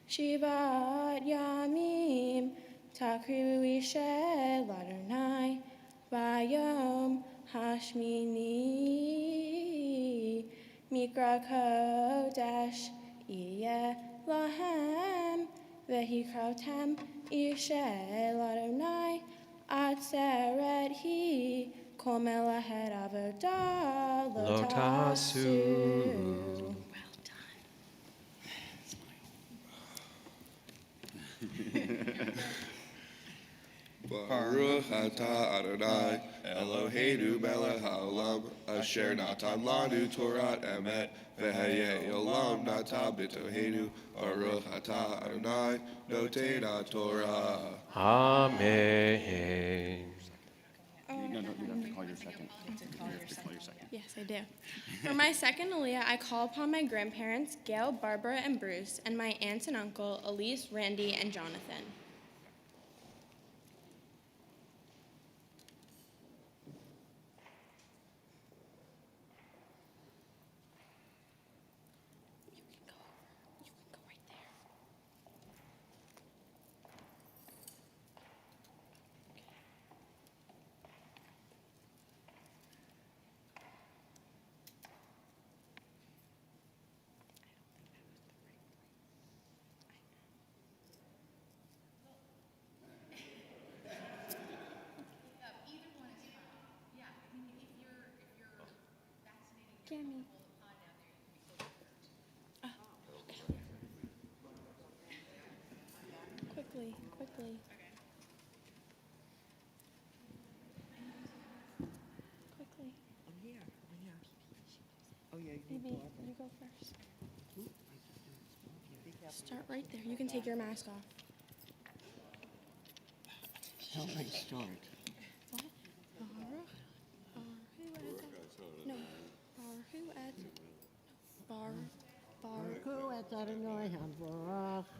Shivat Yamim Takrivu Ishe Ladonai Bayom Hashmini Mikra Kodesh Iye Lahem Vehikrotem Ishe Ladonai Atzeret Hi Kol Melahed Avodah Lo Tasu. Baruch atah Adonai Eloheinu melech haolam asher natan lanu Torat emet v'hayei olam natan b'toheinu. Baruch atah Adonai notein HaTorah. Amen. You don't have to call your second. You have to call your second. Yes, I do. For my second Aliyah, I call upon my grandparents, Gail, Barbara, and Bruce, and my aunts and uncle, Elise, Randy, and Jonathan. Gammy. Oh, okay. Quickly. Quickly. I'm here. Oh, yeah, Maybe you go first. Start right there. You can take your mask off. How do I start? What? No.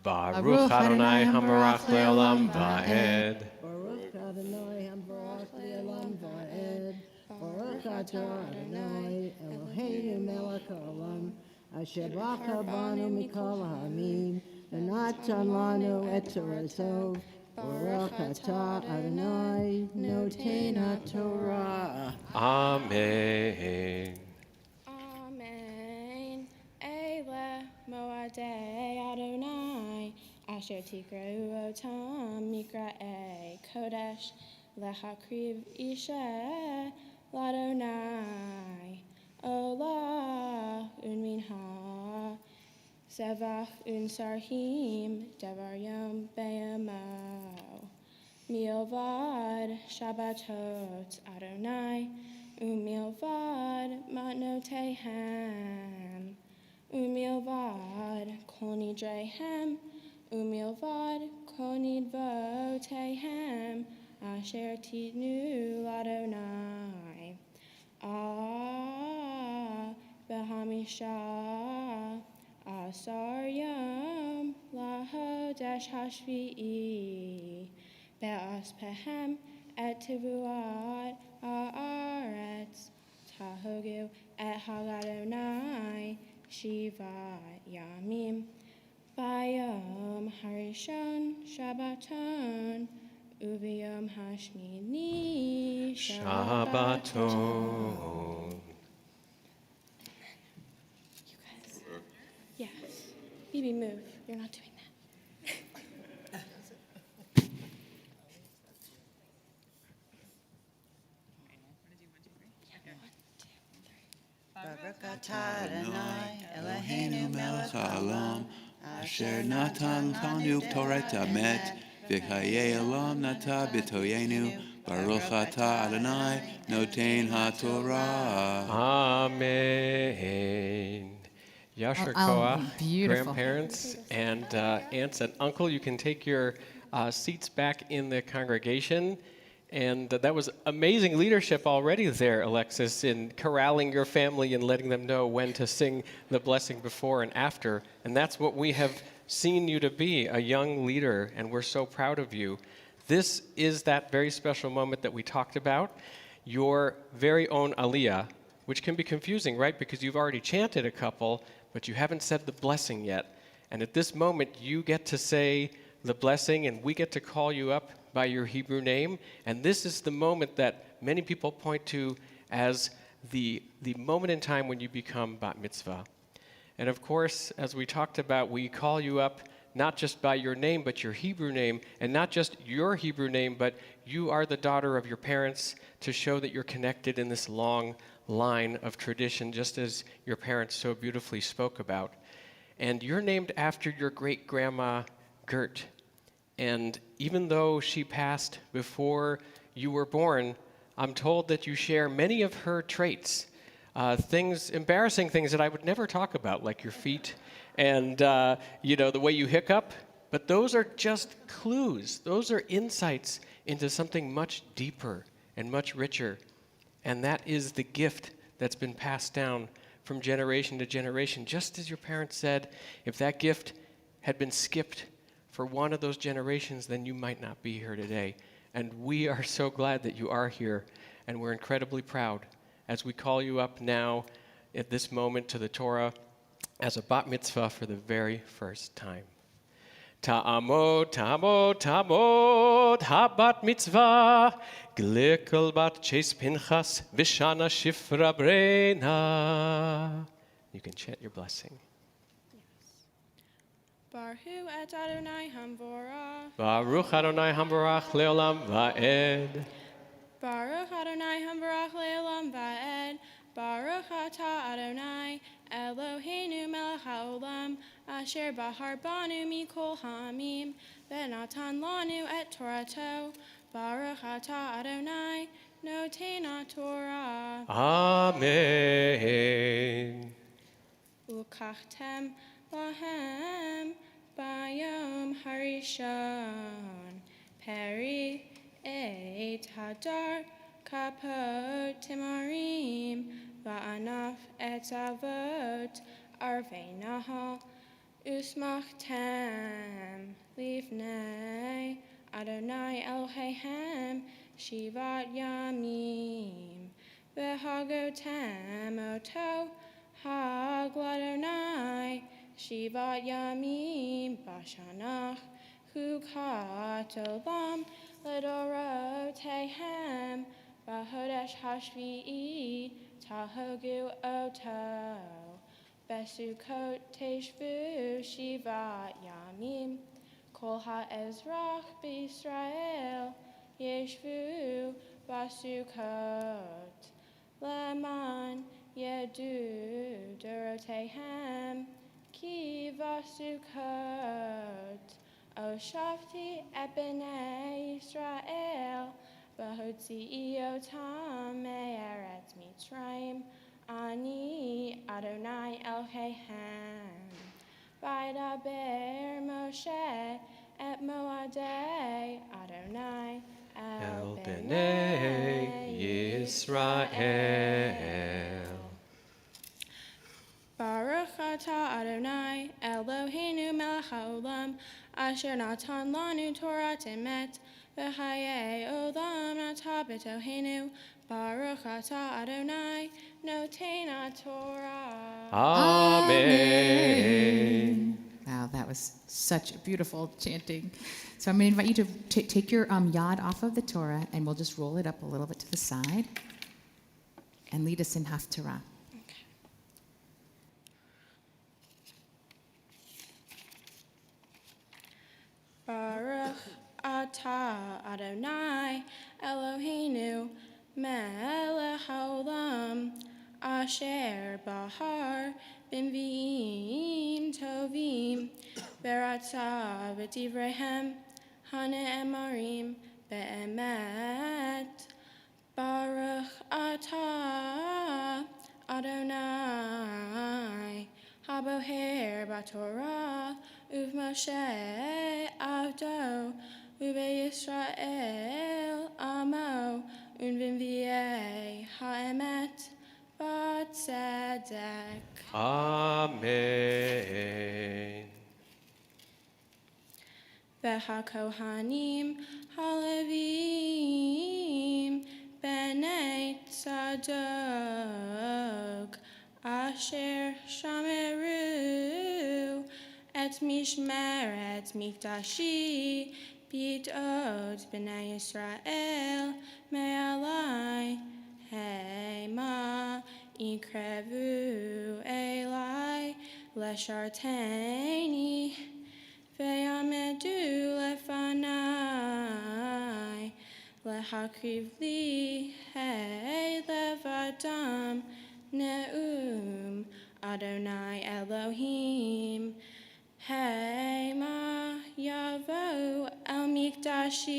Baruch Adonai Hamvarach Leolam Va'ed. Baruch Adonai Hamvarach Leolam Va'ed. Baruch Atah Adonai Eloheinu Melech Haolam Asher Bachar Banu Mikol Ha'amim V'natan Lanu et Torato. Baruch Atah Adonai Notein HaTorah. Amen. Amen. Eile Moadei Adonai Asher Tikra'u Otam Mikra'ei Kodesh Lehakriv Ishe Ladonai Olah Unminha Sevach Unsarhim Devar Yom Beyamo Milvad Shabbatot Adonai, Umilvad Matnotehem, Umilvad Kol Nidrehem, Umilvad Kol Nidvotehem, Asher Titnu Ladonai. Behamisha Asar Yom Lahodesh Hashvi'i Be'aspehem Et Tivuat Haaretz Tahogu Et Hagadonai Shivat Yamim Bayom Harishon Shabbaton Ubiyom Hashmini Shabbaton. Yes. Bibi, move. You're not doing that. Baruch atah Adonai Eloheinu melech haolam, asher natan lanu Torah emet, v'chayei olam nata b'toyenu. Baruch atah Adonai noten haTorah. Amen. Yasher Koach, grandparents and aunts and uncle, you can take your seats back in the congregation. And that was amazing leadership already there, Alexis, in corralling your family and letting them know when to sing the blessing before and after. And that's what we have seen you to be, a young leader, and we're so proud of you. This is that very special moment that we talked about, your very own Aliyah, which can be confusing, right? Because you've already chanted a couple, but you haven't said the blessing yet. And at this moment, you get to say the blessing, and we get to call you up by your Hebrew name. And this is the moment that many people point to as the moment in time when you become bat mitzvah. And of course, as we talked about, we call you up not just by your name, but your Hebrew name, and not just your Hebrew name, but you are the daughter of your parents, to show that you're connected in this long line of tradition, just as your parents so beautifully spoke about. And you're named after your great-grandma, Gert. And even though she passed before you were born, I'm told that you share many of her traits, embarrassing things that I would never talk about, like your feet and the way you hiccup. But those are just clues. Those are insights into something much deeper and much richer. And that is the gift that's been passed down from generation to generation. Just as your parents said, if that gift had been skipped for one of those generations, then you might not be here today. And we are so glad that you are here, and we're incredibly proud as we call you up now at this moment to the Torah as a bat mitzvah for the very first time. Ta'amod, ta'amod, ta'amod, ha-bat mitzvah, glikal bat ches pinchas, vishana shifra brena. You can chant your blessing. Baruch et Adonai Hamvorach. Baruch Adonai Hamvorach leolam va'ed. Baruch Adonai Hamvorach leolam va'ed. Baruch atah Adonai Eloheinu melech haolam, asher bahar banu mikol ha'amim, v'natan lanu et Torato. Baruch atah Adonai noten haTorah. Amen. Ukachtem lahem bayom harishon peri et hadar kapot timarim va'anaf et zavot arvei nahal usmachtem livnei Adonai Elohehem shivat yamim v'hagotem oto Hag l'Adonai shivat yamim bashanach chukat olam l'dorotehem b'hodesh hashvi'i tahogu oto besukot teshvu shivat yamim kol ha'ezrach b'Yisrael yeshvu basukot leman Yedu Dorotehem Ki Vasukot Oshafti et bnei Yisrael, v'hotzi'iotam me'eretz Mitzrayim, Ani Adonai Eloheihem. Vaydaber Moshe et moadei Adonai el bnei Yisrael. Baruch atah Adonai Eloheinu melech haolam, asher natan lanu Torat emet, v'chayei olam nata b'toheinu. Baruch atah Adonai noten Torah. Amen. Wow, that was such beautiful chanting. So I'm going to invite you to take your yad off of the Torah, and we'll just roll it up a little bit to the side and lead us in Haftarah. Baruch atah Adonai Eloheinu melech haolam, asher bahar b'nvi'im tovim, v'ratzah v'divrehem hane'emarim be'emet. Baruch atah Adonai haboher b'torah uv'Moshe avdo uve'Yisrael amo unv'nvi'ei ha'emet b'tzedek. Amen. V'hakohanim halevim b'nei tzadok, asher shameru et mishmeret mikdashi b'idot b'nei Yisrael me'alai hema ikrevu elai lesharteni ve'yamedu lefanai lehakriv li hey levadam ne'um Adonai Elohim. Hema yavo el mikdashi,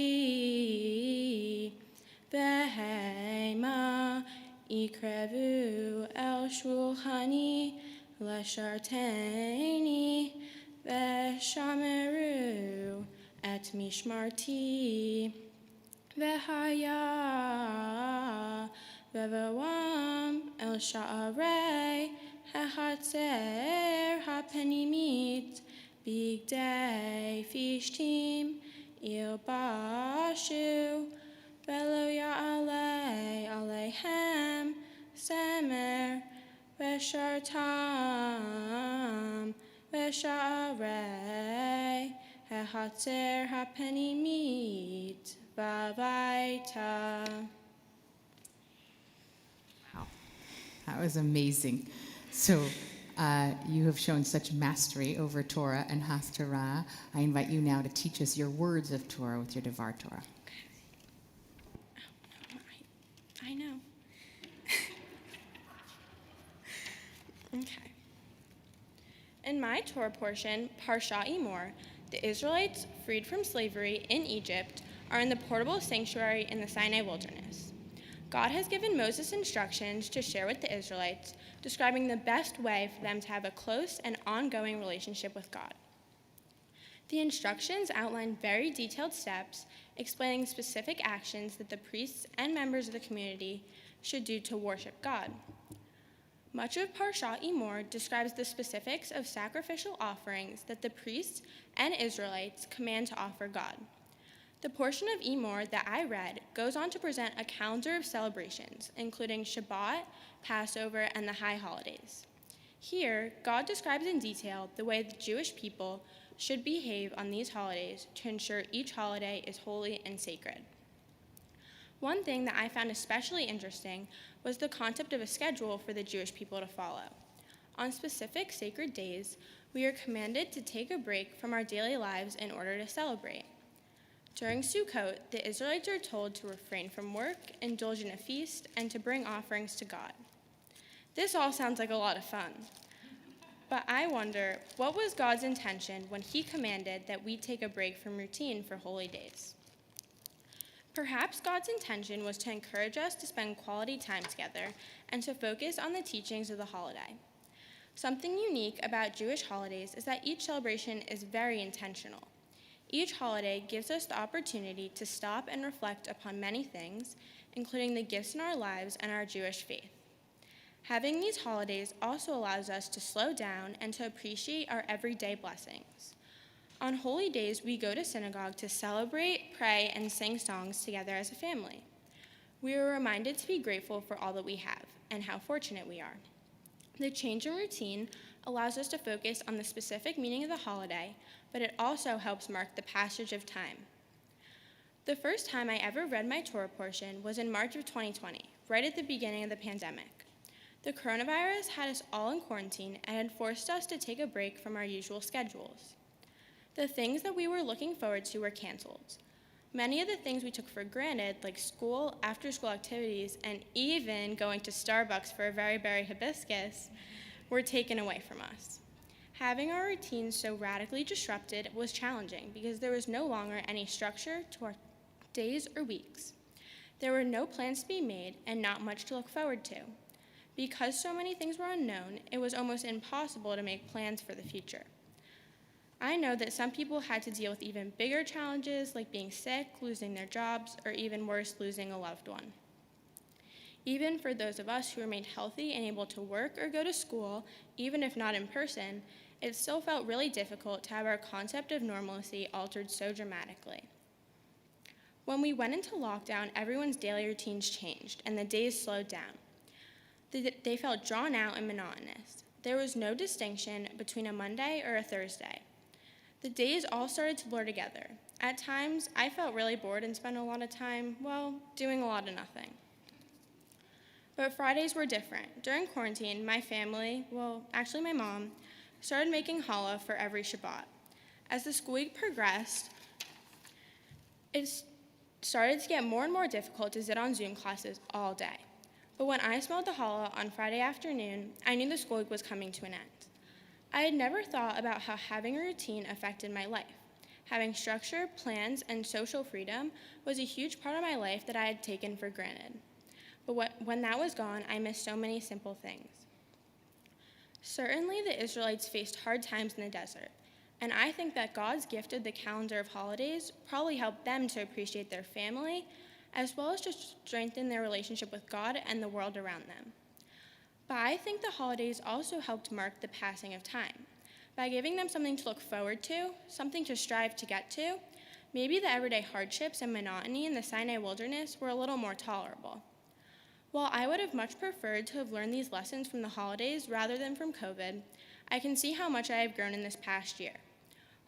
v'hema ikrevu el shulchani lesharteni, v'shameru et mishmarti, v'haya v'voam el sha'arei ha'chatzer ha'penimit, bigdei fishtim ilbashu, velo ya'alei aleihem semer, v'shartam v'sha'arei ha'chatzer ha'penimit v'avaita. Wow, that was amazing. So you have shown such mastery over Torah and Haftarah. I invite you now to teach us your words of Torah with your Devar Torah. I know. Okay. In my Torah portion, Parsha Emor, the Israelites freed from slavery in Egypt are in the portable sanctuary in the Sinai wilderness. God has given Moses instructions to share with the Israelites, describing the best way for them to have a close and ongoing relationship with God. The instructions outline very detailed steps explaining specific actions that the priests and members of the community should do to worship God. Much of Parsha Emor describes the specifics of sacrificial offerings that the priests and Israelites command to offer God. The portion of Emor that I read goes on to present a calendar of celebrations, including Shabbat, Passover, and the high holidays. Here, God describes in detail the way the Jewish people should behave on these holidays to ensure each holiday is holy and sacred. One thing that I found especially interesting was the concept of a schedule for the Jewish people to follow. On specific sacred days, we are commanded to take a break from our daily lives in order to celebrate. During Sukkot, the Israelites are told to refrain from work, indulge in a feast, and to bring offerings to God. This all sounds like a lot of fun. But I wonder, what was God's intention when he commanded that we take a break from routine for holy days? Perhaps God's intention was to encourage us to spend quality time together and to focus on the teachings of the holiday. Something unique about Jewish holidays is that each celebration is very intentional. Each holiday gives us the opportunity to stop and reflect upon many things, including the gifts in our lives and our Jewish faith. Having these holidays also allows us to slow down and to appreciate our everyday blessings. On holy days, we go to synagogue to celebrate, pray, and sing songs together as a family. We are reminded to be grateful for all that we have and how fortunate we are. The change in routine allows us to focus on the specific meaning of the holiday, but it also helps mark the passage of time. The first time I ever read my Torah portion was in March of 2020, right at the beginning of the pandemic. The coronavirus had us all in quarantine and had forced us to take a break from our usual schedules. The things that we were looking forward to were canceled. Many of the things we took for granted, like school, after-school activities, and even going to Starbucks for a very berry hibiscus, were taken away from us. Having our routines so radically disrupted was challenging because there was no longer any structure to our days or weeks. There were no plans to be made and not much to look forward to. Because so many things were unknown, it was almost impossible to make plans for the future. I know that some people had to deal with even bigger challenges like being sick, losing their jobs, or even worse, losing a loved one. Even for those of us who remained healthy and able to work or go to school, even if not in person, it still felt really difficult to have our concept of normalcy altered so dramatically. When we went into lockdown, everyone's daily routines changed and the days slowed down. They felt drawn out and monotonous. There was no distinction between a Monday or a Thursday. The days all started to blur together. At times, I felt really bored and spent a lot of time, doing a lot of nothing. But Fridays were different. During quarantine, my family, my mom, started making challah for every Shabbat. As the school week progressed, it started to get more and more difficult to sit on Zoom classes all day. But when I smelled the challah on Friday afternoon, I knew the school week was coming to an end. I had never thought about how having a routine affected my life. Having structure, plans, and social freedom was a huge part of my life that I had taken for granted. But when that was gone, I missed so many simple things. Certainly, the Israelites faced hard times in the desert, and I think that God's gift of the calendar of holidays probably helped them to appreciate their family, as well as to strengthen their relationship with God and the world around them. But I think the holidays also helped mark the passing of time. By giving them something to look forward to, something to strive to get to, maybe the everyday hardships and monotony in the Sinai wilderness were a little more tolerable. While I would have much preferred to have learned these lessons from the holidays rather than from COVID, I can see how much I have grown in this past year.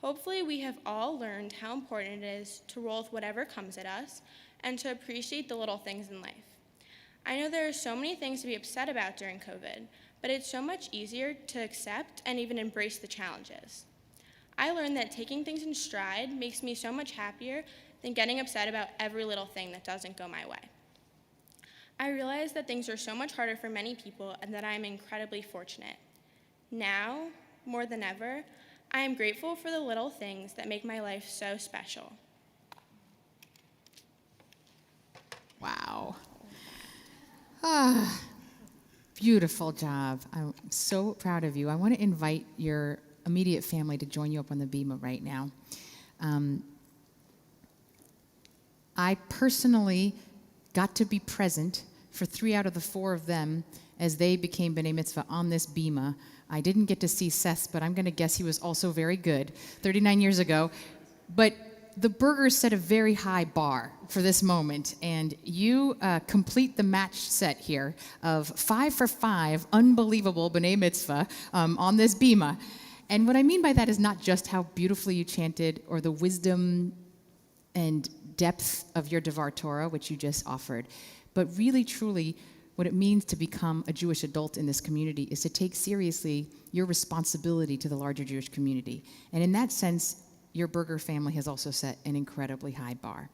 Hopefully, we have all learned how important it is to roll with whatever comes at us and to appreciate the little things in life. I know there are so many things to be upset about during COVID, but it's so much easier to accept and even embrace the challenges. I learned that taking things in stride makes me so much happier than getting upset about every little thing that doesn't go my way. I realize that things are so much harder for many people and that I am incredibly fortunate. Now, more than ever, I am grateful for the little things that make my life so special. Wow. Beautiful job. I'm so proud of you. I want to invite your immediate family to join you up on the bima right now. I personally got to be present for 3 out of the 4 of them as they became B'nai Mitzvah on this bima. I didn't get to see Seth, but I'm going to guess he was also very good 39 years ago. But the Burgers set a very high bar for this moment, and you complete the match set here of 5 for 5 unbelievable B'nai Mitzvah on this bima. And what I mean by that is not just how beautifully you chanted or the wisdom and depth of your Devar Torah, which you just offered, but really, truly, what it means to become a Jewish adult in this community is to take seriously your responsibility to the larger Jewish community. And in that sense, your Berger family has also set an incredibly high bar.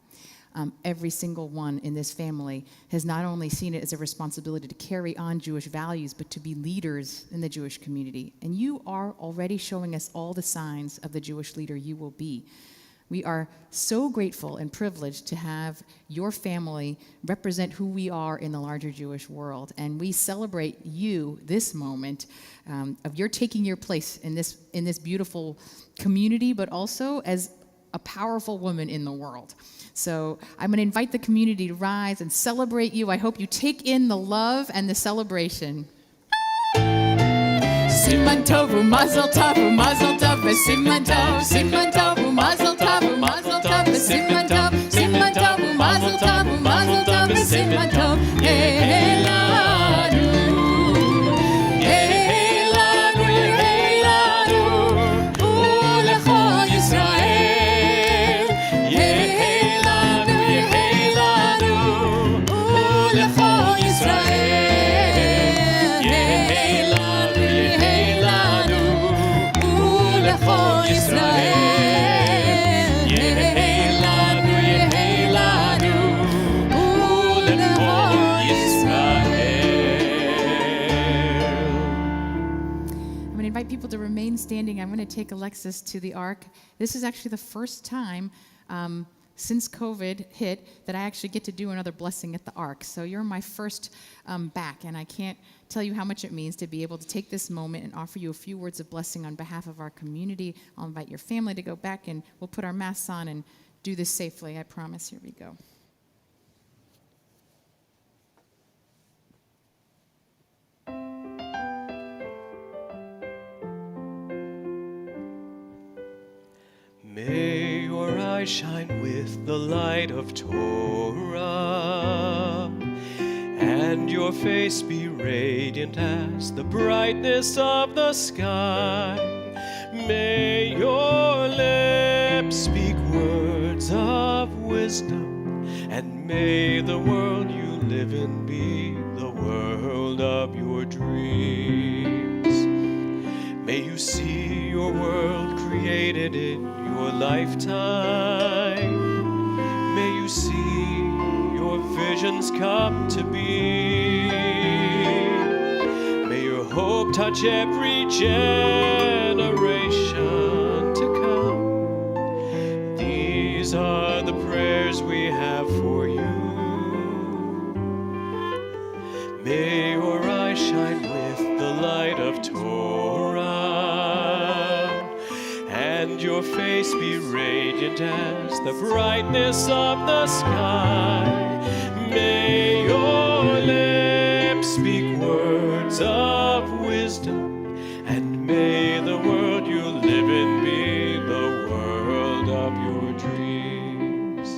every single one in this family has not only seen it as a responsibility to carry on Jewish values, but to be leaders in the Jewish community. And you are already showing us all the signs of the Jewish leader you will be. We are so grateful and privileged to have your family represent who we are in the larger Jewish world. And we celebrate you, this moment, of your taking your place in this beautiful community, but also as a powerful woman in the world. So I'm going to invite the community to rise and celebrate you. I hope you take in the love and the celebration. Siman tov u'mazel tov u'mazel tov v'siman tov, siman tov u'mazel tov u'mazel tov v'siman tov, siman tov u'mazel tov u'mazel tov v'siman tov. Hey lanu, hey lanu, hey lanu, u'lechol Yisrael. Hey lanu, hey lanu, u'lechol Yisrael. People to remain standing. I'm going to take Alexis to the Ark. This is actually the first time since COVID hit that I actually get to do another blessing at the Ark. So you're my first back, and I can't tell you how much it means to be able to take this moment and offer you a few words of blessing on behalf of our community. I'll invite your family to go back, and we'll put our masks on and do this safely. I promise. Here we go. May your eyes shine with the light of Torah, and your face be radiant as the brightness of the sky. May your lips speak words of wisdom, and may the world you live in be the world of your dreams. May you see your world created in your lifetime. May you see your visions come to be. May your hope touch every generation to come. These are the prayers we have for you. May your eyes shine with the light of Torah, and your face be radiant as the brightness of the sky. May your lips speak words of wisdom, and may the world you live in be the world of your dreams.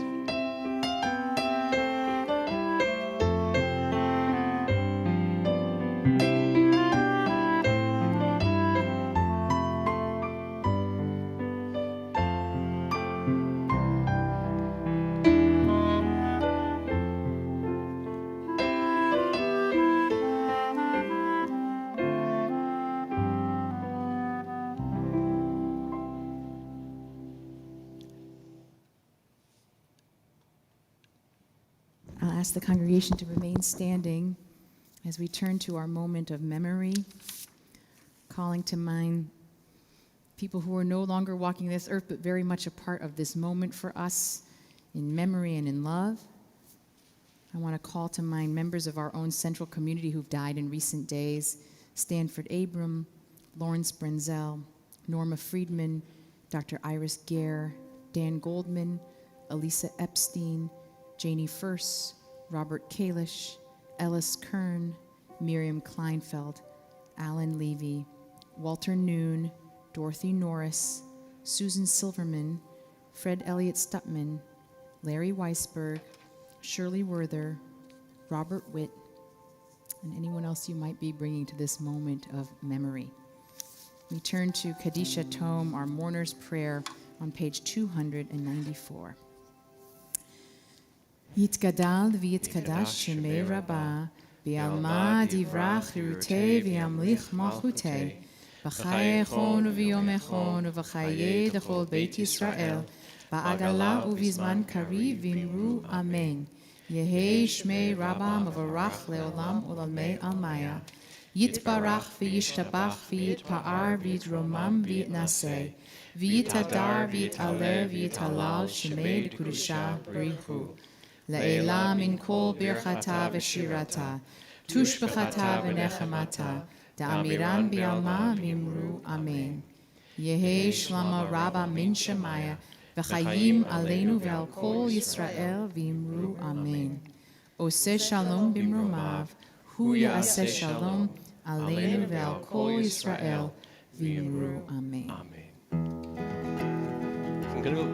I'll ask the congregation to remain standing as we turn to our moment of memory, calling to mind people who are no longer walking this earth, but very much a part of this moment for us in memory and in love. I want to call to mind members of our own central community who've died in recent days: Stanford Abram, Lawrence Brenzel, Norma Friedman, Dr. Iris Gare, Dan Goldman, Elisa Epstein, Janie Furse, Robert Kalish, Ellis Kern, Miriam Kleinfeld, Alan Levy, Walter Noon, Dorothy Norris, Susan Silverman, Fred Elliott Stutman, Larry Weisberg, Shirley Werther, Robert Witt, and anyone else you might be bringing to this moment of memory. We turn to Kadisha Tome, our mourner's prayer, on page 294. Yitkadal v'yitkadash shemei rabbah, v'yalma divrach rirutei v'yamlich malchutei, v'chayei echon v'yom echon v'chayei dechol Beit Yisrael, ba'agala uvizman kari vimru amen. Yehi shmei rabba mavarach leolam ulamei almaya. Yitbarach v'yishtabach v'yitpa'ar v'yitromam v'yitnaseh. V'yitadar v'yitaleh v'yitalal shemei l'kudusha brichu. Le'elam min kol birchata v'shirata. Tush b'chata v'nechamata. Da'amiran bi'alma v'imru amen. Yehi shlama rabba min shemaya. V'chayim aleinu ve'al kol Yisrael v'imru amen. Oseh shalom b'mrumav. Hu ya'aseh shalom aleinu ve'al kol Yisrael v'imru amen.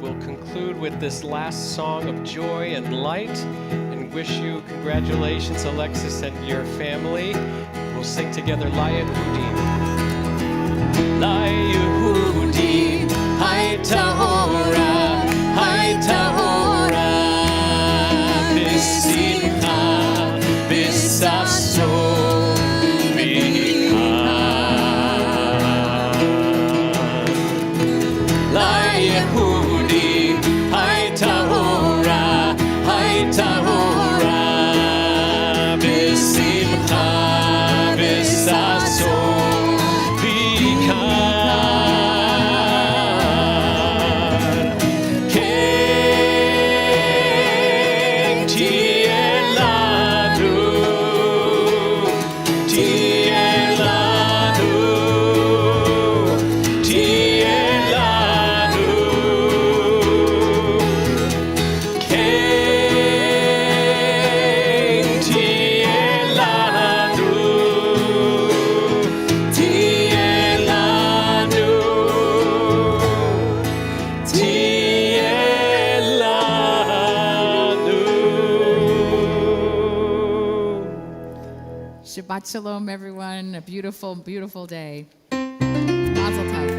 We'll conclude with this last song of joy and light and wish you congratulations, Alexis, and your family. We'll sing together La Yehudim. La Yehudim, Hai Tahora, Hai Tahora, B'simcha, B'sason, B'ikar. La Yehudim, Hai Tahora, Hai Tahora, B'simcha, B'sason, B'ikar. Ken tiyeh lanu, tiyeh lanu, tiyeh lanu. Ken tiyeh lanu, tiyeh lanu, tiyeh lanu. Shabbat shalom, everyone. A beautiful, beautiful day. Mazel tov.